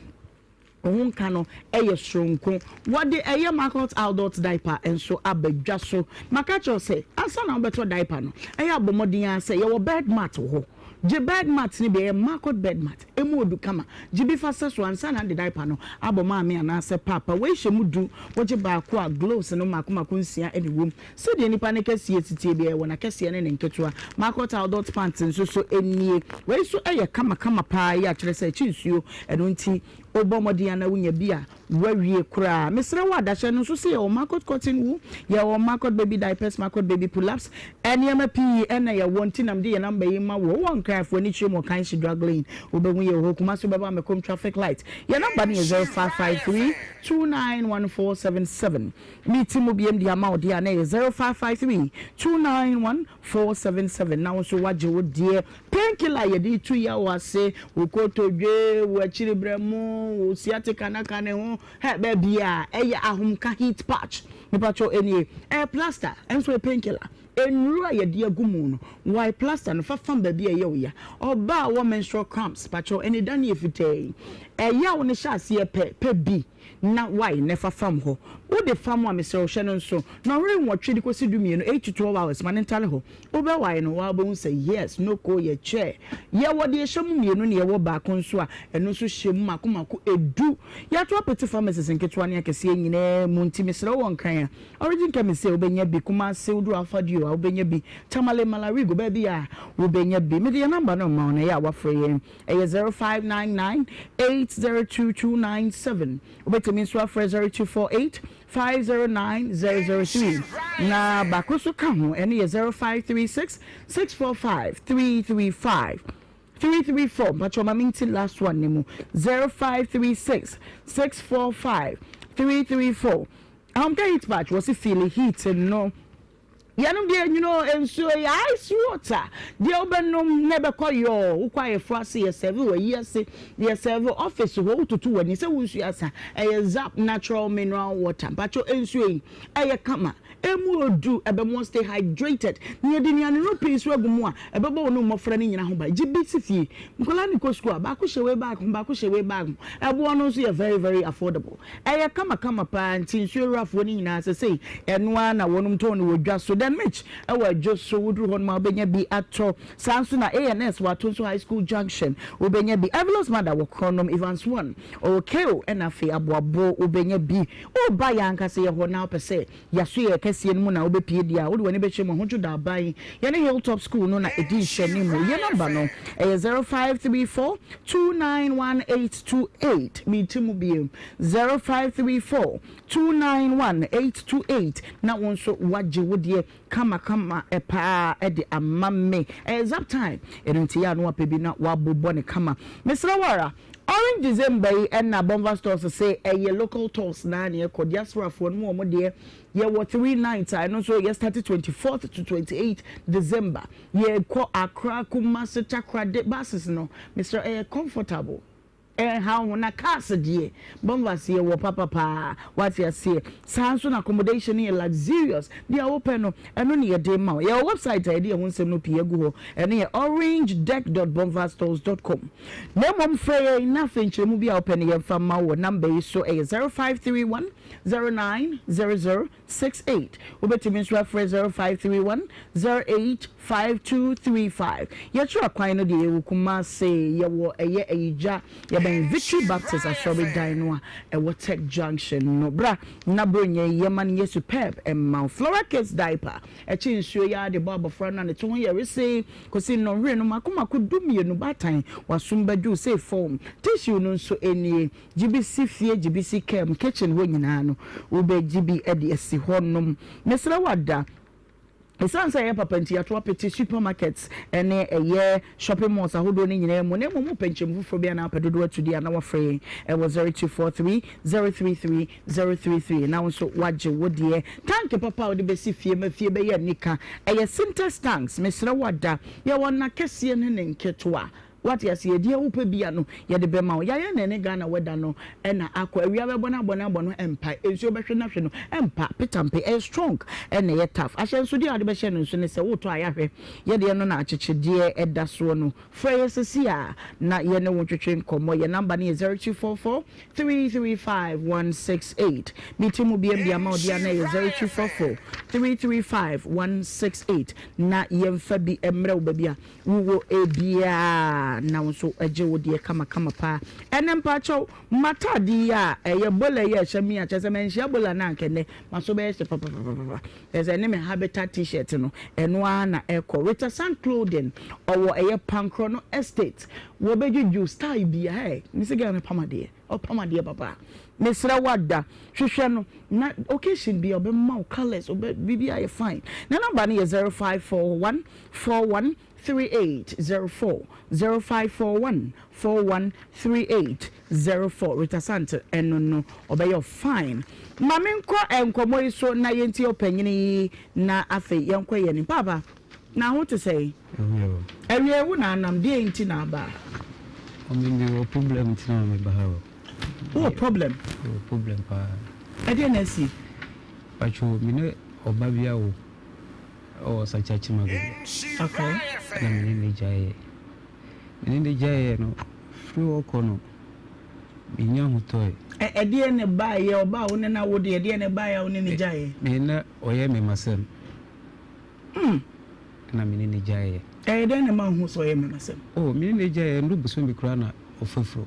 ohun kano eye stronko what the eye market adult diaper and so abedwa so makacho say asa na obeto diaper no eye abomodin say your bed mat ho je bed mat ni be market bed mat emu odu kama jibi fast so ansa na the diaper no aboma me ana se papa we hye du woje ba ko a gloves no makoma nsia ene wom se de nipa ne kase titie be wona kase ne nketua market adult pants nso so enie we so eye kama pa ya kire se chinsuo eno nti obomodi ana wunya bia wawie kura mesre wa dashe no so se o market cotton wool ya o market baby diapers market baby pull-ups eniema pi ena ya wonti nam de number yi ma wo won crafo ni chimo kan shi struggling obewu ye ho kuma so beba me come traffic light ya number ni 0553 291477 meeting mo biem di amount dia na 0553 291477 now so waje wo die painkiller ye di 2 ya wase ukotodwe wo achiri bremu wo siatika na kane ho he baby a eya ahumka heat patch me pacho enie plaster enso painkiller enura ye dia gumu no why plaster no fafam baby e ye ya oba wo menstrual cramps pacho eni dan ye fitei eya wo ne sha se pe bi na why never fam ho wo de fam wa mesre hwe no so na re nwotwe di kosi dumie no 8 to 12 hours manentale ho oba why no wa bo say yes no ko ye che ye wo de hwemu mienu ne ye wo ba ko nso a eno so hwemu makomako edu ya to apete pharmacies nketwa ne akese nyine munti mesre wo nkan a origin chemist obenya bi kuma se udu afadio a obenya bi tamale malari go ba bi a obenya bi me de number no ma na ya wa free ye 0599 802297 obetemi so afre 0248 509-003 na bakoso ka ho ene 0536 645 335 334 macho maminti last one nemu 0536 645 334 get batch was feel heat no yanum de enso ice water de obenum nebe koyo ukwaye frase ye serve we yese ye serve office wo tutu wani se wunsu asa zap natural mineral water pacho enso yi kama emu odu ebemo stay hydrated ni de ni no peace wagumu a ebebo no mofra ni nyina ho ba jibi sifie nkola ni ko school ba ko shewe bag ebo no so ye very very affordable kama pa ntinsuo rafo ni nyina say enwa na wonum to no wodwa so then Mitch ewa just so wudru hon ma obenya bi ato sanso na ANS Watonso High School Junction obenya bi Evelyn's mother wo Chronom Evans 1 okay and afi aboabo obenya bi o ba ya nkase ye ho na opese yaso ye kase mu na obepie dia wo de wani be chemo hoju da ban ye ne Hilltop School no na edition ni mu ye number no 0534 291828 mitimu bi 0534 291828 na wonso waje wodie kama epa ede amamme zap time erunti ya no apebi na wabobo ne kama mesra wara Orange December and na Bomba stores say a local tours na ne ko diaspora for no mo de ye were 3 nights I know so ye started 24th to 28th December ye ko Accra Kumasi Chakra de buses no Mr. Comfortable how na cars die Bomba see wo papa what you see sanso na accommodation here luxurious they are open no eno ne dey ma your website idea won sem no pie gu ho eno ye orangedeck.bomvastores.com na mom frey nothing chemu bia open ye fama wo number is so 0531 090068 obetimi so afre 0531 085235 ye try kwan no de ye kuma say ye wo eye eja ye abɛn Victory Baptist asɔre dan no a ɛwɔ Tech Junction no bra na bronye yɛma no yɛ superb ɛma Flora Kids diaper ɛkyi nsuo yɛ ade bɔ abɔfra no ne to ho yɛ rese kosi no hwɛ no makomako dumienu batan wasum bɛdwu say foam tissue no nso enie GBC fie GBC cam kitchen hɔ nyinaa no wobɛ GB ɛde asi hɔ nom mesra wada esan say papa nti ato apete supermarkets ene eye shopping malls ahodo ni nyina mu na mu penchemu fufuro bia na apedodo atudi na wafre e was 0243 033 033 now so waje wodie tank papa odi besi fie ma fie be ye nika eye syntax tanks mesra wada ye wona kese ne nketoa what you see dear upe bia no ye de be ma wo ya na ne Ghana weda no na akwa awia be bona no empa enso be hwe na hwe no empa pitampe e strong na ye tough ahye nso dia de be hye no nso ne se wo to ayahwe ye de no na acheche de eda so no frey sesi a na ye ne wo twetwe nkomo ye number ne 0244 335 168 mitimu bia ma odia na 0244 335 168 na ye mfa bi emre wo bia wo ebia na so eje wodie kama pa enem pa cho matadi ya eye bola ye hwemi a chese menhia bola na nkene maso be hye papa eze ne me habitat t-shirt no eno na eko Richardson clothing owo eye Pankro no estate wo bejuju style bia hey nisege na pamade o pamade papa mesra wada hwehwe no na occasion bia obe ma colors obe bibia ye fine na number ne 0541 41 3804 0541 413804 Rita Santa no obey fine mamenko enkomo iso na yenti opanyini na afe yenko ye ni papa na what to say ewe wu na anam de enti na ba omini problem tina me ba ha o problem pa ade na si pacho mine obabia wo o sachachi mago okay na mine jaye no free okono binya hutoy ade ne ba ye oba wo ne na wo de ade ne ba ya wo ne jaye mine oye me masem na mine jaye ade ne ma hu so ye me masem oh mine jaye ndu buso mi kura na ofofro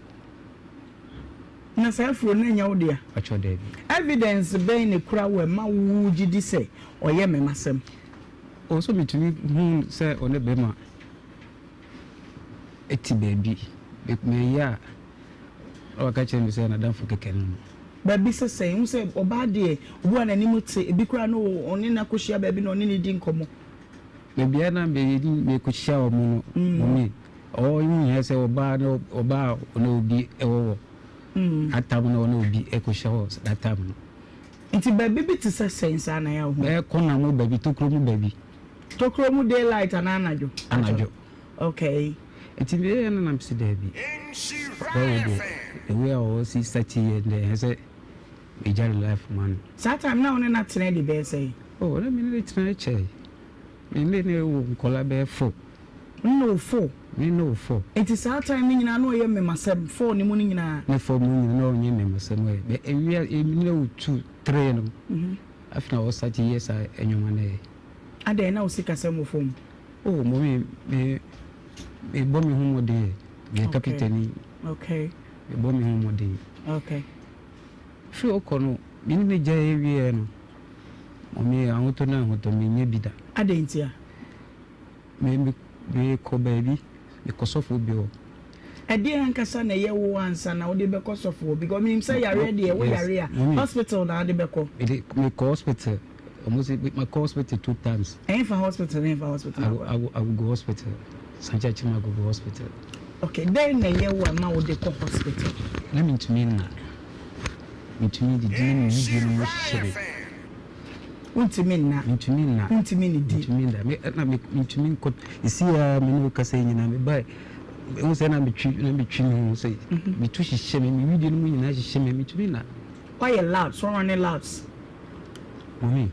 na safro na nya wo de pacho de evidence be ne kura we ma wo gidi se oye me masem also between whom say on the bema eti baby me ya o ka che me say na dan fo keke no baby say you say oba de obu na nimu te ebi kura no oni na koshia baby no oni ni di nkomo baby na me koshia o mu no me o yin say oba no oba no obi ewo atam no no obi ekoshia o that time no nti baby bi te say sense ana ya ho e kona mo baby tokro mu baby Tokromu daylight and anajo. Okay. It's very an amsi debi. The way I was 30 years there has a major life man. Satam now on not the best say. Oh, let me try che. Me ne kola be 4. No 4. Me no 4. It is our time in no ye me myself 4 ni morning na. Ne 4 morning no ye me myself we. Be no 2 3 no. After I was 30 years I enyoma ade na usika semo form oh mommy me bomi humo de me captain okay me bomi humo de okay fi okono bi ni jaye wie no mommy ahoto na ahoto me nya bida ade ntia me ko baby me ko sofo bi o ade hankasa na ye wo ansa na wo de be ko sofo because me say yare de wo yare hospital na ade be ko me ko hospital almost my hospital 2 times. Ain't for hospital. I will go hospital. Sanchachi go hospital. Okay, then na ye wa ma wo de ko hospital. Let me to me na. Me to me the dream you no shebe. Untimi na. Untimi ni di. Me to me ko isi ya me no kasa nyina me bai. We say na me twi no say. Me to hihye me video no nyina hihye me to me na. Why you loud? So running louds. Mommy.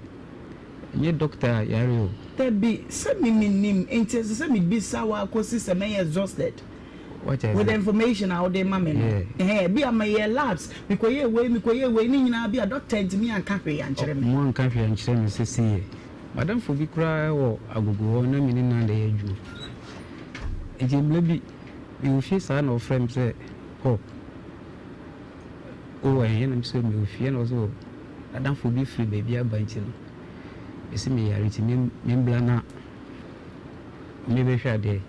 Ye doctor yare o there be send me nim enti say me be sawa akosi say me exhausted with the information out there mama be am ye labs because ye we ni nyina be a doctor enti me an cafe an kire me mo an cafe an kire me say madam for bi kra wo agogo na me ni na da ye ju enti mle bi we face an of friend say oh oh I'm so me fear also I don't forgive free baby abanchino esi me yare ti me blana me be hwa de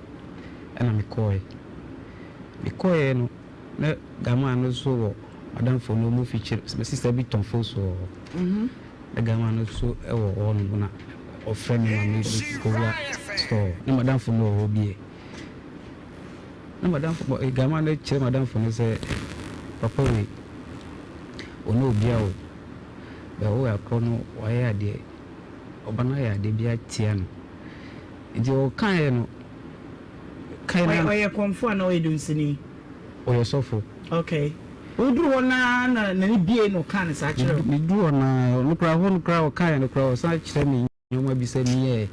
ana me koy no na gama no so wo adam for no mu feature my sister be ton fo so the gama no so e wo on na o friend me me ko wa store na madam for no ho bie na madam for gama no chere madam for no say papa we ono bia o be wo akrono wa ya de obana ya de bia tia no ndi o kan no kan na o ye konfo na o edun sini o ye sofo okay udru na ni bie no kan sa kire mi du na no kra ho no kra o kan no kra o sa kire mi nyoma bi se mi ye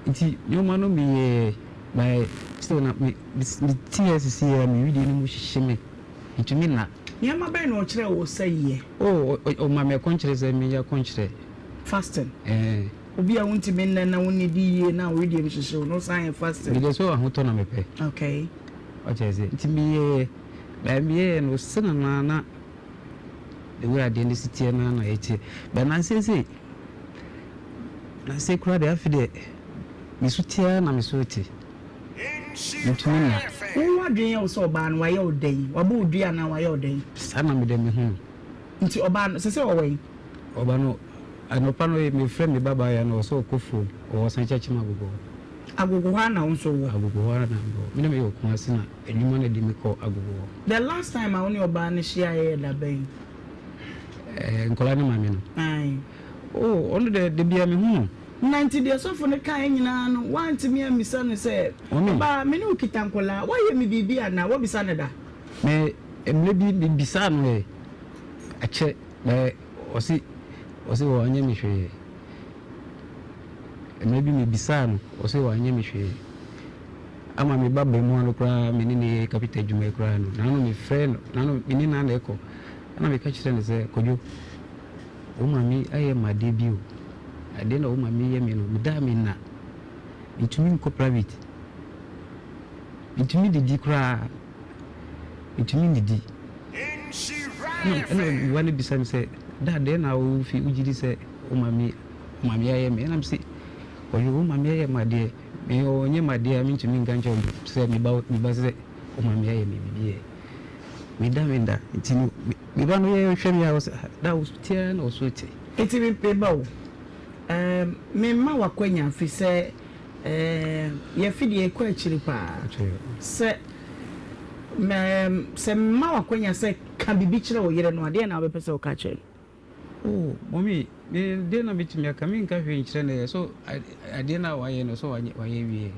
nti nyoma no mi ye by still na mi TSC ya mi video no mu hihime ntumi na nyama ben no kire wo saye o ma me konkire se mi ya konkire fasting obi a wonti men na wonni di ye na we di mi hihye no sign fasting bi so ahoto na me pe okay o cheze ntimi ye ba mi ye no sena na the way at the end of the city na eti ba na sese na se kura de afide mi sutia na mi suti ntumi na wo adwen ye so ba na wa ye odan wa ba odua na wa ye odan sana mi de mi hu nti oba no sese owen oba no anopa no mi friend mi baba ya no so kofu o san chachi agogo ha na unso wo agogo ha na ngo mi me yo kuma sina enuma na di mi ko agogo the last time I only oba na shia ye da ben nkola ni mami no ai ono de bia mi hu 90 days so for ne kan nyina no want me amisa no say ba me ne ukita nkola wa ye mi bibia na wo bisa ne da me emle bi bisa no a che osi wo anya mi hwe maybe me bisa no osi wo anya mi hwe ama me baba mu anu kra me ni capital juma kra no na no me friend na no ni na eko ana me ka kire ne se kojo o mami aye made bi o ade na o mami ye me no me da me na itumi ko private itumi di kra itumi di no wani bisa me se da de na o fi ujidi se o mami aye me na me se o mami aye made me o nye made ami itumi nganjo se me ba se o mami aye me bibie me da itinu me ba no ye hwem ya da o tia na o so ti itimi pe ba o me ma wakwanya fi se ye fidie kwa chiri pa se ma wakwanya se ka bibi kire o yere no ade na o be pese o ka kire mommy de na bitimi aka mi nka hwe kire na so ade na wa ye no so wa ye wie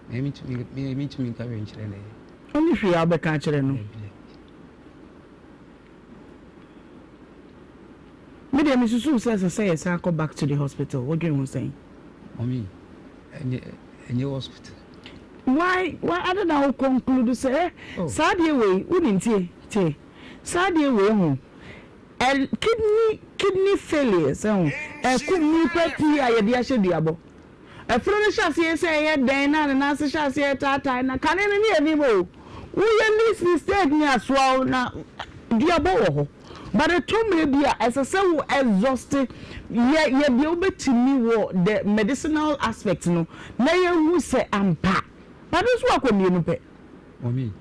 me mitimi nka hwe kire na oni hwe ya be ka kire no me dey misusu say yes I go back to the hospital. What do you want saying? Mommy, any hospital. Why I don't know conclude say sadie way unintie te sadie way ho kidney failure so kidney papi aye dia hyeduabo afro no hyase say ye den na se hyase tata na kane ne ni mo wo ye mistake ni aswa na diabo wo ho. But the tomb be as a so exhausted, ye be obetimi wo the medicinal aspect no. Na ye hu say ampa. But this work on you pe. Mommy.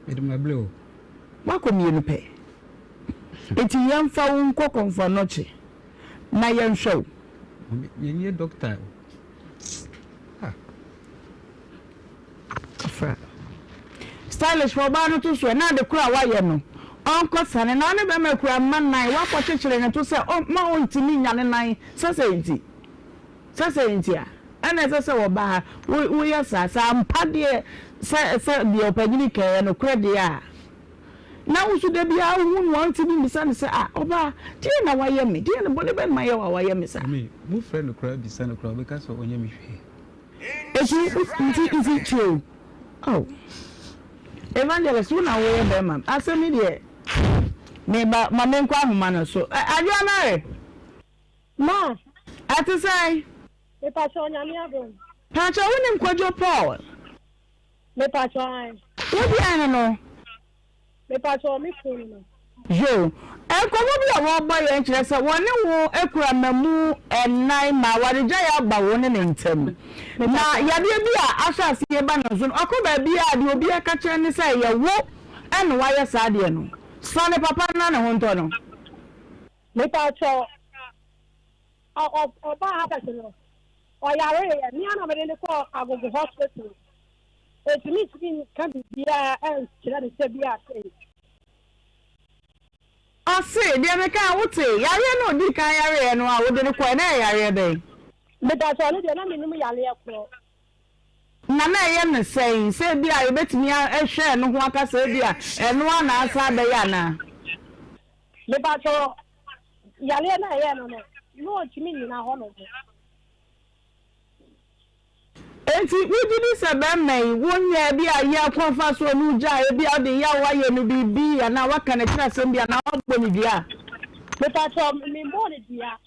It my blow. Work on you pe. It yam fa won kokon for noche. Na ye show. Mommy, ye doctor. Ah. Afra. Stylish for ba no to so na de kura wa ye no. Uncle Sane na ne be makura man nine wa kwa chechire ne to say ma ontimi nyane nine sasenti a ana say wo ba wo yesa sa mpade say de opagini ke no krede a na wo su de bia wo no ontimi bisa ne say oba tie na wa ye me tie ne bole be ma ye wa ye me sa me mo friend no kra bisa no kra be ka so onye me hwe is true oh evangelist wo na wo ye be ma asemi de me ba ma me nkwa homa no so ajo na ma ati sai me pa cho nya mi abon pa cho woni nkwajo Paul me pa cho ai wo bi ana no me pass on me phone. Yo, Ekomobi a boy and chess, one who ekura memu and 9 ma warijaya ba woni ne ntem. Na ya bia asha sie ba no so akoba bia de obi aka kire ne say ye wo en wa ya sade no. Sane papa na ne ho nto no. Me pass on oba ha no. O yare ni ana me de ko agogo hospital. It means we can be bia and kire ne se bia say. I say, dear Meka, what say? Yare no, Dick, I know I wouldn't quite a day. But that's all the enemy Yalia. Nana, I am saying, say, dear, I bet me a share no one can say, dear, and one outside Diana. The battle Yaliana, no, you mean in our honor. Enti wujidi sebe mai wonye bia ya konfa so nu ja e bia de ya wa ye no bibi ya na waka na kira sem bia na ogbo ni bia me pa so me mo ni bia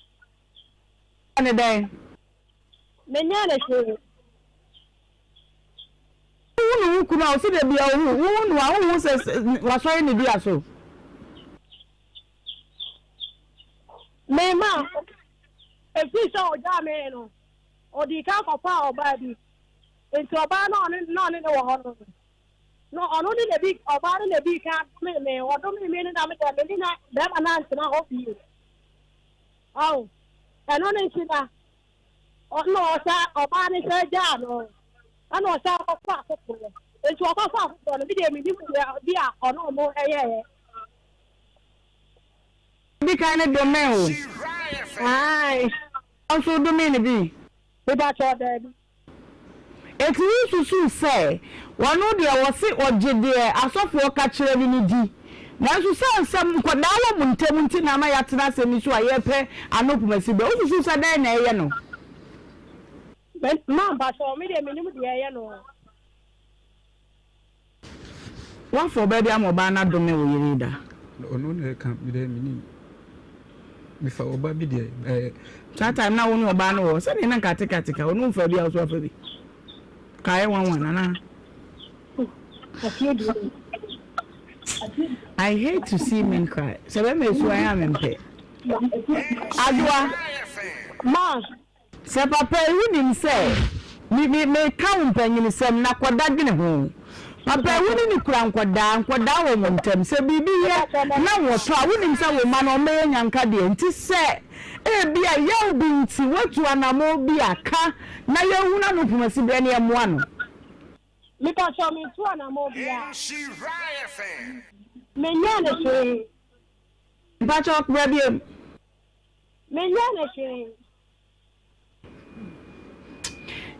ane dai me nya na se wonu ku na o se de bia wonu a wonu se wa so ni bia so me ma e fi so o ja me no o di ka ko pa o ba bi into oba no ne wo ho no ono ni le bi oba ne le bi ka me o do me ni na me de me na be ma na ntina ho bi oh eno ni sida o no sa oba ni se ja no ano sa ko pa ko ko into oba fa ko no bi de mi bi a ono mo eye bi ka ne do me o ai also do me ni bi ba cho de it is to say one of the was it or jide asofo ka kire ni di na so sansam koda wo muntamunti na ma yatena semi so ayepe anopumasi be o so sa dan na eye no ma ba so me de minim de eye no one for baby amoba na do me wo yirida ono ne kan bi de minim mi fa oba bi de that time na wonu oba no so na katika onu fa bia so fa bi kai wan nana I hate to see men cry so when me so I am mpe adwa ma se papa wuni say me count panyin sem na koda gene ho papa wuni ni kura nkoda wo montem se bibi ye na wo to wuni say wo ma no me nyanka de nti se bia ya binti watu anamo bia ka na ya huna no pumasi bre ne mo ano mi pa cho mi tu anamo bia Nhyira FM me nya ne che pa cho bre bia me nya ne che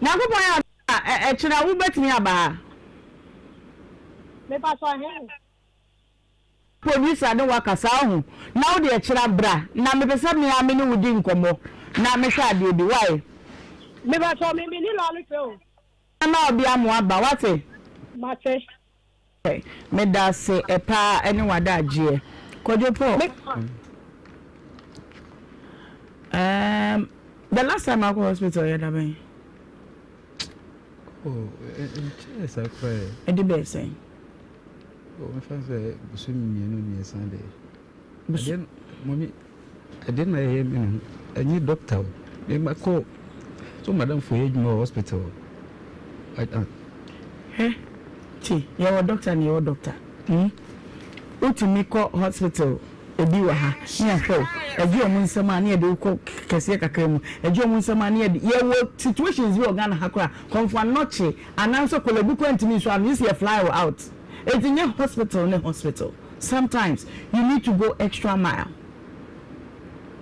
na ko ya chira wo betimi aba me pa cho he producer no wakasa ho na wo de kira bra na me pese me ame no wudi nkomo na me hwa de bi why me ba to me ni lolu fe o na obi amu aba wate mate me da se epa eni wada agie kojo po the last time I go hospital ya da ben yes I pray e di be say my friends say busumi ni Sunday. Then mommy I didn't hear me a new doctor. Me ma call so madam for Ohemaa hospital. Ti your doctor ni your doctor. Utimi ko hospital ebi wa ha. Ni ahwe. Eji omu nsema na e de ko kese kakra mu. Eji omu nsema na e de ye wo situations bi organ ha kra. Konfa noche ananso kolebu ko ntimi so am you see a fly out. It's in your hospital. Sometimes you need to go extra mile.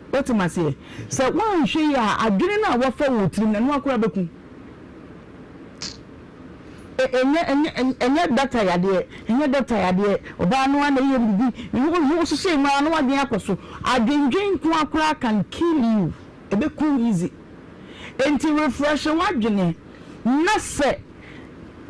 What am I saying? So one she I didn't know what for would and what could be. And yet that I did, and yet that I did, about no one you also say, man, what the apostle. I didn't drink one crack can kill you. A bit cool easy. And to refresh a wagon, not say.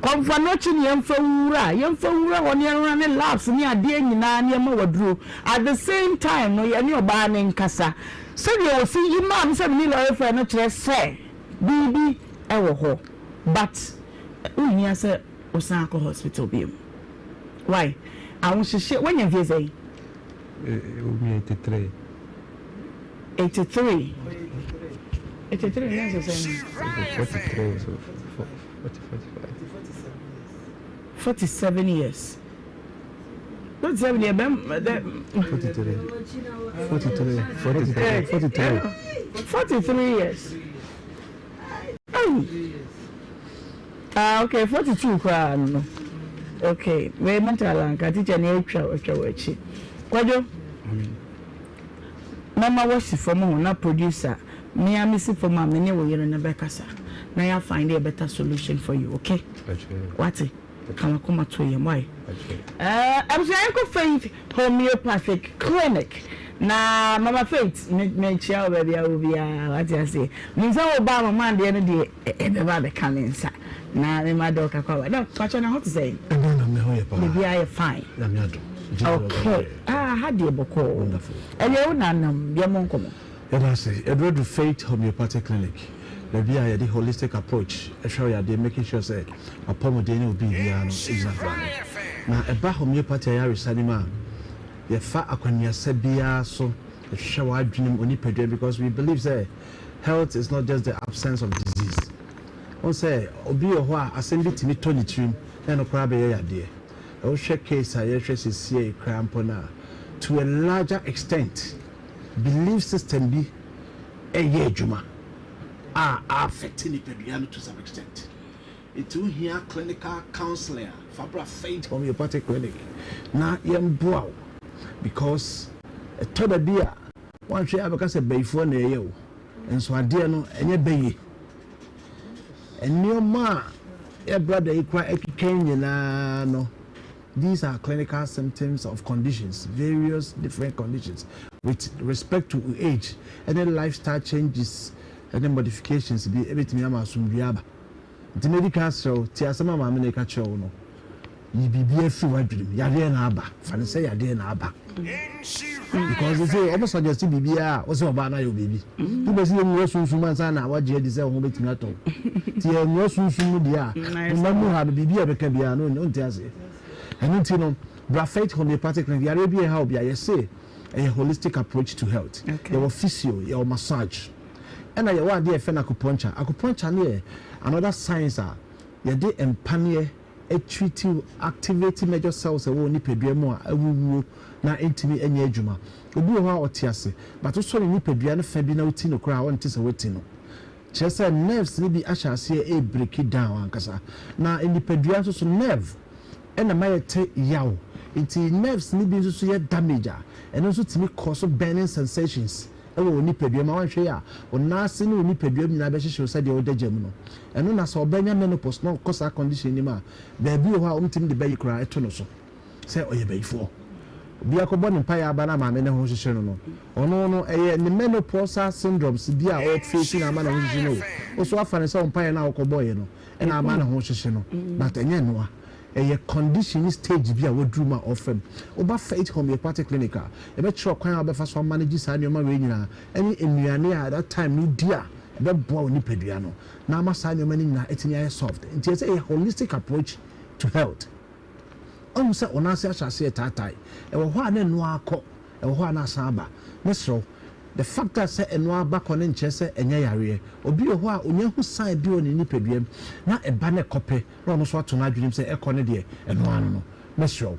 Komfa no chi yemfa wura woni ran ne labs ni ade nyina ne ma waduro at the same time no ye ne oba ne nkasa so de o si imam se ni lawyer friend no kire se bibi e wo ho but unia se osan ko hospital bi why I want to share when you visit. 83. 83. 83, yes, 43, so 47 years. 47 years, 43 years. Okay, 42 no. Okay, we mental teacher na echi. Kwajo. Mama was for na producer. Me am missing for my many we na bekasa. Na ya find a better solution for you, okay? What? Come to you, why? I'm saying go Faith homeopathic clinic. Na Mama Faith me chia baby I will be what I say. Me say Obama man the end day e be come inside. Na me my dog akwa. No, what you know to say? No, me ho ye pa. Maybe I fine. Na me ado. Okay. How do you boko? Wonderful. And you na nam be mon komo. Yeah, I say, Edward Faith Homeopathic Clinic. Maybe I had the holistic approach. I show you they making sure say a pomodene will be here exactly. Now a ba homeopathy I resanima. Ye fa akwanya sebia so a shower dream oni pedre because we believe say health is not just the absence of disease. On say obi ohwa assembly timi toni trim na no kra be ya de. O share case I see crampona to a larger extent. Belief system be a year juma are affecting the pediatric to some extent. It will hear clinical counselor Fabra Faith Homeopathic Clinic. Now wow because a toda beer one share because a bay for you and so I dear no any bay and your ma your brother you cry no. These are clinical symptoms of conditions, various different conditions, with respect to age, and then lifestyle changes, and then modifications. Be everything I'm assuming. The medical show, Tiasama Mamaka show no. You be a few dream, Yadian Abba, Fancy Yadian Abba. Because they say almost suggest BBA was a banana, you baby. You must see no soon Sumansana, what you deserve home with Nato. Tia no soon Sumudia, Mamu had BBA Becabiano, no Tiasi. And you know, Faith Homeopathic Clinic, the Arabian help, I say, a holistic approach to health. Okay. Your physio, your massage. And I want the acupuncture. Acupuncture near another science are your day and panier a treat you activating major cells a won't nip more a woo na intimate any ejuma. Ubu or tiase, but also nip a biana fabino tino crown tis a wetino. Just a nerves need be asha see a break it down, Ankasa. Now in the pediatric nerve. And my yaw into nerves need be so damage and also to me cause of burning sensations. I will nip a dream. I want share or nursing will nip a dream. Nabeshi said the older Gemino. And when I saw Benjamin menopause, no cause our condition anymore. Baby, how umtim the baby cry at Tonoso. Say, oh, you bay for. Be a cobon in Paya Banama, and no. Oh, no, the menopause syndromes, be our old facing a man of you know. Also, I find some Paya now, Coboyano, and our man of Hoshino. But no. A condition stage be a wardroom of them. Oba Faith Homeopathic Clinic. A better kind of first one manages and your marina. Any in at that time, no dear. A bit boy nipediano. Now, my son, your manina, it's in soft. It is a holistic approach to health. Almost on us, I shall say tatai. And one and one cock, and one saba. Nesro. The fact that say enwa back on in chese enye yare obi ho a onye hu sign bi on ni pedwem na e ba na kope na no so ato na adwunim say ekone de enwa no mesro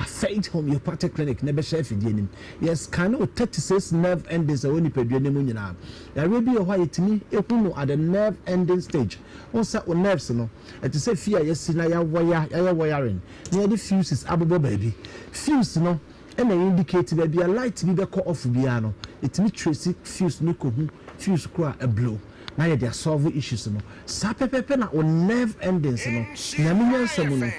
Faith Homeopathic Clinic na be chef die yes can o 36 nerve endings oni pedwem mu nyina yare bi ho a yetimi ehunu at the nerve ending stage on say o nerves no et say fear yes na ya wiring na the fuses abobo baby fuse no and I indicate that be a light be call off piano. It me tracy fuse no cohu fuse qua a blow. Now they are solving issues no. Sapepepe na on nerve endings no. Na me samuno.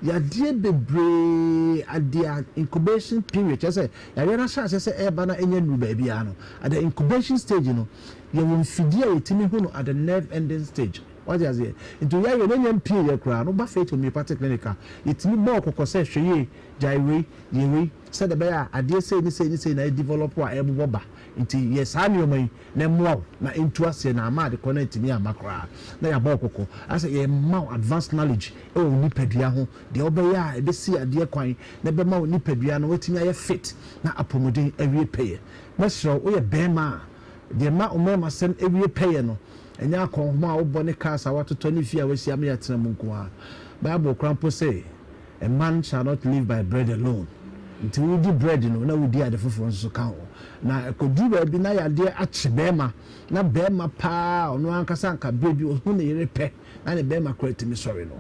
Ya dear bebre at the incubation period. I say ya na chance say e ba na enye nu ba bia no. At the incubation stage no, you will feed it me at the nerve ending stage. what is it into ya you pay your crown no ba faith homeopathic clinic it me more kokose hwe jaiwe yewe said the bear ade say ni na develop wa eboba nti yes ani omai na moa na into ase na ama de connect me amakra na ya bokoko ase ye ma advanced knowledge e o nipadua ho de obeya e be si ade kwan na be ma nipadua no wetimi aye fit na apomodin awie pay mesro o ye bema de ma umema sem awie pay no enya akon ho a obone kasa watoto ni fia wasi am ya tena munko a bible crampo say a man shall not live by bread alone until we do bread no na we di ade foforo so kan na ekodu ba bi na yade ache bema na bema pa ono ankasa anka bebi ohu na yere pe na ne bema kwati mi sorry no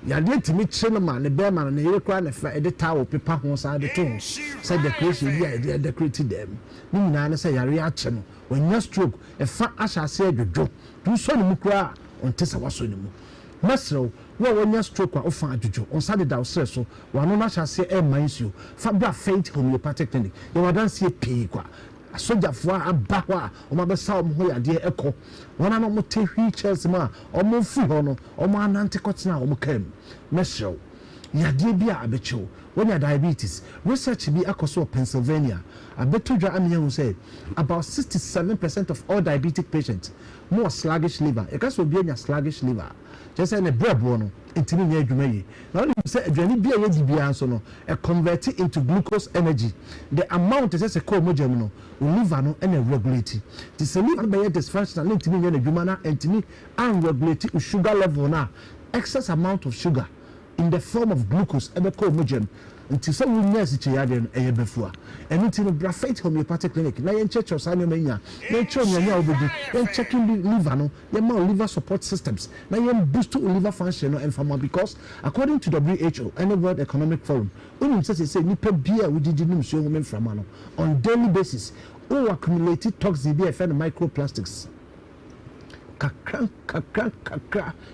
yade timi che no ma ne bema na yere kwa na fa ede tawo pepa ho sa de to say decoration bi ade decorate dem ni nyina na say yare ache no wanya stroke e fa ahase adwodwo du so ne mukura onte sa waso ne mu masro wo wanya stroke a ofa adwodwo on sade da osre so wano na ahase e mansuo fa bra faith homeopathic clinic ye wadanse pii kwa asojafo aba ho a o ma be sa o ho yade eko wana no mo te wheelchairs ma o mo fu ho no o mo anante kotena o mo kam masro yade bi a abecho when you diabetes research be akoso Pennsylvania abetodwa amiya say about 67% of all diabetic patients more sluggish liver e kaso bi anya sluggish liver just say na brebo no intimi nya adwuma yi na you say adwani bi a yedi bia so no e convert it into glucose energy the amount is say ko mojam no liver no and regulate the liver be dysfunctional intimi nya adwuma na intimi unregulate sugar level na excess amount of sugar in the form of glucose ebe ko mojam until so we nurse che yade no eye befua eno ti no Brafate homeopathic clinic na yen check us anya manya na check nya obedu yen checking the liver no yen ma liver support systems na yen boost liver function no informal because according to WHO and the World Economic Forum unim say nipa bia we did nim so women from no on daily basis all accumulated toxins be and microplastics kakra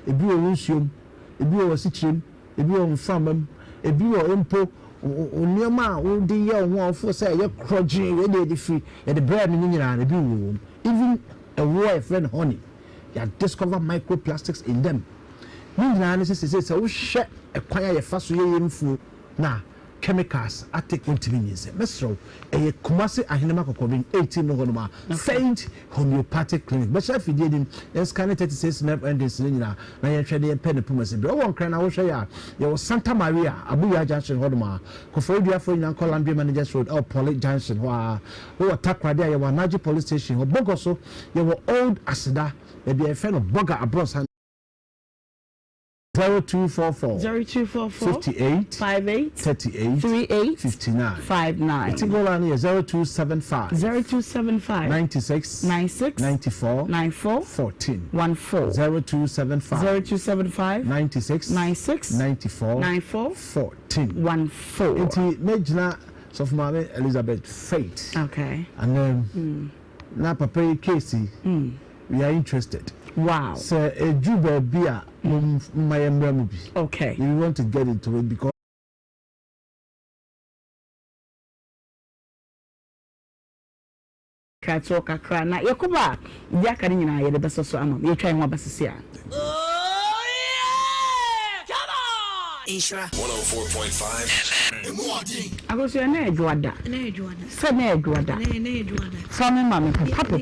ebi o nsuom ebi o wasichim ebi o mfamam ebi o empo onioma o de ye ho ofo say ye kroje we dey free e the bread ni nyina na bi wo even a war friend honey ya discover microplastics in them ni nyina na say wo hwe e kwan ya fa so ye mfu na chemicals attack intelligence mesro e kumase ahenema kokobin 18 no gonoma faint homeopathic clinic but chef did him scan 36 nerve endings nyina na ye hwede pen pumase be won kran na wo hwe ya ye Santa Maria Abuya Junction hodoma kofodua for nyina Columbia Managers Road or Poly Junction wo takwade ye Wanaji police station ho bogoso ye wo old asida e be fe no boga abros 0244 58 38 38 59 59 Itigola ni 0275 96 94 14 0275 96 94 14 Iti mejna of Mama Elizabeth Fate. Okay. And then na papa Casey we are interested. Wow. So a Juba beer my movie. Okay. We want to get into it because Kato kakra na yakuba yaka nyina ye de beso so ama ye twan ho basisi a. Nhyira 104.5 Emodi Agoso na edwada se na edwada so me mama papa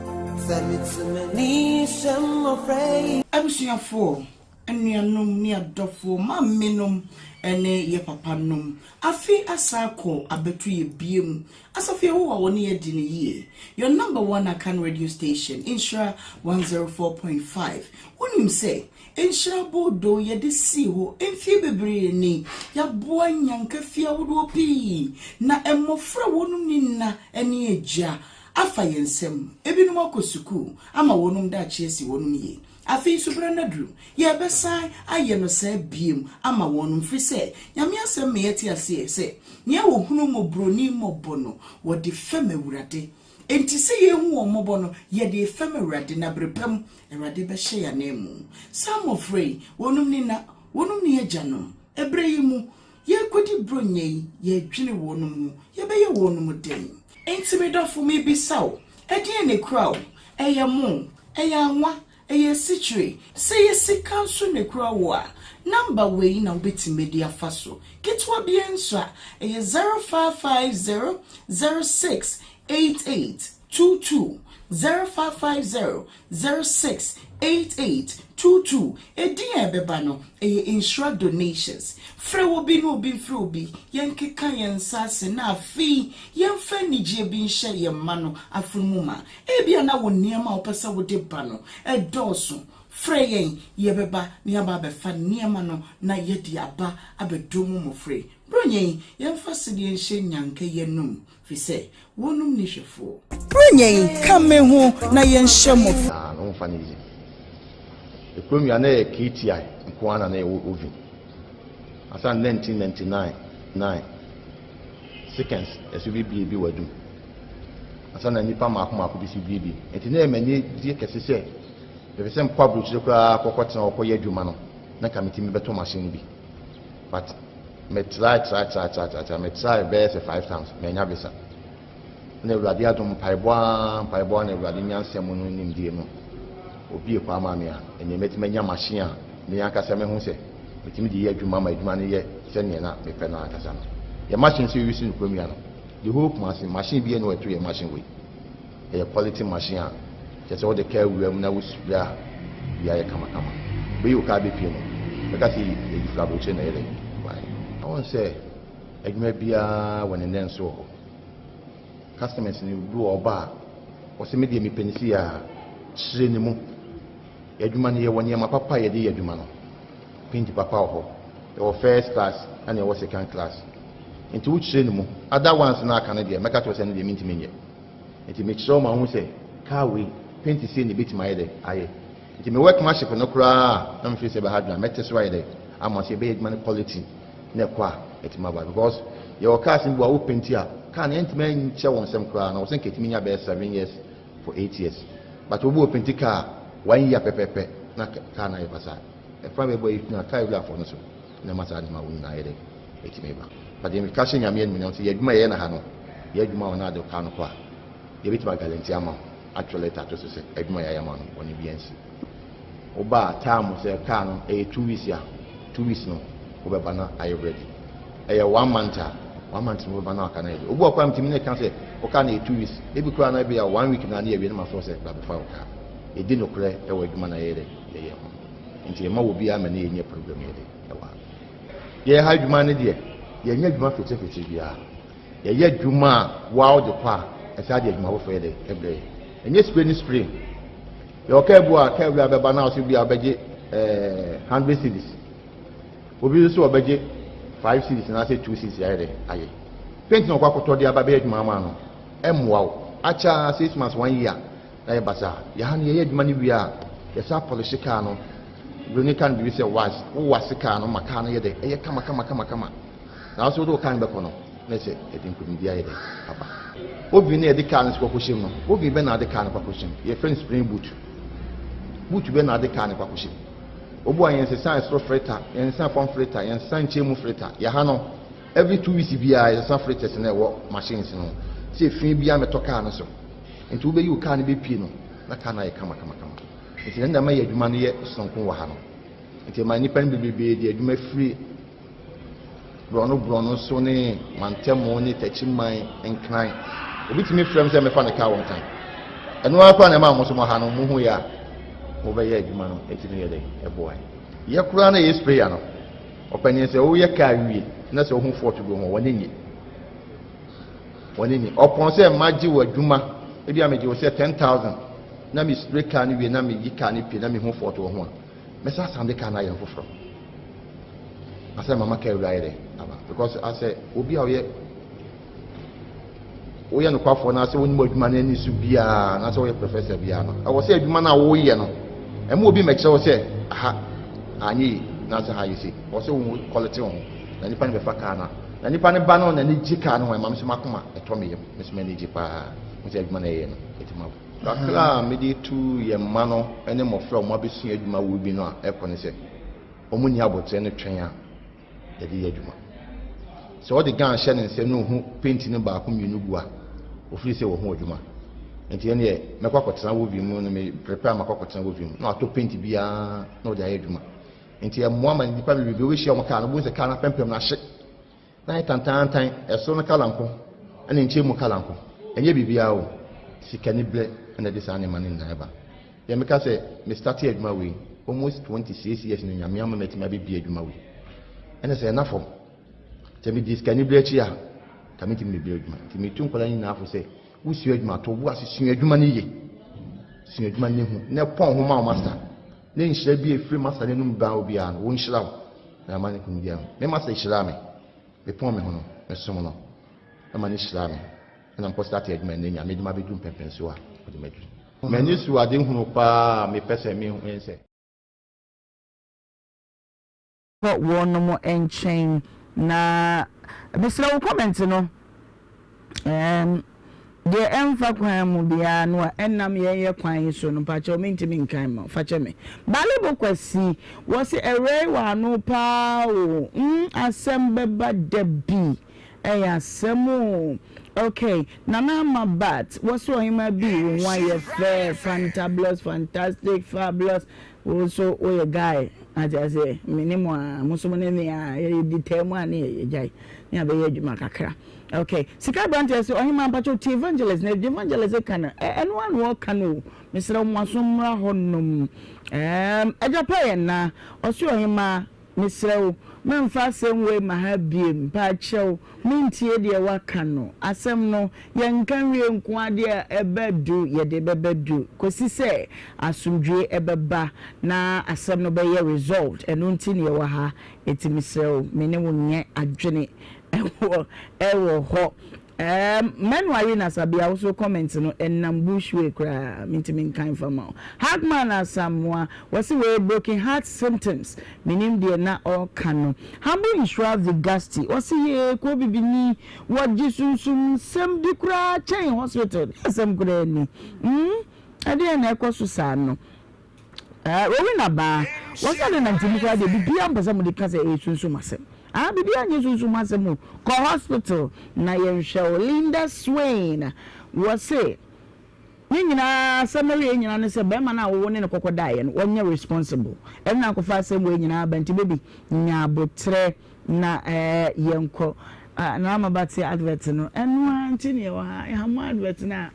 abusuafo anuanom ni adofo mammenom ene ye papa nom afi asako abetu ye biem asofie wo woni ye di ne yie your number 1 Akan radio station Nhyira 104.5 wonim say Nhyira bodo ye de si ho emfie bebre ni ya boa nyanka fia wodo pi na emofra wonum ni na ene eja afa yensem ebinom akosuku ama wonum da chiesi wonum ye afi subra nadru ye besan aye no sa biem ama wonum fi se nyame asem me yeti ase se nya wo hunu mobroni mobono wo de fam awurade enti se ye hu wo mobono ye de fam awurade na brepam awurade be hye ya na emu some of free wonum ni ajanom ebre yi mu ye kodi bronye ye dwine wonum mu ye be ye wonum den enti me dofo me bisaw edie ne kraw eye mo eye anwa eye sitre say yesika nso ne kura wo a number we na obeti media faso kitwa bi enso a eye 0550068822 0550068822 edi ebeba no eye insure donations frɛ wo bi no bi frɛ obi yenkeka yensase na afi yemfa nigye bi nhye yemma no afurumuma ebia na wo niema opesa wo de ba no edoso frɛ yen yebeba ni aba befa niema no na yedi aba abedomu mo frɛ bronyen yemfa sidi nhye nyanka yenum fi se wonum ni hwefo bronyen kame ho na yenhye mo no mfa ni izi ekomi ya na KTI nkwana na ovi asa 1999 seconds SUVB bi wadu asa na nipa mako bi si bibi enti na emani die kese se be se mpa bruche kra kokotena okoye adwuma no na kamiti mi beto machine bi but me try me try best 5 times me nya bisa na ewurade adom paibo na ewurade nyansem no nimdie no obi ekwa amame a ene metima nya machine a ne yakasa me hu se metimi de ye adwuma ma adwuma ne ye se ne na me pe na akasa no ye machine se use no kwamia no the whole machine bi ene wetu ye machine we ye quality machine a je se wo de ka wuram na wusubia bia ye kama be you ka be pie no because e difrabo che na ye I want to say adwuma bia won ne nso customers ni do oba o se me de me penisi a chire ni mu adwuma ne ye woni ma papa ye de adwuma no pinji papa ho your first class and your second class into which chire ni mu other ones na aka na de meka to se ne de minti menye enti me chiro ma hu se car we pinti se ne bit my de aye enti me work machine no kura na me fi se be hadwa meteso aye de ama se be adwuma quality na kwa etima ba because your car sin bo pinti a car na enti me nche won sem kura na wo se ketimi nya be 7 years for 8 years but we will pinti car 1 year pepepe na car na yebasa e fa be boy na car bila for no so na masa adima won na yede etimi ba but the cash nya me no so yeduma ye na ha no yeduma wona de car no kwa ye bitima guarantee ama actually tato so se eduma ya ma no woni biansi oba time se car no 2 weeks ya 2 weeks no obeba na are you ready 1 month no obeba na aka na yede obo akwa mtimi ne kan se o car na 2 weeks ebi kura na be ya 1 week na na ye bi na ma so se ba be fa o car edi no kure e wa eduma na yede ye ho nti ma wo bi ama na yenye problem yede e wa ye ha eduma ne de ye nya eduma fete bia ye eduma wa o de kwa e sa de eduma wo fe yede ebre enye spray yo kebu a kebu abeba na so bi abeje 100 cedis obi so obeje 5 cedis na say 2 cedis ya de aye paint no kwa koto de ababe adwuma ma no emwa wo acha 6 months 1 year na ye basa ya han ye adwuma ni wi a ye sa polish car no broni kan bi say was wo wasika no maka no ye de ye kama na so do kan be ko no na say edin ko mi dia ye de papa obi na edi car no kwa koshim no obi be na edi car no kwa koshim ye friend spring boot be na edi car no kwa koshim obu ayen se san stro freta yen san pom freta yen san chemu freta ya ha no every 2 weeks bia yen san freta se na wo machines no se fin bia meto car no so enti obe yi car no be pie no na car na ye kama enti na ma ye adwuma no ye sonkon wa ha no enti ma nipa no bebe de adwuma free brono so ne mantemo ne tachiman enkran obi timi frem se me fa ne car one time eno akwa na ma mo so mo ha no mo hu ya obeye adwuma no etimi ye de eboy ye kura na ye spray ya no opanye se o ye ka wie na se o hu fort go ho wonenye opon se maji wa adwuma e bia me je o se 10,000 na mi spray ka ni wie na mi yi ka ni pi na mi hu fort wo ho a me sa sande ka na ye foforo asa mama ka ewura ye de aba because ase obi a o ye no kwafo na se woni mo adwuma na ni su bia na se o ye professor bia no e wo se adwuma na wo ye no e mo obi me kire wo se aha anyi na se ha yisi wo se wo quality wo na nipa ne be fa ka na nipa ne ba no na ni jika no ma me se makoma e to me me se me ni jipa mo se adwuma na ye no etima kakra me di tu ye ma no ene mo fra mo abesu adwuma wo bi no a e ko ne se o mu ni abotre ne twen a de di adwuma so o de gan hye ne se no hu paint ne ba ko mienu bua o firi se wo hu adwuma nti ene me kwa kwotena wo bi mu no me prepare ma kwa kwotena wo bi mu no ato paint bia no de ayeduma nti e mo ama nipa bi we hia mo ka no bu se ka na pempem na hye na tantantan eso no kalanko ene nche mu kalanko enye bibia o sika ni ble ene de sa ne mane na eba ye me ka se me start adwuma we almost 26 years ni nyame ama metima be bi adwuma we ene se na fom te me dis ka ni ble chi a ka me ti me bi adwuma ti me tu nkola ni na afo se wusu adwuma to bu asisi adwuma ni ye si adwuma ni hu na pon ho ma master ne nhyira bi efiri master ne num ba obi an wo nhyira wo na ma ne kun bia me master nhyira me be pon me ho no me som no na ma ne nhyira me na mpo start adwuma ne nya me dwuma be dum pempenso a o de medwu me ni su ade hu pa me pese me hu ense ko wono mo enchen na bisra wo comment no de emfa kwan mu bia no enam ye kwan so no pa che o mentimi nkan ma fa che me balebo kwasi wo se ere wa no pa o asem beba debi asem okay nana ma bat wo so Ohemaa bi won ye fair fantabulous fantastic fabulous so o ye guy aja say minimum musumo ne ya di temu ani ye jai ni abe adwuma kakra. Okay, Sika branches Ohemaa Pacho T evangelist na evangelist kana eno anu o kana Mr. Mwasomra honum ejapaye na osu Ohemaa Mr. Memfa semwe mahabiem pa chew mintie de waka no asem no yenkan wie nko ade ebedu ye de bebedu kosi se asumdwe ebeba na asem no be ye resolved eno ntini ye wa ha etimisrew mene wonye adwene ewo ho Menwari na sabia also comment no enam bushwe kra mintimin kan fama Hagman asamwa wasi we broken heart symptoms minim de na all kano hambu insura vigasti wasi ye ko bibini waji sunsum sem di kra chain hospital sem kra ni ade na ekoso sa no we na ba wasi na ntimi kra de bibia mbasa mu de kase e sunsum asem bibi anye susu masemu ko hospital na yenhwe Linda Swain wose nyina samari nyina ne se be ma na wo ne kokodae no wonye responsible na kofa asemu nyina banti baby nya abotre na yenko na mabati advert no enu anti ne wa ha mo advert na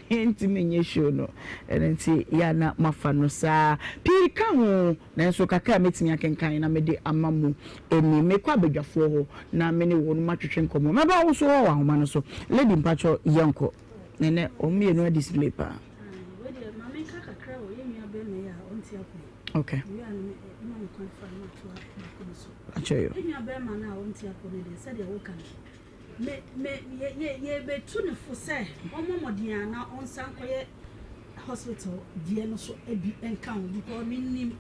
enti menye show no enti ya na mafa no saa pirika ho na nso kaka metimi akenkan na mede amamu eni mekwa badwafo ho na mene wo no matwetwe nkomo meba wo so wa homa no so lady mpacho yenko nene omie no display pa we de mama kaka kra wo yemi abe me ya onti akọ okay we an ma mo confirm ma to akọ so achoyo yemi abe ma na onti akọ de se de wo kan ye betu ne fo se omomodian na onsan koye hospital die no so ebi enkan because minim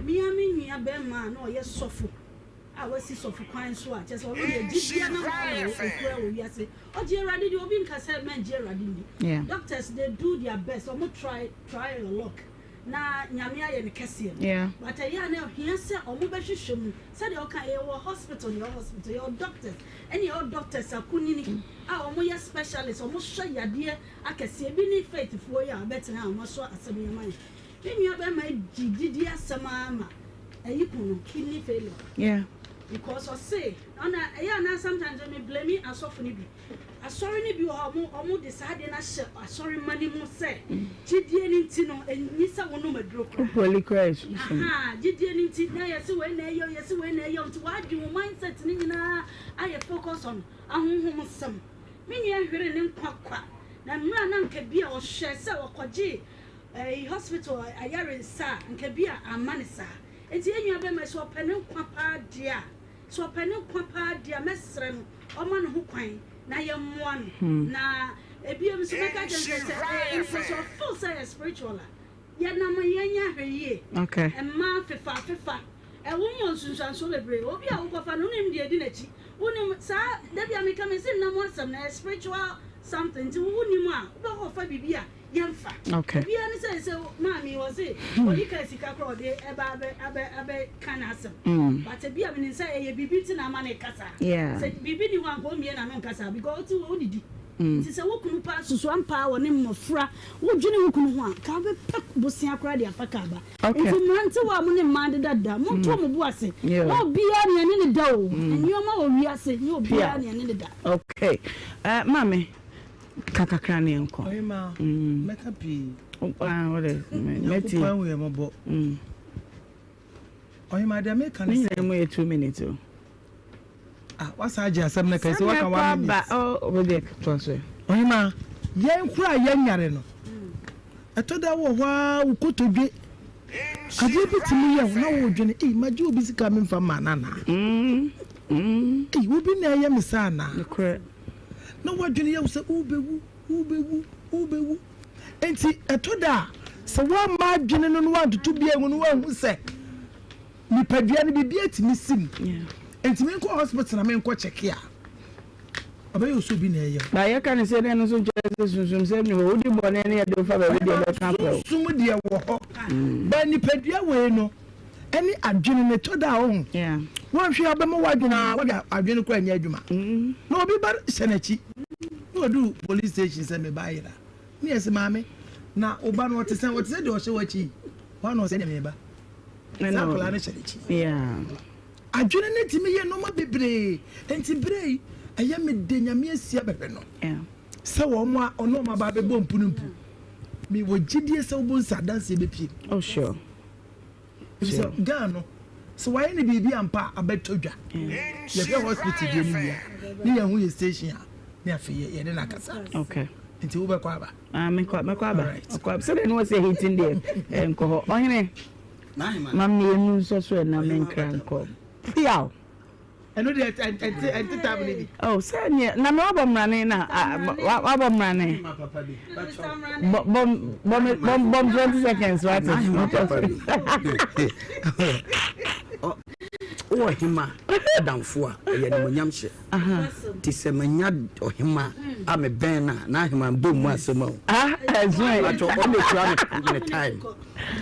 miya be ma na oye sofo a wasi sofo kwan so a chese o ye dibia na ma o kura o wiase o je radi di obi nka se men je radi ni doctors they do their best o mo try your luck na nyame aye ne kese but ya na hia se o mo be hwehwem se de o kan e wo hospital your doctors any your doctors akunini o mo ye specialist o mo hwe yade akese bi ni faithful ya better ha mo so asem yama ni abe ma didi asema ma ayikuno kidney failure because I say na sometimes me blame me asofo ni bi asori ni bi omo decide na she asori mani mo say gidie ni nti no enyi sa wono maduro kro polycrash gidie ni nti na yesi we na eyo nti wadi wo mindset ni nyina aye focus on ahonhom sam me nya hwere ni nkwakwa na mra na nka bia o hwe se okoje hospital ayare sa nka bia amanisa enti enyu abe ma so pene nkwapa dia so pene nkwapa dia mesre no o ma no ho kwan na ye mmoa no na ebiem so meka je se full say spiritual ya na ma yenya hweye okay emma fefa e wo mo sunsan so bebre obi a wo kofa no nim de di na chi wonim sa da bia meka me se na mo asem na spiritual something ti wonim a wo kofa bibia yemfa okay bia ni say mami was it odi ka sika kro de ebe kana asem but bia me say e bibi ti na ma na kasa say bibi ni wan ko mie na no kasa because ti wo didi nti sɛ wokunu pa susu ampa wɔ ne mmɔfra wodwene wokunu ho a ka bɛpɛ bosia koraa de afa kaba nti mmerante wɔ a mo ne mmaa de dada monto mo bo ase na obiara ne ɛne ne da o nneɛma wɔ wiase ne obiara ne ɛne ne da okay mame kakakra ne nkɔ Ohemaa meka pii what is meti Ohemaa de meka ne say mo 2 minutes o wasa agye asɛm na kai sɛ waka 1 minute over there to so Ohemaa yɛn kura yɛn nyare no ɛtɔda wɔ hɔ a wokotodwe adeɛ bi timi yɛ na wo dwene magye obi sika me mfa ma nana wobi na ɛyɛ me sa na na wadwene yɛ wo sɛ wobɛwu enti ɛtɔda sɛ woama adwene no no wantoto bia hu no wahu sɛ nipadua no bibia timi sim enti menkɔ hospital na menkɔ kyɛke a ɔbɛyɛ oso bi na ɛyɛ ba yɛ ka ne sɛ ne no so kyerɛ sunsum sɛ ne wodi bɔne ne yɛde fa ba wodi bɛka pɛ sum deɛ wɔ hɔ ba nipadua wei no ɛne adwene ne tɔda a wo wɔnhwɛ abɛma wadwene a wɔde adwene kɔ anya adwuma na obi ba hyɛ n'akyi na ɔdu police station sɛ me ba yera ne yɛ sɛ maame na oba no ɔte sɛ deɛ ɔhyɛ w'akyi wɔn ɔsɛ ne me ba na kola ne hyɛ n'akyi adwene ne timi yɛ nɔma bebree enti brei ɛyɛ me de nyame asia bɛbɛ no sɛ wɔn mo a ɔno ma ba bɛbɔ mpunumpu me wɔ gyidie sɛ wobɔ nsa danse bɛpie oh sure so gano so why ne bibi ampa abeto dwa ye be hospital de ni ya ni ya hu ye station a ni afi ye de na kasa okay nti wo be kwa ba me kwa ba kwa so de no say hitting there enko ho ohene mam ne enu so so na men kran ko yaw eno de enti tab ni oh say na me wabom rane na wabom rane bom 20 seconds what Ohemaa damfo a ye no nyam hye ti se manya Ohemaa a me ben na Ohemaa bom mu asem o ato o me try ne time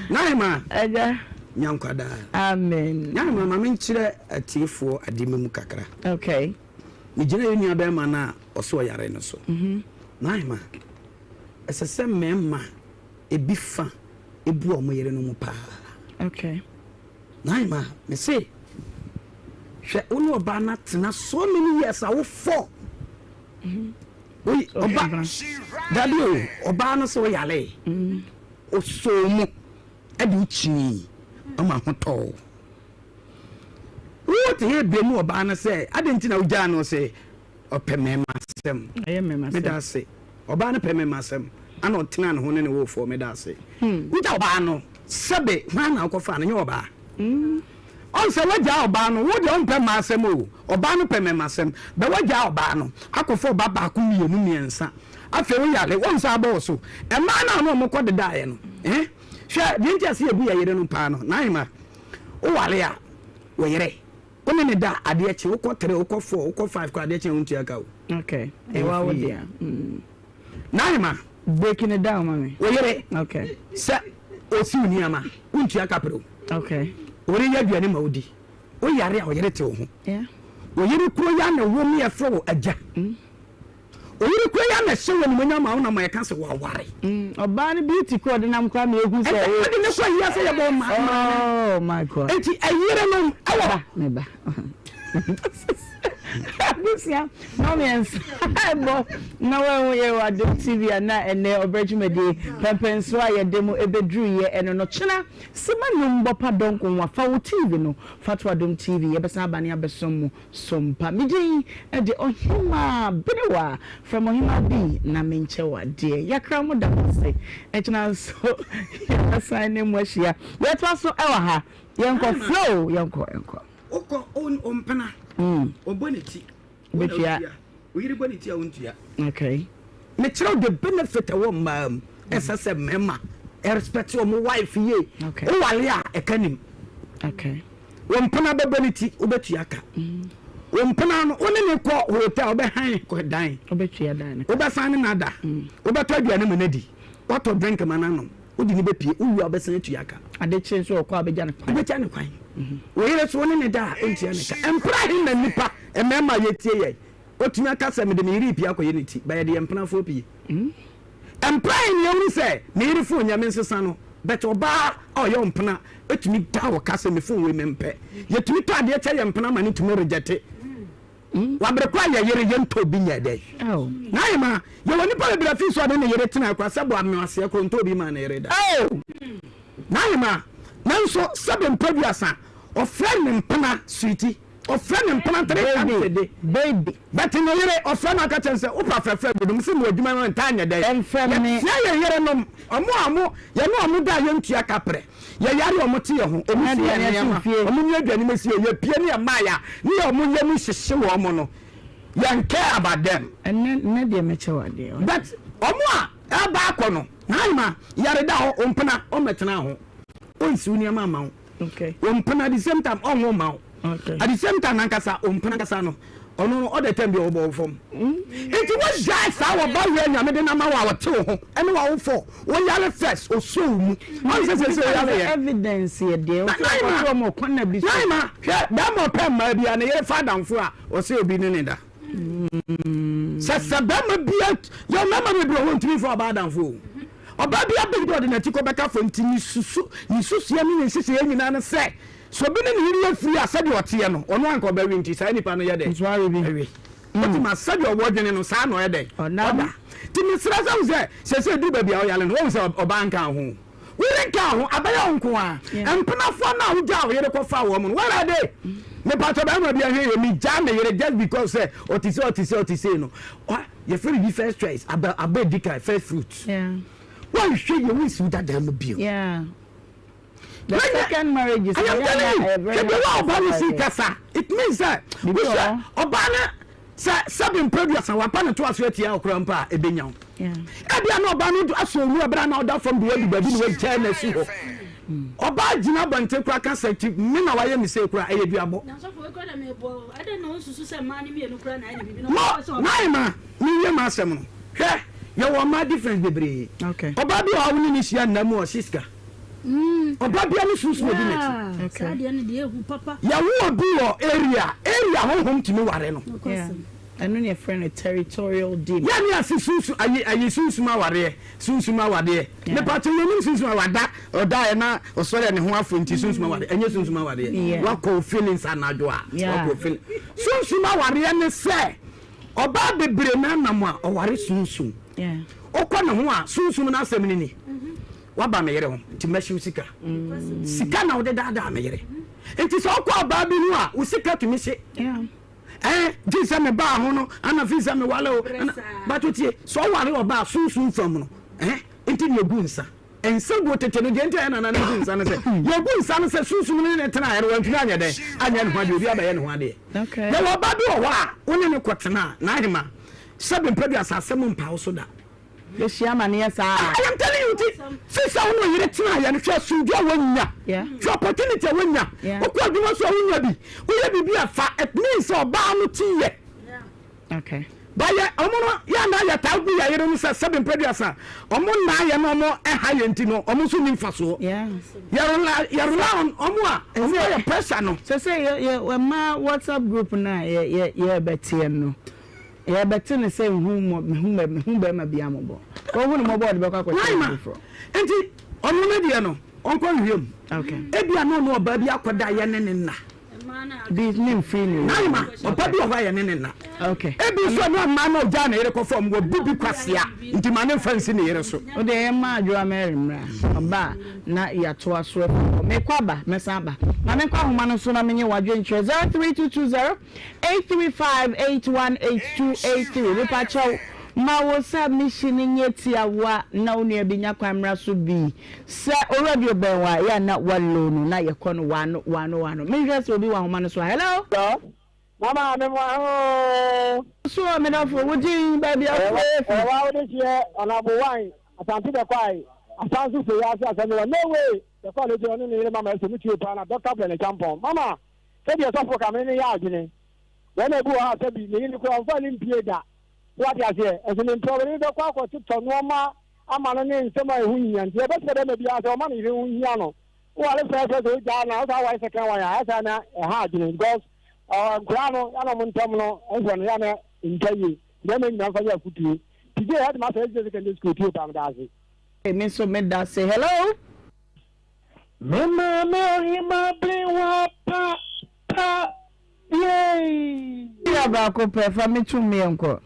na Ohemaa eja nyankwada amen na mama me nkyere atiefo adimemu kakra okay ni gina yenu abema na oso yare no so na Ohemaa esese memma ebi fa ebu omo yere no mu pa okay na Ohemaa me say hwe unu oba na tena so many years awo 4 oba daddy oba no so yale oso mu ade uchi ama hoto what he be mu oba no say ade ntina ugya no say opemema sem ayemema sem me da say oba no pemema sem ana otena ne ho ne wo fo me da say ugya oba no sebe hwa na akofa no nye oba on se waja oba no wo de on pe masem o oba no pe me masem be waja oba no akofo baba ku mienu miensa afi wo yale won sa ba so e ma na no mo kode dae no hwe de ntia se ebu ya yere no pa no na Ohemaa o wale a wo yere ko ne da ade echi wo ko 3 wo ko 4 wo ko 5 ko ade echi untia ka o okay e wa wo dia na Ohemaa breaking it down mami wo yere okay se o si uniama untia ka pro okay ori ya duane ma odi o yare a o yere te ho o yere kuro ya na wo mi efro wo aja o yere kuro ya na hye wo ni monya ma wo na ma yeka se wo aware oba ni beauty ko de nam kwa me ehu se e de ne ko ya se ya bo ma oh my god enti ayire no awo me ba Lucia, no means no one we were doing TV and na ene obejumede pempenso aye demo ebedru ye eno no chena simanum bopa donko wa fa wo TV no fatwa dom TV ye besa bane abesom mu sompa midin e de Ohemaa Benewaa from Ohemaa B na menche wa de yakra mo da se e chena so ya sign name wahia ye to so e wa ha yenko flow yenko oko on pana oboniti betia we hear boniti a untia okay me tell the benefit of woman ss memma respect your wife ye okay o wale a ekanim okay won pana be boniti obetua ka won pana no one ne ko hotel obe han ko dan obetua dan obe san na da obeto aduane manadi what to drink manano odi ni be pie uwi obesan atua ka ade che so ko abeja ne kwan abeja ne kwan we yere so ne da entia ne ka empra hin na nipa emema yetie ye otumi aka sɛ mede me yiri pia akɔyɛ ne ti ba yɛ de mpena pii empire ne yɛwuru sɛ ne yiri fo nyame nsesa no but ɔbaa ɔyɛ mpena etumi da wɔ ka sɛ me fo we mempɛ yɛtumi tɔ adeɛ kyɛ yɛ mpena ma ne tumi rejete wabere kwa yɛ yere yɛ ntɔ bi nyɛ dɛ na yɛ ma yɛ wɔ nipa bebra fi so de ne yere tena akwa sɛ bo amewase ko ntɔ bi ma ne yere da na yɛ ma nanso sɛbe mpaduasa ɔfrɛ ne mpena suiti ɔfrɛ ne mpena tere baby but ne yere ɔfrɛ no aka kyɛn sɛ wopa fɛfɛ bodum sɛ mo adwuma no nta nyɛ dɛ ɛmfɛ yɛ yere nom ɔmo yɛ no ɔmo da yɛ ntua kaprɛ yɛ yare ɔmo te yɛ ho ɔmo si yɛ ne ɔmo nyɛ aduane mesi yɛ pie ne yɛ maaya ne yɛ ɔmo yɛ mu hyehye wɔ ɔmo no yɛn care about them ɛnɛ deɛ mɛkyɛ wa deɛ but ɔmo a ɛba akɔ no naima yare da hɔ ɔmpena ɔmɛtena ho ɔnsiw nneɛma ama wo okay ɔmpena the same time ɔnwo ma wo okay at the same time nankasa ɔmpena kasa no ɔno ɔde time bi ɔbɔ fam nti wo jai sa wo ba we nyame de na ma wa wote wo ho ɛne wa wo fo wo yare first oso mu ɔn sɛ yare evidence ye de o ko mo konna bi naima hwɛ da mo pɛ ma bia ne yere fadamfo a ɔsɛ obi ne da sɛ ba ma bia yo mama me bro ho ntimi fo ɔba adamfo ɔba bia big dog na tiko bɛka fo ntimi susu ni susu ya mi nsese nyina ne sɛ so bi ne yiri free asade ote no ono anka obawi nti sai nipa no ye de so awi oti ma sade obodwene no saa no ye de oda ti mi sra se du ba bia o yale no o se obanka ho we renka ho abaya nko a empnafo na wo ja wo yere ko fa wo mo no where dey me pato ba ma bia hwe mi ja me yere just because say otise no ye free be first choice aba dika first fruit why hwe ye we su that dem bio the second marriage is it means that obana seven produce and wapana to aso etia okrampa ebenya ebia na obana do aso ru abra na order from the way baby we chair na si ho oba jina bante kura ka sati me na waye mi se kura eye duabo na so for we kura me bo I don't know susu se ma ni me no kura na ene bibi no ma ni ye ma asem no hwe ye wo ma difference bebre okay oba bi wa woni ni hia na mu o siska oba bia no susu obi neti okay ade ne de ehu papa ya wo obi wo area honhom timi ware no eno ne friend a territorial deep ya ni asisusu ayi susu ma ware ne pato ye ni susu ma wada oda e na osore ne ho afo nti susu ma ware enye susu ma ware wa ko feelings anajo a wa ko feel susu ma ware ne se oba bebre na nam a o ware susu okọ ne ho a susu na asem ni waba me yere ho nti mahyi sika sika na wo de dada me yere nti so kwa ba bi no a wo sika tumi hye jinsa me ba ho no ana fi sa me wale o batotie so ware oba sunsun fam no nti ne gu nsa ensa go tete no de ntia na gu nsa no se ye gu nsa no se sunsun ne tena yere wan tuna anya de anya ne ho de obi abaye ne ho ade okay na wo ba bi wo a woni ne kotena na ahema sebe mpadu asase mo mpa wo so da I am telling you, since I know you're trying and just to do one year, opportunity when ya, what do you want to be? We a fat at least or bound tea. Okay. By ya na ya tell me I don't say seven producer. Omon na ya no more a high entino, almost in faso. Yeah. You're round or more personal. So say, yeah, my WhatsApp group now, yeah, Betty no. Yeah, but in the same whom be my amable. Or one more board back. And on media no, Uncle him. Okay. Ebia no baby akwada ya nenena. This name free me. Naima, or baby of ya nenena. Okay. Ebi so no man of Jana Eriko from what bibi kwasia. Into man fancy near so. O de ma jo amerimra. Oba na ya to aso me kwaba mesaba. Na me kwa homa so na menye wadwe ntwe 03220 835818283. We pa chow ma wo submission nyetia wa na onu ebinya kwamra so bi se already obenwa ya na wallo no na ye kono wano me just obi wa homa no so hello mama me mo so me na fo wodi baby afo wa wodi here onabo wan asanti de kwai asansu se ya sa no way the college on ni mama so mi tie pa na doctor plan champon mama se bi so fo ka me ni ya adwene we na bu ha se bi ni ko on fa ni mpie da what ya say as an employee do kwa to normal amano ni nsema ehu nyan tie be se dem bia so ma ni ehu nyan no wa le fa so ja na o second one ya sa na ha adwene because grano ya no muntam no enso no ya na ntaye na me nyina fa ya kutu today I had my first secondary school to am daze me so me da say hello Mama Ohemaa Benewaa pa yay ya ba ko prefer me to me enko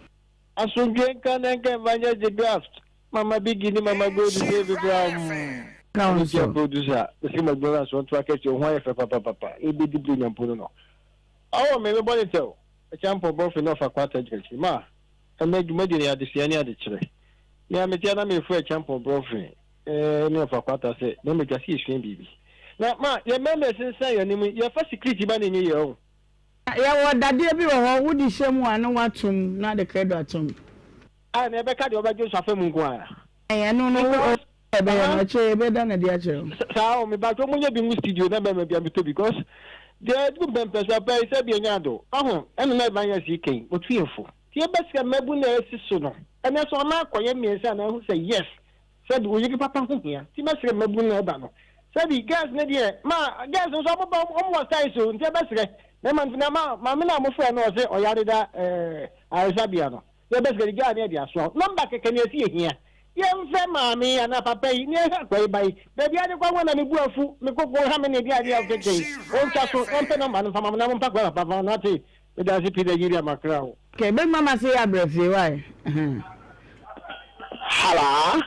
asunje kan enke vanya the draft mama bigini mama go to save ground council producer si magbola so to akete ho ya papa e be di brilliant pono no awo me body tell a champion both enough akwata jersey ma emedumadi ya de sia ni ade kire ya me tia na me fu a champion brofin ni of akwata say na me jasi isuen bibi na ma ye member sensa ye ni mu ye fa security ba ni ye o ya wo dade bi wo ho wudi hyemu anu watum na de credo atum ah na be ka de obajo so afemu nko a no ebe na che ebe da na dia che sa o me ba to munye bi mu studio na be me bia to because the good pempesa pa ise bi nyado ahụ enu na ba ya si ken otu efo tie beska mebu na esi so no ene so na akoye miensa na hu say yes said we you papa hu ya tie beska mebu na ba no said gas na die ma gas so mo ba mo style so tie beska na man na ma me na mo fo na o se o yare da Aisabia no tie beska gas na dia so number keke na esi ehia yemfe maami ana papa yi ni ha kwai bai bebi ade kwa na me buafu me kokko ha me ne dia dia okeke on chaso empe no man fama na mo pakwa papa na te me da si pide yiri amakra o ke be mama say abrefie why hala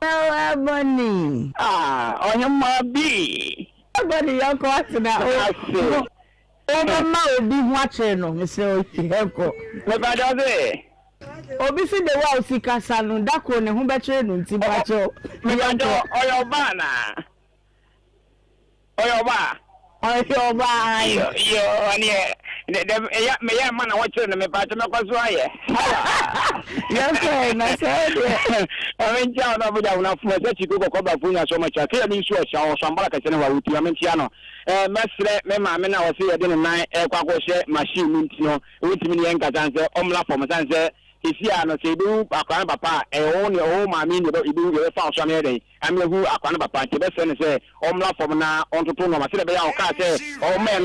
hello money Ohemaa bi body your court na ma obi hu ache no me say o heko me ba do de obi si de wa osika sanu dako ne hu be chere no nti ba cho me ba do oyoba na oyoba yo ani ya me ya mana wa chere no me ba cho me kwaso aye yes na say de amentia na buja una fu se chiko ko ba fu nya so ma cha ke mi nsu e cha o so mbara ka chene wa uti amentia no mesre me ma me na wo se ye de nan kwa ko hye machine mu nti no uti mi ne nkata nse omla form sanse isi ano se du akwan papa o ne o ma mi ne do ibu ye fa so me de ame hu akwan papa ke be se ne se omla form na ontoto no ma se be ya o ka se o me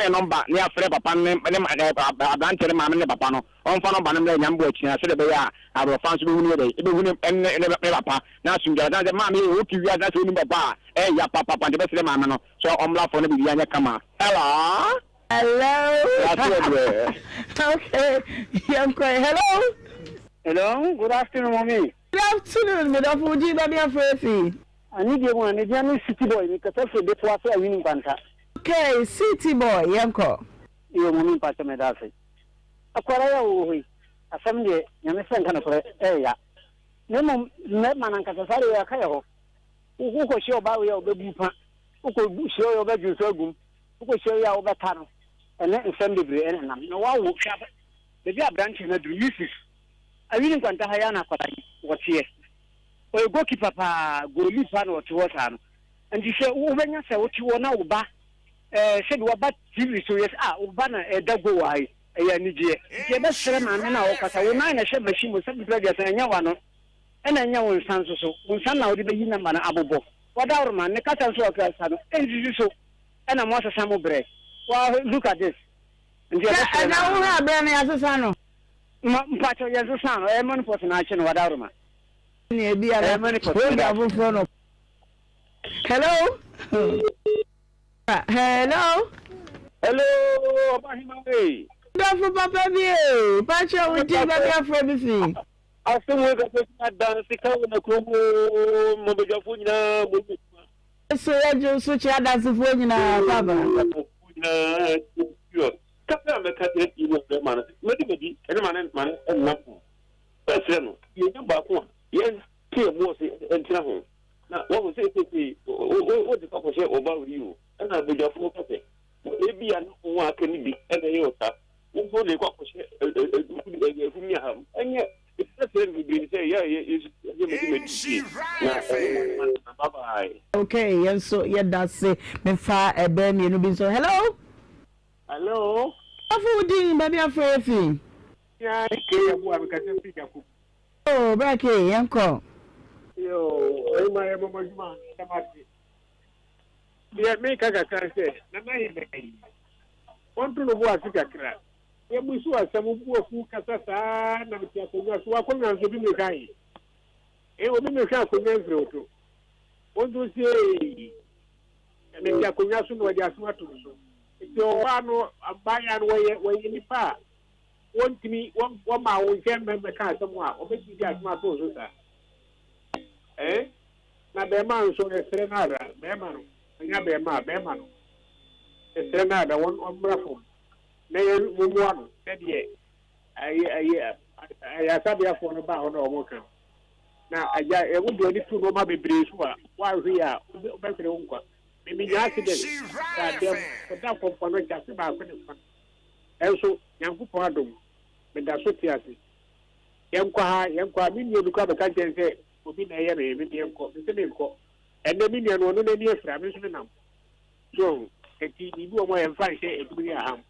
number ne afre papa ne abante ne ma me ne papa no on fa number ne nyambo achi na se be ya aro fa so be hu ne de be hu ne papa na sunja na se ma me o ki wi na se hu ne papa ya papa de be se ma me no so omla form ne bi ya nya kama hello okay hello hello good afternoon mommy good afternoon me da fuji da dia frefi ani de mo ani dia city boy ni kata fe de to afa winning kwanta okay city boy yanko yo mommy pa me da fe akwara ya wo hui asam de nyame sen kana kore ya ne mo me manan kata sare ya kaya ho ku ko shio ba ya obebu pa ku ko shio ya obeju so agum ku ko shio ya obeta no ene nsem bebre ene nam no wa wo hwa be bia branch na du uses awini kwanta ha ya na kwata wotie o go keeper pa goli pa no to wota no ndi se wo benya se wo ti wo na wo ba se wo ba tv so yes wo ba na dago wai ya ni je je be sere ma me na wo kasa wo na hye machine mo se bi dia se nya wa no ena nya wo nsan so nsan na wo de be yi na ma na abobo wada wo ma ne kasa so akasa no enzi so ena mo asesa mo bre. Well, look at this. And now we have Benny as a son. Pacho as a son, a man for nation, whatever. Maybe a money for hello. Hello. Hello, Don't for Papa View. Pacho, we did that for everything. I still work at dance in the Kumu Mobile. So I just switch out as a phone in a Papa. Kama meka ile man medi ene man na pese no ye ba ko ye ke mo se entra ho na wo se o de ko se o ba ri o na boja fu pese e bi an wo aka ni bi ene ye ota wo le ko se fu mi ha enye pese ni bi se ye medi na bye bye. Okay, and so yeah, that's it. Me fa ebe mi no bi so hello. Hello. Afu di baby afrefi. Ya ke ya bu abika se fika ku. Oh, brake yanko. Yo, ai ma mama juma tamati. Dia me kaga kan se, na mai me. to no boa sikakra e busu asem bu ofu kasa saa na mti akonya so akonya nso bi me kan e obi me hwa akonya nfre oto wonto sie e me akonya so no wadi asoma to so ti o wa no abaya no we nipa wontimi wo ma wo nche membe ka asem a obeti di asoma to so sa na be ma nso esere na ara be ma no nya be ma no esere na da won omrafo na ye mumu ano de ayi asabia fo no ba ho na omo kan na aja e wo do ni tu no ma bebre so a wa hwe a be fere wo nkwa me nya accident da dem da ko no ja se ba ko ne fa enso nyankopon adom me da so ti ase yenkwa mi ni oduka be ka jense obi na ye na ye mi yenko me se me nko ende mi ni no no na ni efra me so me nam so eti ni bi o mo ye fa se edubiri aham.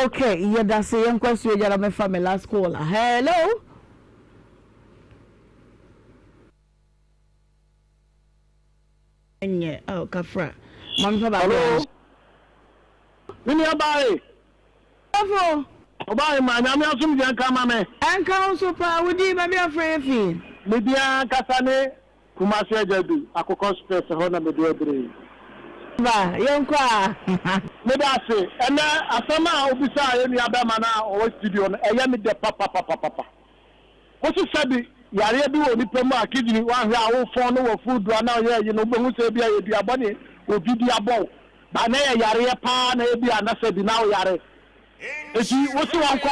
Okay, yeah, that's the young question. You're my family last call. Hello. Yeah, oh, Kafra. Mom, hello. Mini abai. Kafro. Abai, man, I'm not some young cameraman. And council power, would you be afraid of you? Maybe I Kasane, Kumasi Jadu, Akoko Space, Hona Media. Ba yonkwa me da se ena asama obisa ye ni abema na o studio no eye me de papa wo so sabi yare bi wo ni pemu akidini wa hwe awo fon no wo food na ye yi no gbehu se bi aye bi abone obi di abo ba na ye yare pa na e bi anase bi na wo yare eti wo so wan ko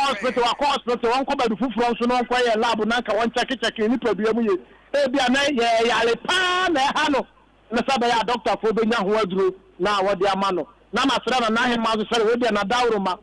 hospital wan ko ba du fufuro so no ko ye lab na ka won check ni problem ye e bi ana ye yare pa na ha no na sabe ya doctor fo be nya ho aduro na wodi amano na masra na him mazo sere we be na dawroma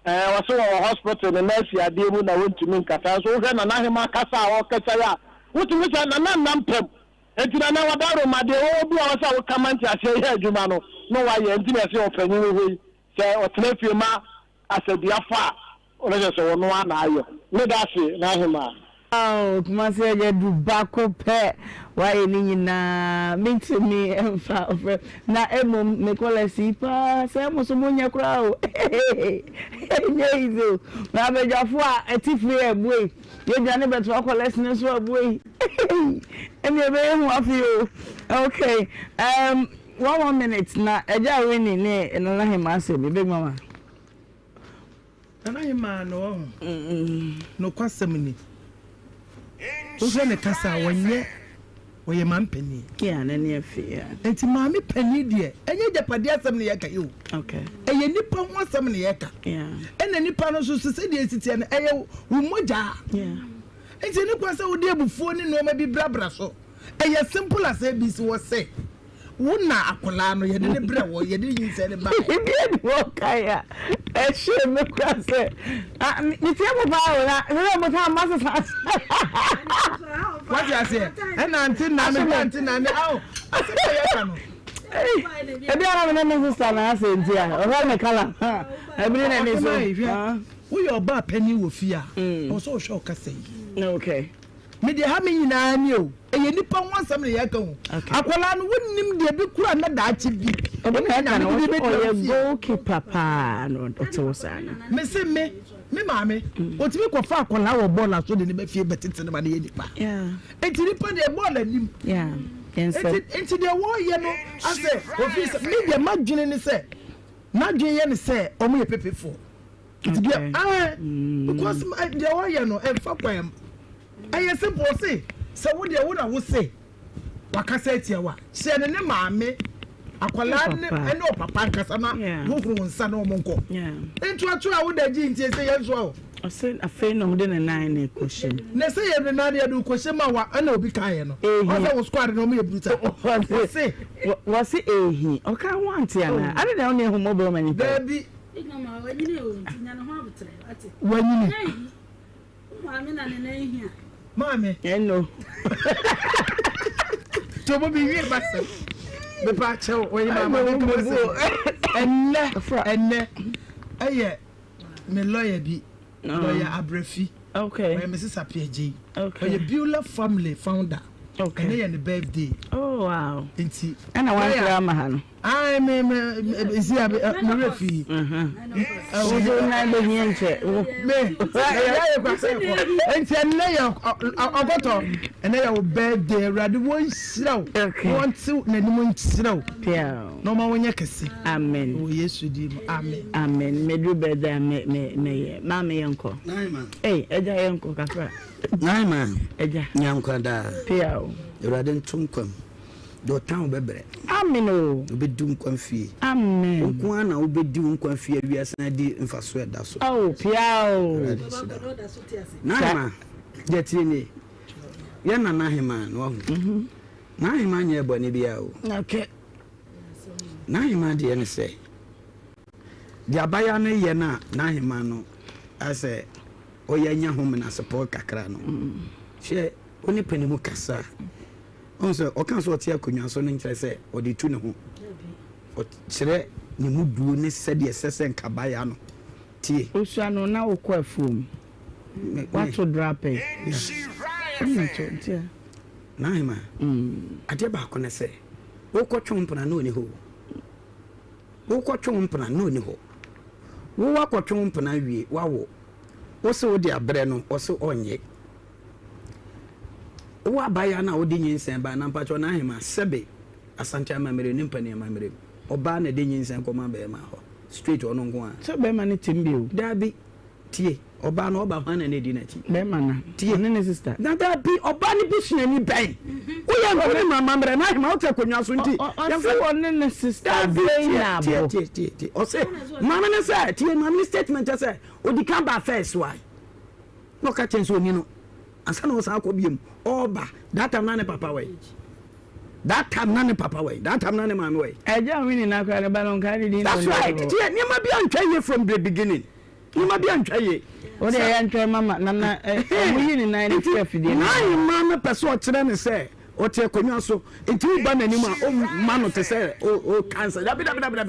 wo so wo hospital na nurse ade mu na wontumi nkata so wo na him akasa wo kasa ya wotumi sa na nampem entina na wadawroma de wo bi wo sa wo kamanti ase ye adwuma no no wa ye entina se ofanyi wo yi se otenafie ma asadia fa o le se wo no na ayo me da se na him oh kumase ya du bako pe wa eni na mentimi emfa ofre na emo me kolesi pa se mo so monya kra o nyizo na bejafo a etifre ebuei ye dwane beto akolesi ne so ebuei emi ebe hu afi o okay 1 minute na eja wini ne na hima se be big mama na hima no kwasemni Oje ne kasa wonye oye mampeni ya na ne afi enti maami pani de enye japade asem ne yeka yo okay eye nipa ho asem ne yeka ena nipa no so se de esitie ne eye wo moja enti ne kwasa wo de abufuo ne no ma bi brabra so eye simple as abc wo say wona akola no ye de ne bre wo ye de yin se ne ba bi wo kaya she me kwase mi tie mo ba wo na ne mo ta ma sa what you say na anti na ne aw asebe ye ka no ebi ara me na sister na ase ntia o ha me kala ebi na ne so wo yo ba pani wo fia o so show ka say okay me de ha me nyina ni o eye nipa ho asam ne ye ka ho akola no wonnim de bi kura na da achi bi obi na no o ye goalkeeper pa no to sana me se me maame otimi ko fa akola wo ball so de ne ba fie betete ne ma ne ye nipa enti nipa de ball anim enti de wo ye no ase office me de madwene ne se na dwen ye ne se omo ye pepefo enti de because de wo ye no em fa kwam aye simple say so wo de wo na wo say wakasa etia wa se ne maame akwala ne ene o papa nkasa na wo hu nsa na omonko entu atu a wo da ji ntie se yenso o ose afi no de ne nan ne question ne se ye na de do question ma wa ana obi kae no o se wo squad no mo ye bruta wo se ehi o ka want ya na ade na oni hu mobile mani baby igama wanyine o tinya no ho abutre ati wanyine maame na ne na ehia maame eno to bo bi wi ba se be pa chew oyi mama be ko se enne aye me lawyer bi lawyer Abrefi okay Mrs. Apiaji okay a Beulah family founder okay and your birthday Oh wow. Nti ana wan kra ma ha no. Ai me isi abi me refi. O do na be hie nche. Me. Ya kwa se ko. Nti na ya ogoto. Ene ya birthday rade won siraw. Won ti na ni mon siraw. Yeah. No ma wonya kese. Amen. O Yesu di mo. Amen. Amen. Me do birthday me ma me yanko. Naima. Eja yanko kakra. Naima. Eja. Nyankwa da. Yeah. Rade ntunkwam. Do town bebre. Amen o. Obedum kwamfie. Amen. Nko na obedum kwamfie wiasa di mfaso eda so. Oh, piao. Naima. Jetini. Ya na Nahima no ho. Nahima nye boni bia o. Okay. Nahima de ne se. Di abaya no ye na Nahima no ase oyanya home na support kakra no. She oni panimu kasa. Onse o kan so otia akonwa so ne nkire se o de tu ne ho. O kire ne muduo ne sede sese nkabaya no. Tie. Osua no na okọ afum. What to drop it? Nahima. Ade ba ko ne se. Wo ko twumpana no ni ho. Wo ko twumpana no ni ho. Wo wa ko twumpana wie wawo. Wo se wo de abre no wo se onye. Wo abaya na wo de nyinsen ba na mpacho Nahima sebe asante amamere ni mpane amamere. Oba na de nyinsen koma be ma ho. Straight ono nko a. So be ma ne timbio. Dabi tie. Oba na oba hwana na di na chi. Be ma na. Tie ne sister. Na dabi oba ni bi hwana ni ben. Wo ya no ma mamre Nahima wo te konwa so nti. Ya fe one ne sister be na bo. Tie. O se mama ne say tie mama statement say odi kan ba first why. No ka chen so ni no. Asa no sa akobiem. Oba that time na ne papa way. That time na ne papa way. That time na ne mama way. Eja wini na kwa ne balon carry din. That's right. Tie ni ma bi antwa from the beginning. Ni ma bi antwa ye. O de ya ntwa mama na mu yi ni na ni fie na mama person o kire ne say o te konwa so enti ba nanim a o ma no te say o cancer. Dabi.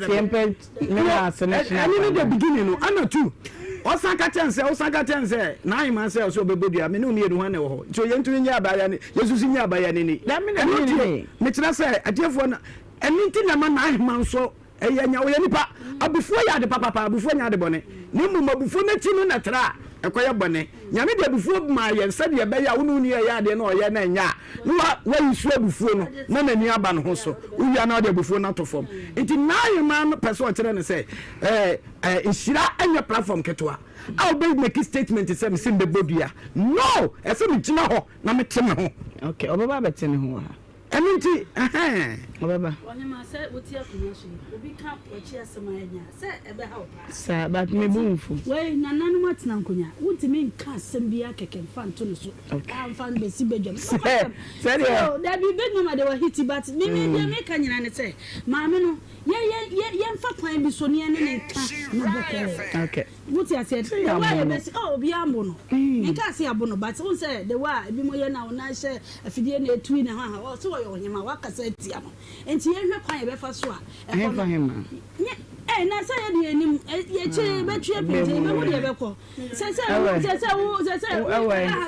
Simple me na selection. Ani ni the beginning no ana too. Osaka tense Nahima say so bebodua me no ne edu hane wo ho so yentu nya abaya ne yesusi nya abaya ne ni da me na ni me tira say adiefo na enti na ma Nahima nso enya wo ye nipa abufuo ya de papa abufuo nya de bone ni mu mabufuo na ti no na tra ekoye bone nyame de abufuo ma ye nse de be ya wo no ni ya de na oye na nya no wa yisu abufuo no na nani aba no ho so uwia na de abufuo na to fom enti Nahima no person kire ne say Nhyira anya platform ketwa I'll be make statement say me sim be bodua no ese me gina ho na me teme ho okay obaba betene ho ha Eminti obaba Ohemaa say wotia kunya so obi ka wachi asema anya say ebe ha opa sa but me bumfu we nananu matena nkonya wuntimi nka asem bia keke mfanto no so amfan be si bedwam say da bi bedwam de wa hiti but me dia me ka nyina ne say maame no ye mfa kwan bi so ne ne nka no boko okay wutia say the way be say oh obi ambo no nka say abo no but won say the way bi mo ye na wona hye afidie na etu na ha so Ohemaa wakasa atia no enti ye hwe kwan ye befa so a e fa hema na say ye de anim ye che betue pete me mo de beko say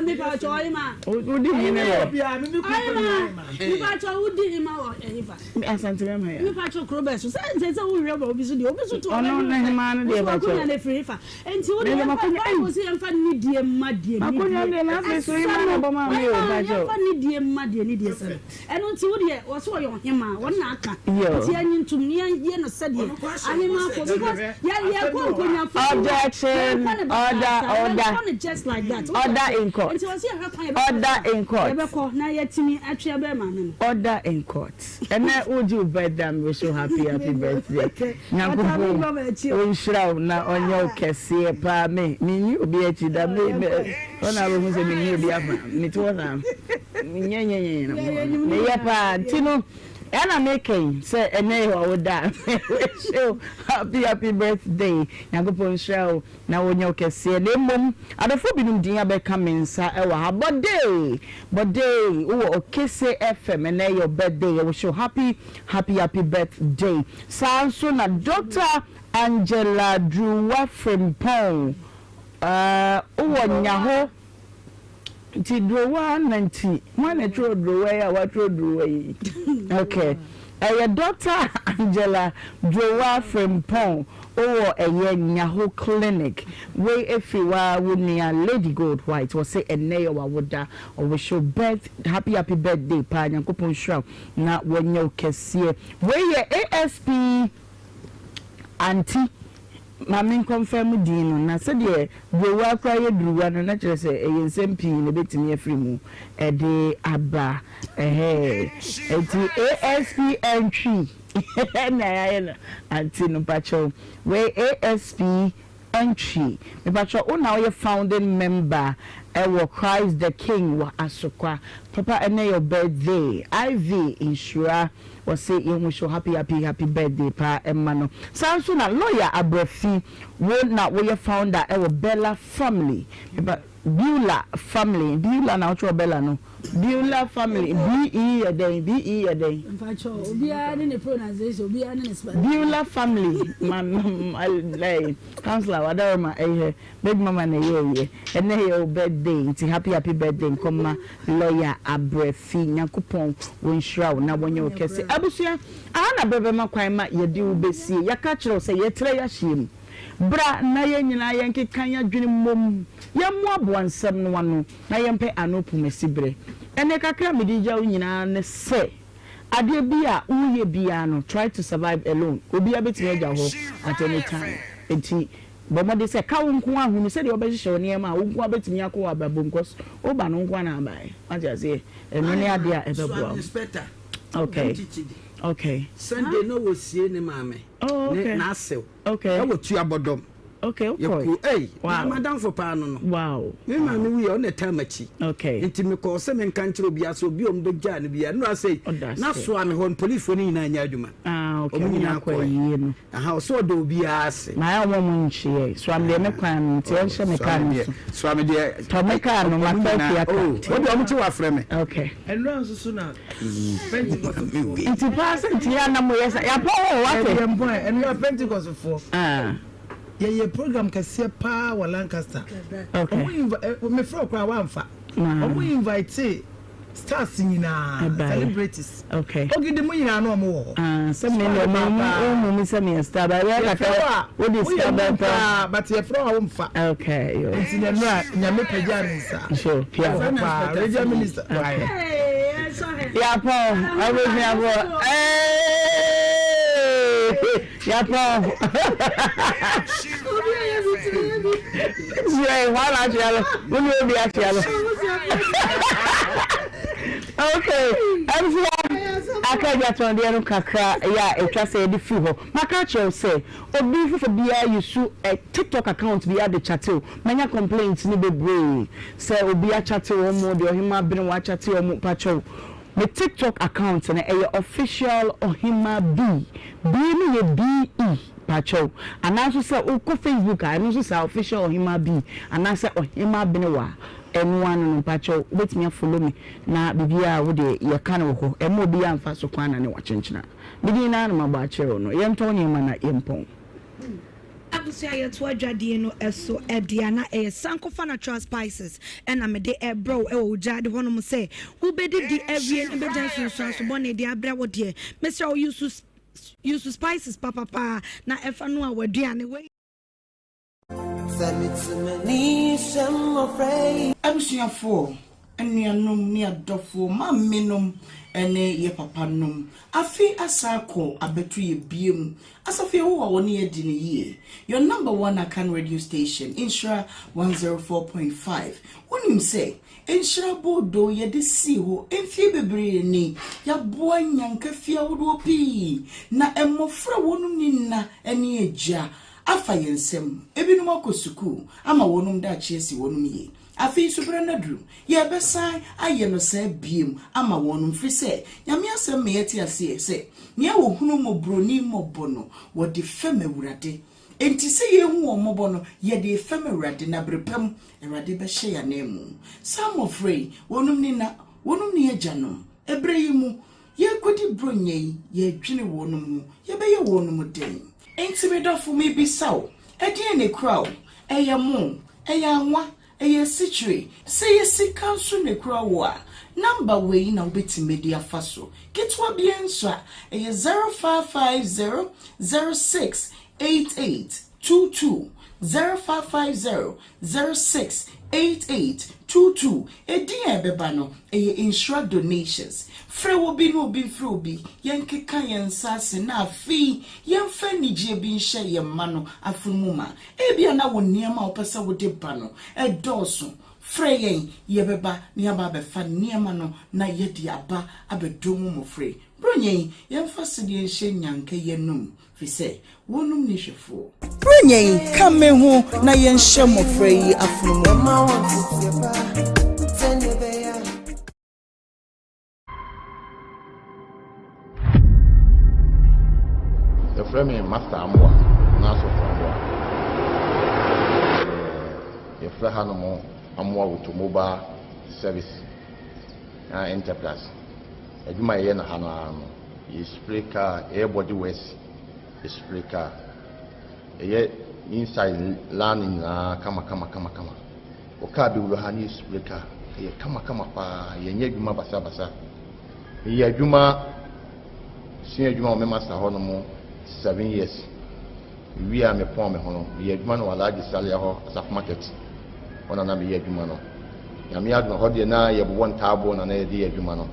me pa cho Ohemaa udi ni ne wo me pa cho udi ma wo ehifa asante me ya me pa cho krobes say wo hwe ba obi so to ono na Ohemaa no de ba cho na free fa enti wo de ma say emfa ni die ma die ni akonya de na fe so Ohemaa ba ma me o ba cho emfa ni die ma die ni die se eno nti wo de wo so yo Ohemaa wo na aka ti anyintum ni ye no se de Ohemaa for because ya ko konya for objection order just like that order in court order in court ebeko na yetimi atwe be ma me order in court and uji birthday we so happy birthday nyakubu onshira na onye okese pa me ni obi achi da me ona bo mu se ni obi afa ni to na nyenyenye me ya pa tino Ana making say ene ho da show happy birthday nyagopon show na wonya okese na mom adofo binum din abeka mensa e wa ha birthday wo okese FM ene your birthday we show happy birthday sanso na Dr. Angela Druwa Frimpong wonya ho Ti drowa 90. One true drowa what true drowa. Okay. Dr. Angela Drowa from Pong or a Nyaho clinic where if you are with Lady Gold White was say a nail would or we show happy birthday pa Yankopon Shroud not when you can see where your ASP auntie Mammy confirm Dino na said ye Drowa cry Druwa and naturally say a SMP in a bit me a free mo a day abba a ASP entry Auntie no pacho where ASP entry me pacho o now your founding member Ewo Christ the King wa asokwa papa ene your birthday IV Nhyira was say you wish you happy birthday pa emano sanso na lawyer Abrefi wo na we your founder Ewo Bella family but Beulah family Beulah na ocho Bella no Beulah family BE a day Mpacho obia ne pronunciation obia ne spelling Beulah family like counselor wadarma big mama na ye ene your birthday it's happy birthday come lawyer Abrefi Nyankopon wo Nhyira na wonye okese abusua ana bebe makwan ma ye di ubesi ya ka kire say ye tre ya hiem bra na ye nyina ye nkekan ya dwene mom ye mo aboansam no wano na ye mpe anopu mesibre ene kakra medija wo nyina ne se ade bia uye bia no try to survive alone obi abetime agya ho at any time enti bomo de se ka wo nko ahunu se de obehye ne ma wo nko abetime akọ ababom kos oba no nko na abai aja se eno ne ade a ebeboa okay Sunday no wo sie ne maame na asew okay e wo tu abodom okay wow madam for pa no wow me maame wi o na tamachi okay enti me ko se me nkan kire obi aso obi om do gya ne bia no asei na so ame hon police fo ni nyina anya adwuma okay omi nyina kwa yie no aha so do obi ase na ya wo mu nchie so am de me kwan nti en hye me kan so am de to me kan no ma ta ya kan o de om ti wa frɛ me okay enro so na Pentecost enti percent ya na mo yesa ya po wa te enro Pentecost for ye program kase pa wa Lancaster okay me fro kwa wa mfa omo invite stars nyina celebrities okay ogide mu nyina no omo se me no mo mi se me star ba ya ka wo di star ba but ye fro wa mfa okay yo nti na nra nyame pagya nsa sure pa regional minister ya po I will have ya po yeah wala jalo bunu obi asialo okay akaja tonde no kakra ya etwa say di fi ho maka chew say obi fufu bia yusu a TikTok account bia de chateo manya complaints ni bebre say obi a chateo mo de Ohemaa Benewaa chateo mo pacho my TikTok account na official Ohemaa B ni ye BE pacho anaso say uko Facebook anaso say official Ohemaa B anaso Ohemaa Benewaa anyone no pacho wait me follow me na bibia wo de ye kan wo ho emo bi amfa so kwana ne wachenchina bidi na na maba chero no ye nto ne ma na yempon abusia ye to adwade no eso ediana sankofa natural spices and amede bro wo jade hono mo say wo bedi di every emergency so bone de abra wo de Mr. o use spices papa na efa no a waduane we abusiafo enuanom ni adofo mammenom ene ye papa nom afi asako abetu ye biem asafi wo woni ye di ne ye your number one Akan radio station Nhyira 104.5 wonim say Nhyira bodo ye de si ho emfie bebre ni ya boa nyanka fia wo pi na emofra wonum ni na ene eja afa yensem ebinum akosuku ama wonum da chiesi wonum ye afi subra nadru ye besan aye no sa biem ama wonum fi se nyame asem me yeti ase se nia wo hunu mo broni mobono wo de fem awurade enti se ye hu wo mobono ye de fem awurade na brepam awurade be hye ya nemu some of free wonum ni ajanom ebre yimu ye kodi bronye ye dwine wonum ye be ye wonum den enti me dofo me bisaw edie ne kraw eye mo eye anwa eye sitre say yesi kanso ne kura wo a number we na obeti media faso kitwa bia nso a eye 0550 068822 0550 068822 edi ebeba no eye insure donations free will be no be free be yankeka yansase na afi yamfa nigye bi nhye yemma afunmuma ebia na wo niema opesa wo de ba no edoso free yen yebeba niaba befa niema no na yedi aba abedomu mo free bronyen yamfa sidi nhye nyanka yenum fise wonum ni hwefo bronyen kame ho na yenhye mo free afunmuma the frame master amwa na so amwa the frame hanomo amwa automobile service enterprise eduma ye na hano is spray car body waste spray car inside landing kama o car bi ha ni spray car kama pa yenye aduma basa ye aduma sin aduma o me master hono 7 years we are me pon me hono ye aduma no alaji sale ho asaf market ona na me ye aduma no nyame aduma ho de na ye bo ntabo na ye de aduma no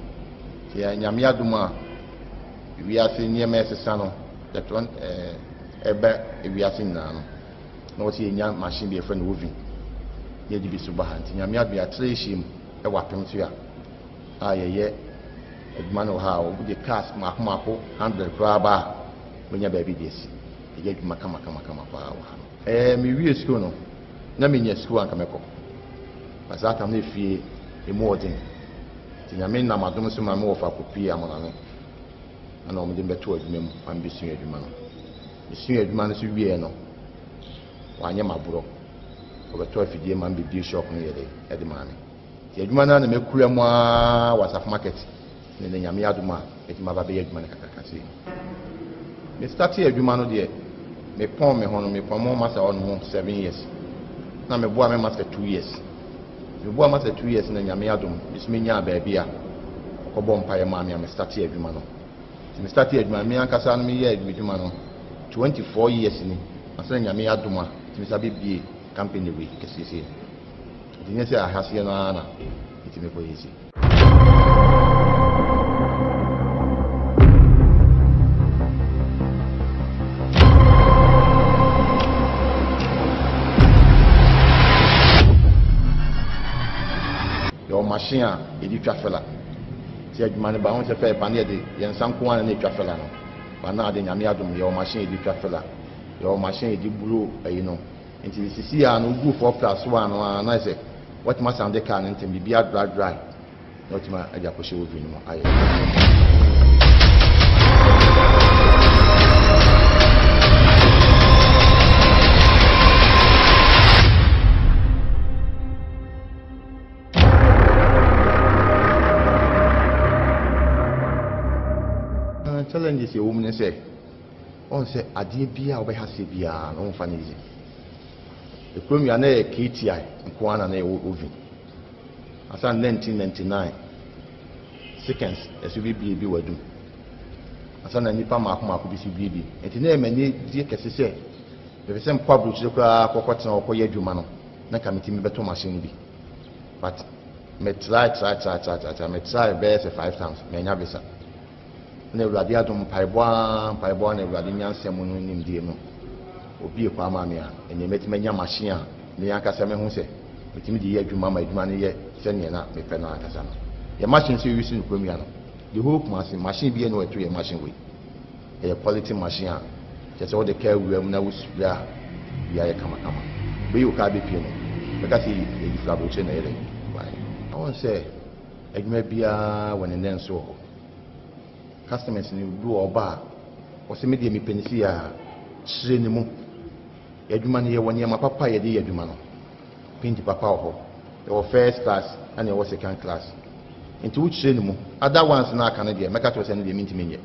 ye nyame aduma we are seeing ye mesesa no that one ebe we are seeing na no na what ye nya machine be friend woven ye di bi so bahanti nyame aduma treshim e wapem so ya ye aduma no ha o de cars mako 100 kraba wonya baby this ye aduma kama pa wa me wie school no na me nya school anka meko pasata na fie e modern tinyame na madom so ma me wo fa kopi amona no ana o me de beto aduma mu ambisu aduma no bisu aduma no so wie no wanye maburo o beto afidie ma mbi shop no yede e de mane ti aduma na na mekura mu a wasaf market ne nyame aduma e ti ma ba be aduma ne kakakase me start aduma no de me pon me hono me pon mo masa on 7 years na me boa me masa 2 years me boa masa 2 years na nyame adum bisminya ba bia ko bom pa ye ma me start aduma no me start aduma me ankasa no me ye aduma no 24 years ni asa nyame aduma ti me sabe bie company we kesese dinye se ahase na na ti me ko yesi machine a edi twafela ti adwuma ne ba ho se fe pa ne de ye nsanko an ne twafela no ba na de nyame adom ye machine edi twafela ye machine edi bulu ayi no enti sisi a no gu for plus 1 no na se what ma sound de car ne ntem bibia dry not ma aja ko she ovi no ayi challenges you woman say on say adie bia obe hase bia no mfa nizi the premier na KTI nkwana na ovi asa 1999 seconds SUVB bi wadu asa na nipa mako bi CBB enti na emani die kese se be se mpa bruchire kwa kokotena okoye adwuma no na kamiti mi beto machine bi but me try me try be se 5 times me nya bisa na ewurade adom paiboa na ewurade nyansem no nimdie no obi e kwa maame a ene metima nya machine a ne yakasa me hu se metimi de ye adwuma ma adwuma ne ye se ne na me pe na akasa no ye machine se wisi no kwamia no the whole machine bi e no eto ye machine we e quality machine a just all the care we na wusua bia ye kama be you ka be pie no because e di flabo che na yele I want say adwuma bia won ne nso customers ni do oba o se me de mi penisi a chire ni mu adwuma ne ye woni ma papa ye de adwuma no pinti papa ho e wo first class and e wo second class into which chire ni mu other ones na aka na de meka to se ne de minti menye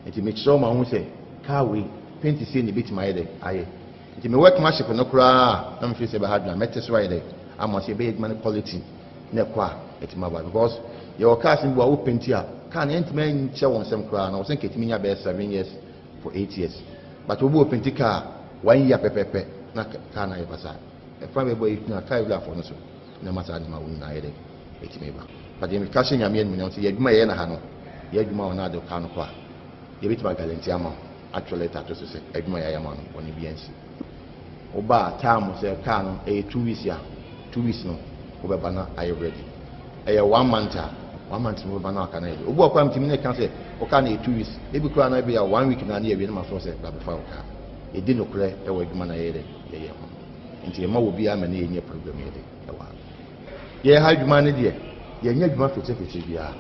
enti me chiro ma hu se car we pinti se ni bit ma ye de aye enti me work machine no kura na me fi se ba hadna mete so ye de ama say be adwuma quality na kwa etima ba because your cars in bo paint here can entime nche won sem kra na wo sen ketimi nya be 7 years for 8 years but wo bo paint car 1 year pepepe na car na yebasa e fa be boy na car bila for no so na masa ni ma won na yede etime ba but the cash nya me ni no say adwuma ye na ha no ye adwuma wona de car no kwa ye bitima guarantee ama actually that to say adwuma ya ma no woni biansi oba time say car no 2 weeks ya 2 weeks no oba na are you ready 1 month 1 month no ba na aka na ye obu akwa mtimi ne kan say o ka na 2 weeks e bi kura na be ya 1 week na na ye bi na ma so say ba be fa o ka e di no kure e wa adwuma na ye de ye ho nti ma wo bi ama na ye nye problem ye de e wa ye ha adwuma ne de ye nye adwuma fete bia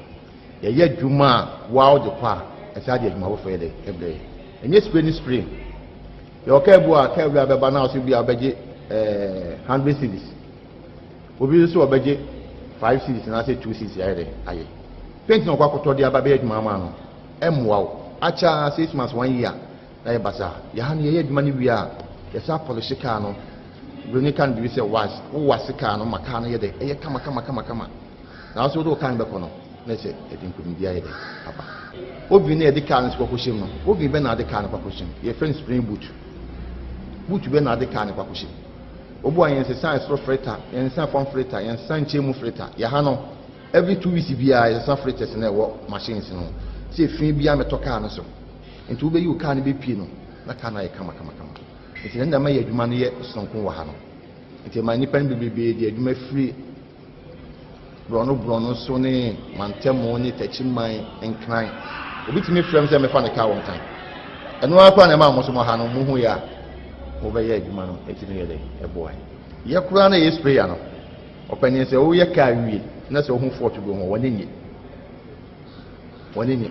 ye ye adwuma wa o de kwa e sa de adwuma wo fa ye de e bre enye spray your kebua be ba na so bia beje 100 cedis obi so obeje 5 cedis na say 2 cedis ya de aye paint no kwa koto de aba be adwuma ma no emwa wo acha 6 months 1 year na ye basa ya ha ne ye adwuma ne bia ye sa polish car no we can be say was car no maka no ye de ye kama na so do kan be ko no na say e din kudi dia ye de aba obi na ye de car no ko koshim no obi be na de car no ko koshim ye friend spring boot be na de car no ko koshim obu ayen se san extra freighter yen san form freighter yen san chemu freighter ya ha no every 2 weeks bia ye san freighters na wo machines no se fin bia meto car no so enti obe yi car no be pie no na car na ye kama enti nda ma ye adwuma no ye sonkon wa ha no enti ma ni pen bebe de adwuma free brono so ne mantemo ne tachiman enkran obi timi frem se me fa ne car one time eno akwa na ma mo so mo ha no mu hu ya obe ye adwuma no enti ne ye de e boy ye kura na ye spray ya no opani se o ye car wie na se o hu fort go ho woni ni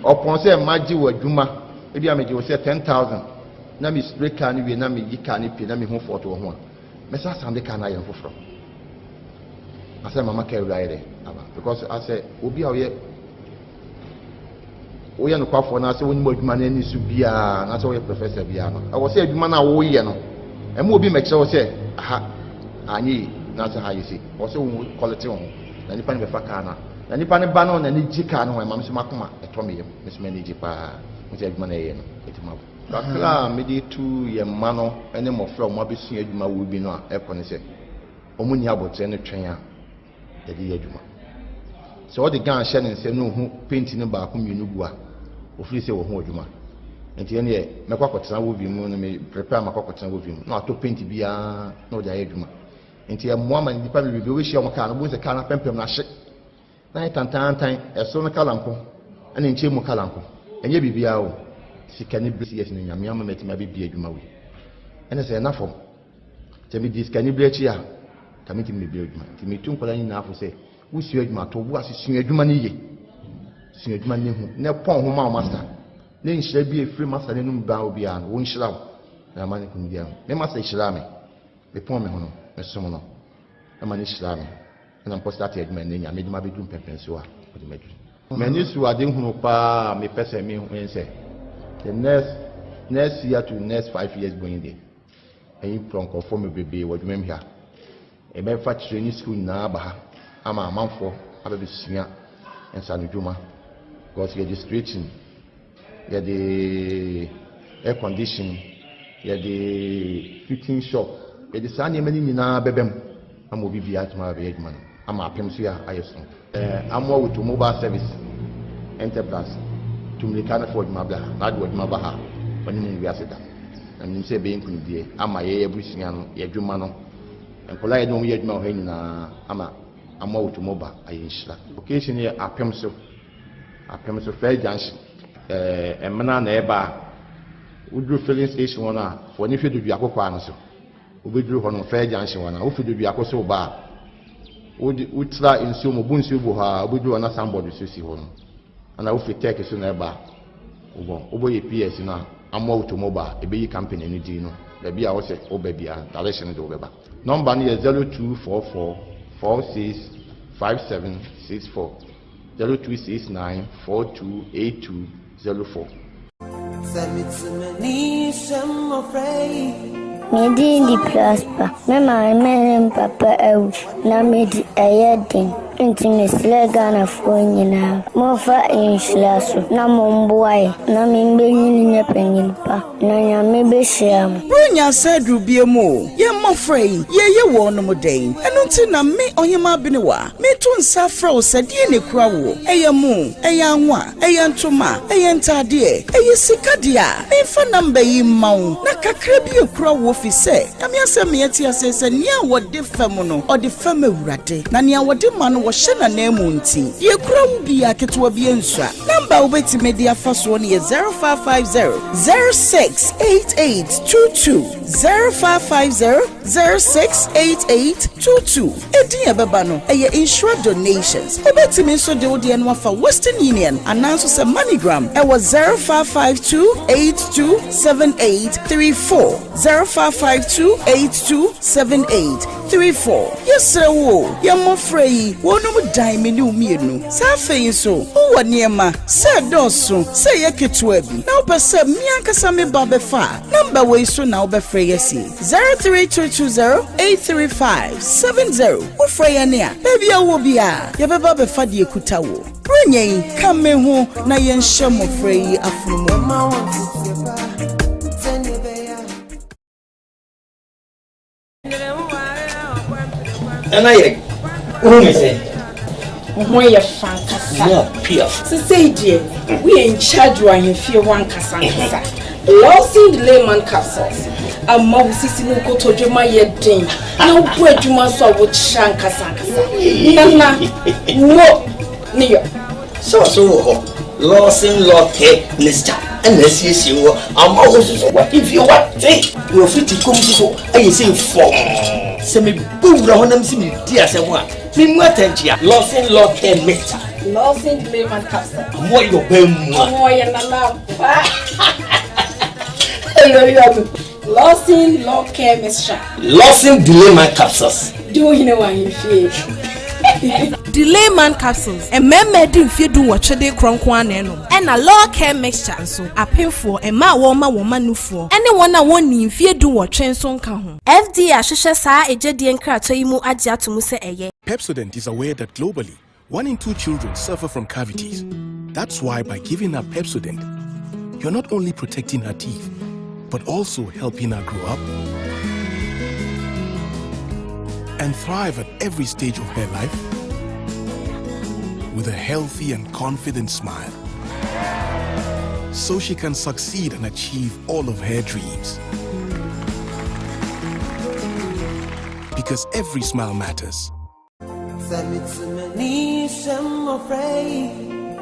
opon se maji wa adwuma e bia me je o se 10,000 na mi spray car ni wie na mi yi car ni pe na mi hu fort wo ho a me sa sande car na ye foforo asa mama car ride aba because asa obi a o ye no kwafo na asa woni mo adwuma na ni su bia na asa o ye professor bia no e wo se adwuma na wo ye no e mo obi me kire wo se aha anyi na asa ha yesi wo se wo quality wo na nipa ni be fa car na nipa ni ba no na ni ji car no e ma me so makoma e to me ye me so me ni ji pa mo se adwuma na ye no etima kakra me di tu ye ma no ene mo fra mo abesu adwuma wo bi no a e ko ne se omu ni abotre ne twen a de di adwuma so the gan hye ne se no hu paint ne ba ko mienu gu a ofiri se wo hu adwuma enti ene ye mekwa kwotena wo bi mu no me prepare makwa kwotena wo bi mu no ato paint bia na o da adwuma enti ye mo ama ni pa bi we hye o ka no bo se ka na pempem na hye na tantan eso no kalanko ene nche mu kalanko enye bibia o sikani blesi yes nya me ama metima bi adwuma we ene se na fom te bi diskani blechi a kamiti me bi adwuma ti me tun kola ni na afo se wo su adwuma to wo asesu adwuma ni ye su adwuma ni hu ne pon ho ma master ne nhyira bi efiri master ne num ba obi a wo nhyira wo na ma ne kun dia me master nhyira me be pon me ho no me som no na ma ne nhyira me na mpo start adwuma ne nya me adwuma be dum pempen so a wo de medu me ni su ade hunu pa me pese me hu ense the next year to next 5 years going there and you from conform bebe what remember here e be fa training school na aba ha ama amanfo ababe sua ensanu dwuma because you the stretching you the air conditioning you the fitting shop you the sani many nyina bebem ama obi bia tuma be adwuma ama apem so ya ayeso amwa with mobile service enterprise tumlikana for mabla na do adwuma ha wani ni wiaseda na nim se be nkunidie ama ye busia no ye adwuma no enkola ye no ye adwuma ho nyina ama amwa with mobile ayinshira occasion ye apem so fair junction emna na eba udru filling station wona for ni fedu bia kokwa no so obedru ho no fair junction wona wo fedu bia ko so ba utra insu mo bunsu bu ha obedru na somebody so si ho no ana wo fit take so na eba obo ye PS na amwa automobile ebe yi company ni di no da bia wo se oba bia direction do beba number ni 0244 465764 0269428204 Medi di prosper. Mema me papa ewu na medi ayedin. Inti mesle Ghana fo nyina. Mofa inhlaso na momboae na membe nyine panyimpa. Na nyame be hyiam. Brunya said rubiemu. Ye mofrey, ye wo no moden. Eno nti na me Ohemaa Benewaa. Me to nsa fra said ye ne kura wo. Eye mu, eye anwa, eye ntoma, eye ntade, eye sika dia. Me fa namba yi mawo. Na kakra bi ekura wo fi se. Ame asem me yeti asese nia wo de fam no, o de fam awurade. Na nia wo de ma no wo hye na na mu nti. Ye kura wo bi aketo bi ensua. Namba wo beti media fa so ne 0550 068822 0550 068822. Edi ebeba no eye insure donations. Obeti me so de odi eno afa Western Union announce say MoneyGram e was 0552827834 0552827834. Yes wo ye mofrey wonum dan me ni umienu sa feyin so wo niema se doso se ye ketua bi na opese mi ankasa me ba be fa number we so na obefrey yesi 032208357 wo frey ne a baby awo bia ye beba be fa de ekuta wo brenyen kame ho na ye nhye mofrey afunumu. And I say, when you're fantastic, so say, dear, we in charge when you feel one cassandra. Losing the layman capsules. A mob sissy no go to Juma yet ding. No bread you must saw with shanka sankasa. Nana, no, near. So, losing lotte, Mr. Unless you see I'm always what if you want take your feet to come to I say for. Semi boom round see me dear someone. Me what here. Losing lotte, Mr. Losing the layman capsule. What your bem? Oh, you're not allowed. Hello, Losing Law Care Mixture. Losing Delay Man Capsules. Do you know what you feel? Delay Man Capsules. A member didn't feel do what they cronk one and a Law Care Mixture. So a pay for a ma woman no for anyone I want in fear do what train son come. FD Ashisha Sa a Jedian Kratoimu Adia to Muse Eye. Pepsodent is aware that globally 1 in 2 children suffer from cavities. That's why by giving her Pepsodent, you're not only protecting her teeth, but also helping her grow up and thrive at every stage of her life with a healthy and confident smile, so she can succeed and achieve all of her dreams. Because every smile matters.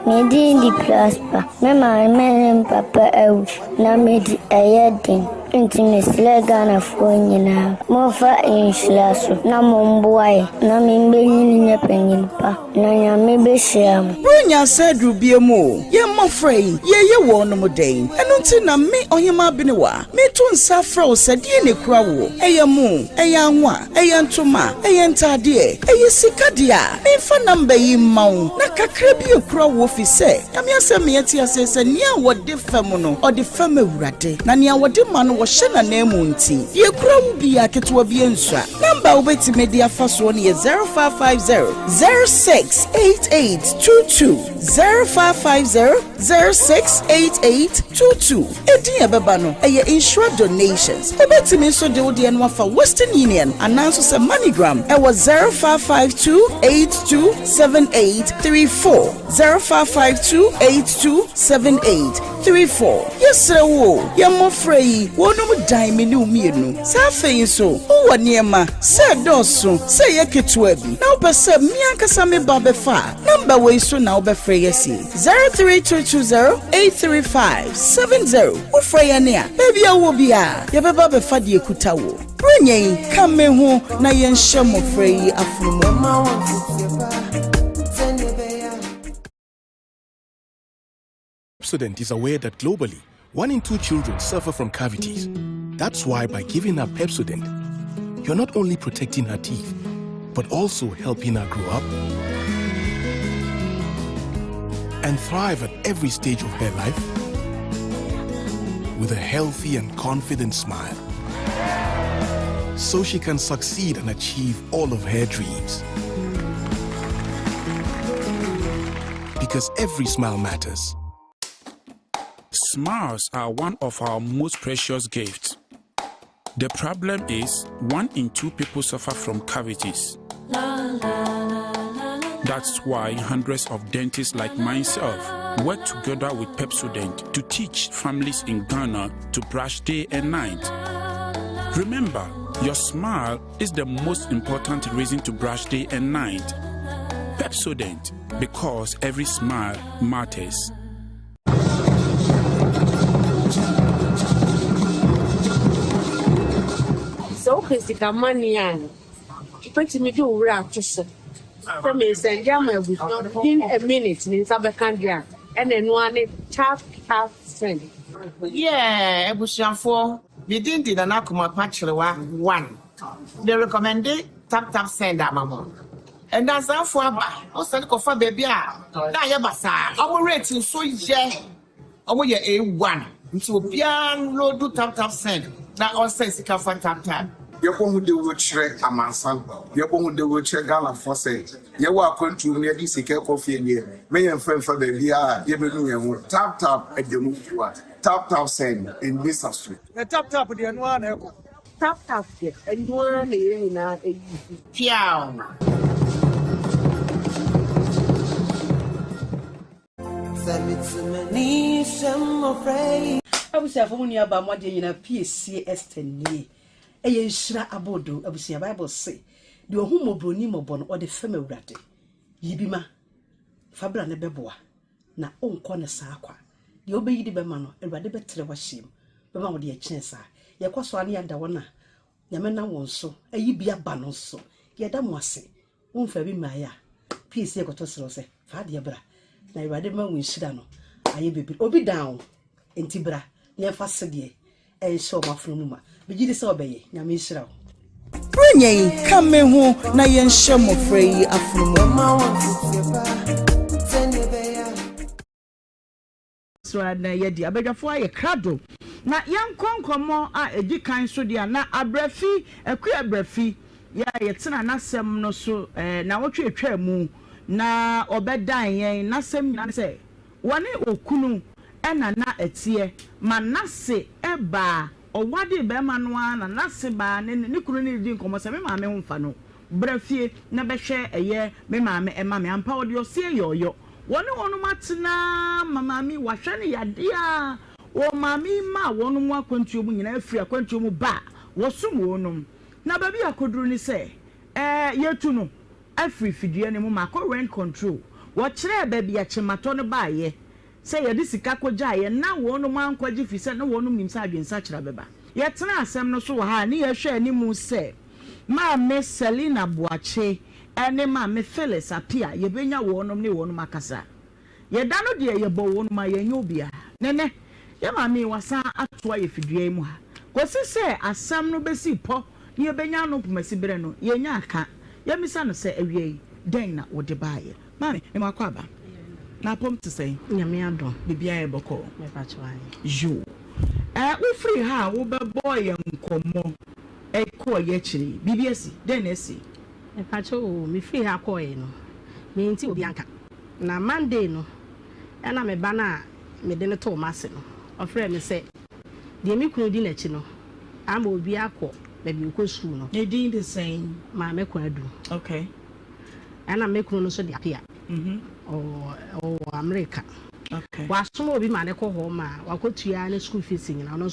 Medi di prosper. Mema me papa ewu na medi ayedin. Inti mesle Ghana fo nyina. Mofa inhlaso na momboae na membe nyine panyimpa. Na nyame be hyiam. Brunya said rubiemu. Ye mofrey ye wo no moden. Eno nti na me Ohemaa Benewaa. Me to nsa fra said ye ne kura wo. Eye mu, eye anwa, eye ntoma, eye ntade, eye sika dia. Me fa namba yi mawo. Na kakra bi ekura wo fi se. Ame asem me yeti asese nia wo de fam no, o de fam awurade. Na nia wo de ma no wo hye na na mu nti. Ye kura wo bi aketo bi ensua. Namba wo beti media fa so ne 0550 068822 0550 068822. Edi ebeba no eye insure donations. Obeti me so de odi eno afa Western Union announce say MoneyGram e was 0552827834 0552827834. Yes wo ye mofrey wonum dan me ni umienu sa feyin so wo niema se doso se ye ketua bi na opese mi ankasa me ba be fa number we so na obefrey yesi 032208357 wo frey ne a baby awo bia ye beba be fa de ekuta wo brenyen kame ho na ye nhye mofrey afunumu. Pepsodent is aware that globally 1 in 2 children suffer from cavities. That's why by giving her Pepsodent, you're not only protecting her teeth, but also helping her grow up and thrive at every stage of her life with a healthy and confident smile, so she can succeed and achieve all of her dreams. Because every smile matters. Smiles are one of our most precious gifts. The problem is 1 in 2 people suffer from cavities. That's why hundreds of dentists like myself work together with Pepsodent to teach families in Ghana to brush day and night. Remember, your smile is the most important reason to brush day and night. Pepsodent, because every smile matters. So, Christica Manian, put me to wrap from me, send in a minute in Sabacandia, and then one half friend. Yeah, I was young for. We didn't did an akuma patchler one. They recommended tap send that mamma. And that's our for also for baby. Now, Yabasa, our rating so yeah. Our year A1. So, Pian load do tap send. That all says it can for tap. You're going to do what Shrek a man son. You're going to do what Shrek Gala for say. You are going to near this coffee in here. May and friend for the VR, you know, tap at the move you are. Tap send in this street. The tap with the one echo. Tap, and one in a piano. Abusiafo mu nia ba modye nyina PSC estenie eye nhyira abodo abusia Bible say de ohumobroni mobo no ode fam awurade yibima fabra ne beboa na onko ne saa kwa de obeyidi bema no awurade betre wahyem bema wo de ye kyensa ye kwaso ane yada wona nyame na wonso ayibia ba no so ye da mo ase wonfa bi maaya PSC ekotosero se fa de bra na awurade ma wo nhyira no aye bebi obi down entibra ne fasede e show mafrumuma bigidi se obeye nyame nhyira wo Prenye kame hu na yen shemo frey afrumuma so na yedi abedwafo aye krado na yankonkomo a edikan so dia na abrafi abrafi ya yetena nasem no so na wotwe etwa mu na obedan yen nasem na se wone okunu ena na etie manase eba owade be manoa na nase ba ne kuru ne di nkomo se me maame ho mfa no brafie na behwe eye me maame ema me ampa ode osie yoyo wone wonu matena mamami wahwe ne yade a wo mami ma wonu mu akwantuo mu nyina afiri akwantuo mu ba wosum wonum na ba bi akoduru ni se yetu no afiri fidua ne mu makọ rent control wo kire ba bi achemato no ba ye say ye disika koja ye na wonu man kwaji fi se na wonu nimsa adwensa kira beba ye tena asem no so ha ne ye hwe ani mu se ma me Selina Boache ene ma me Phyllis apia ye benya wonu ne wonu makasa ye da no de ye bo wonu ma ye nyobia nene ye ma me wasa atoa ye fidua mu ha kosi se asem no besi po ne ye benya no pomasi bere no ye nya aka ye misa no se awie den na wo de baaye ma me makwa aba na pom to say nyame adon bibia e boko me patwa jo wo free ha wo be boy nkomo e ko ye chiri bibia si den na si me patwa me free ha ko e no me nti obi anka na Monday no na me ba na me de ne to mase no ofre me say de me kunu di na chi no ama obi akọ na bi ko school no they doing the same ma me kwa adu okay ana me kunu no so de apia America. Okay. Wa somo obi ma ne ko ho ma wa ko tua ne school fees nyina no so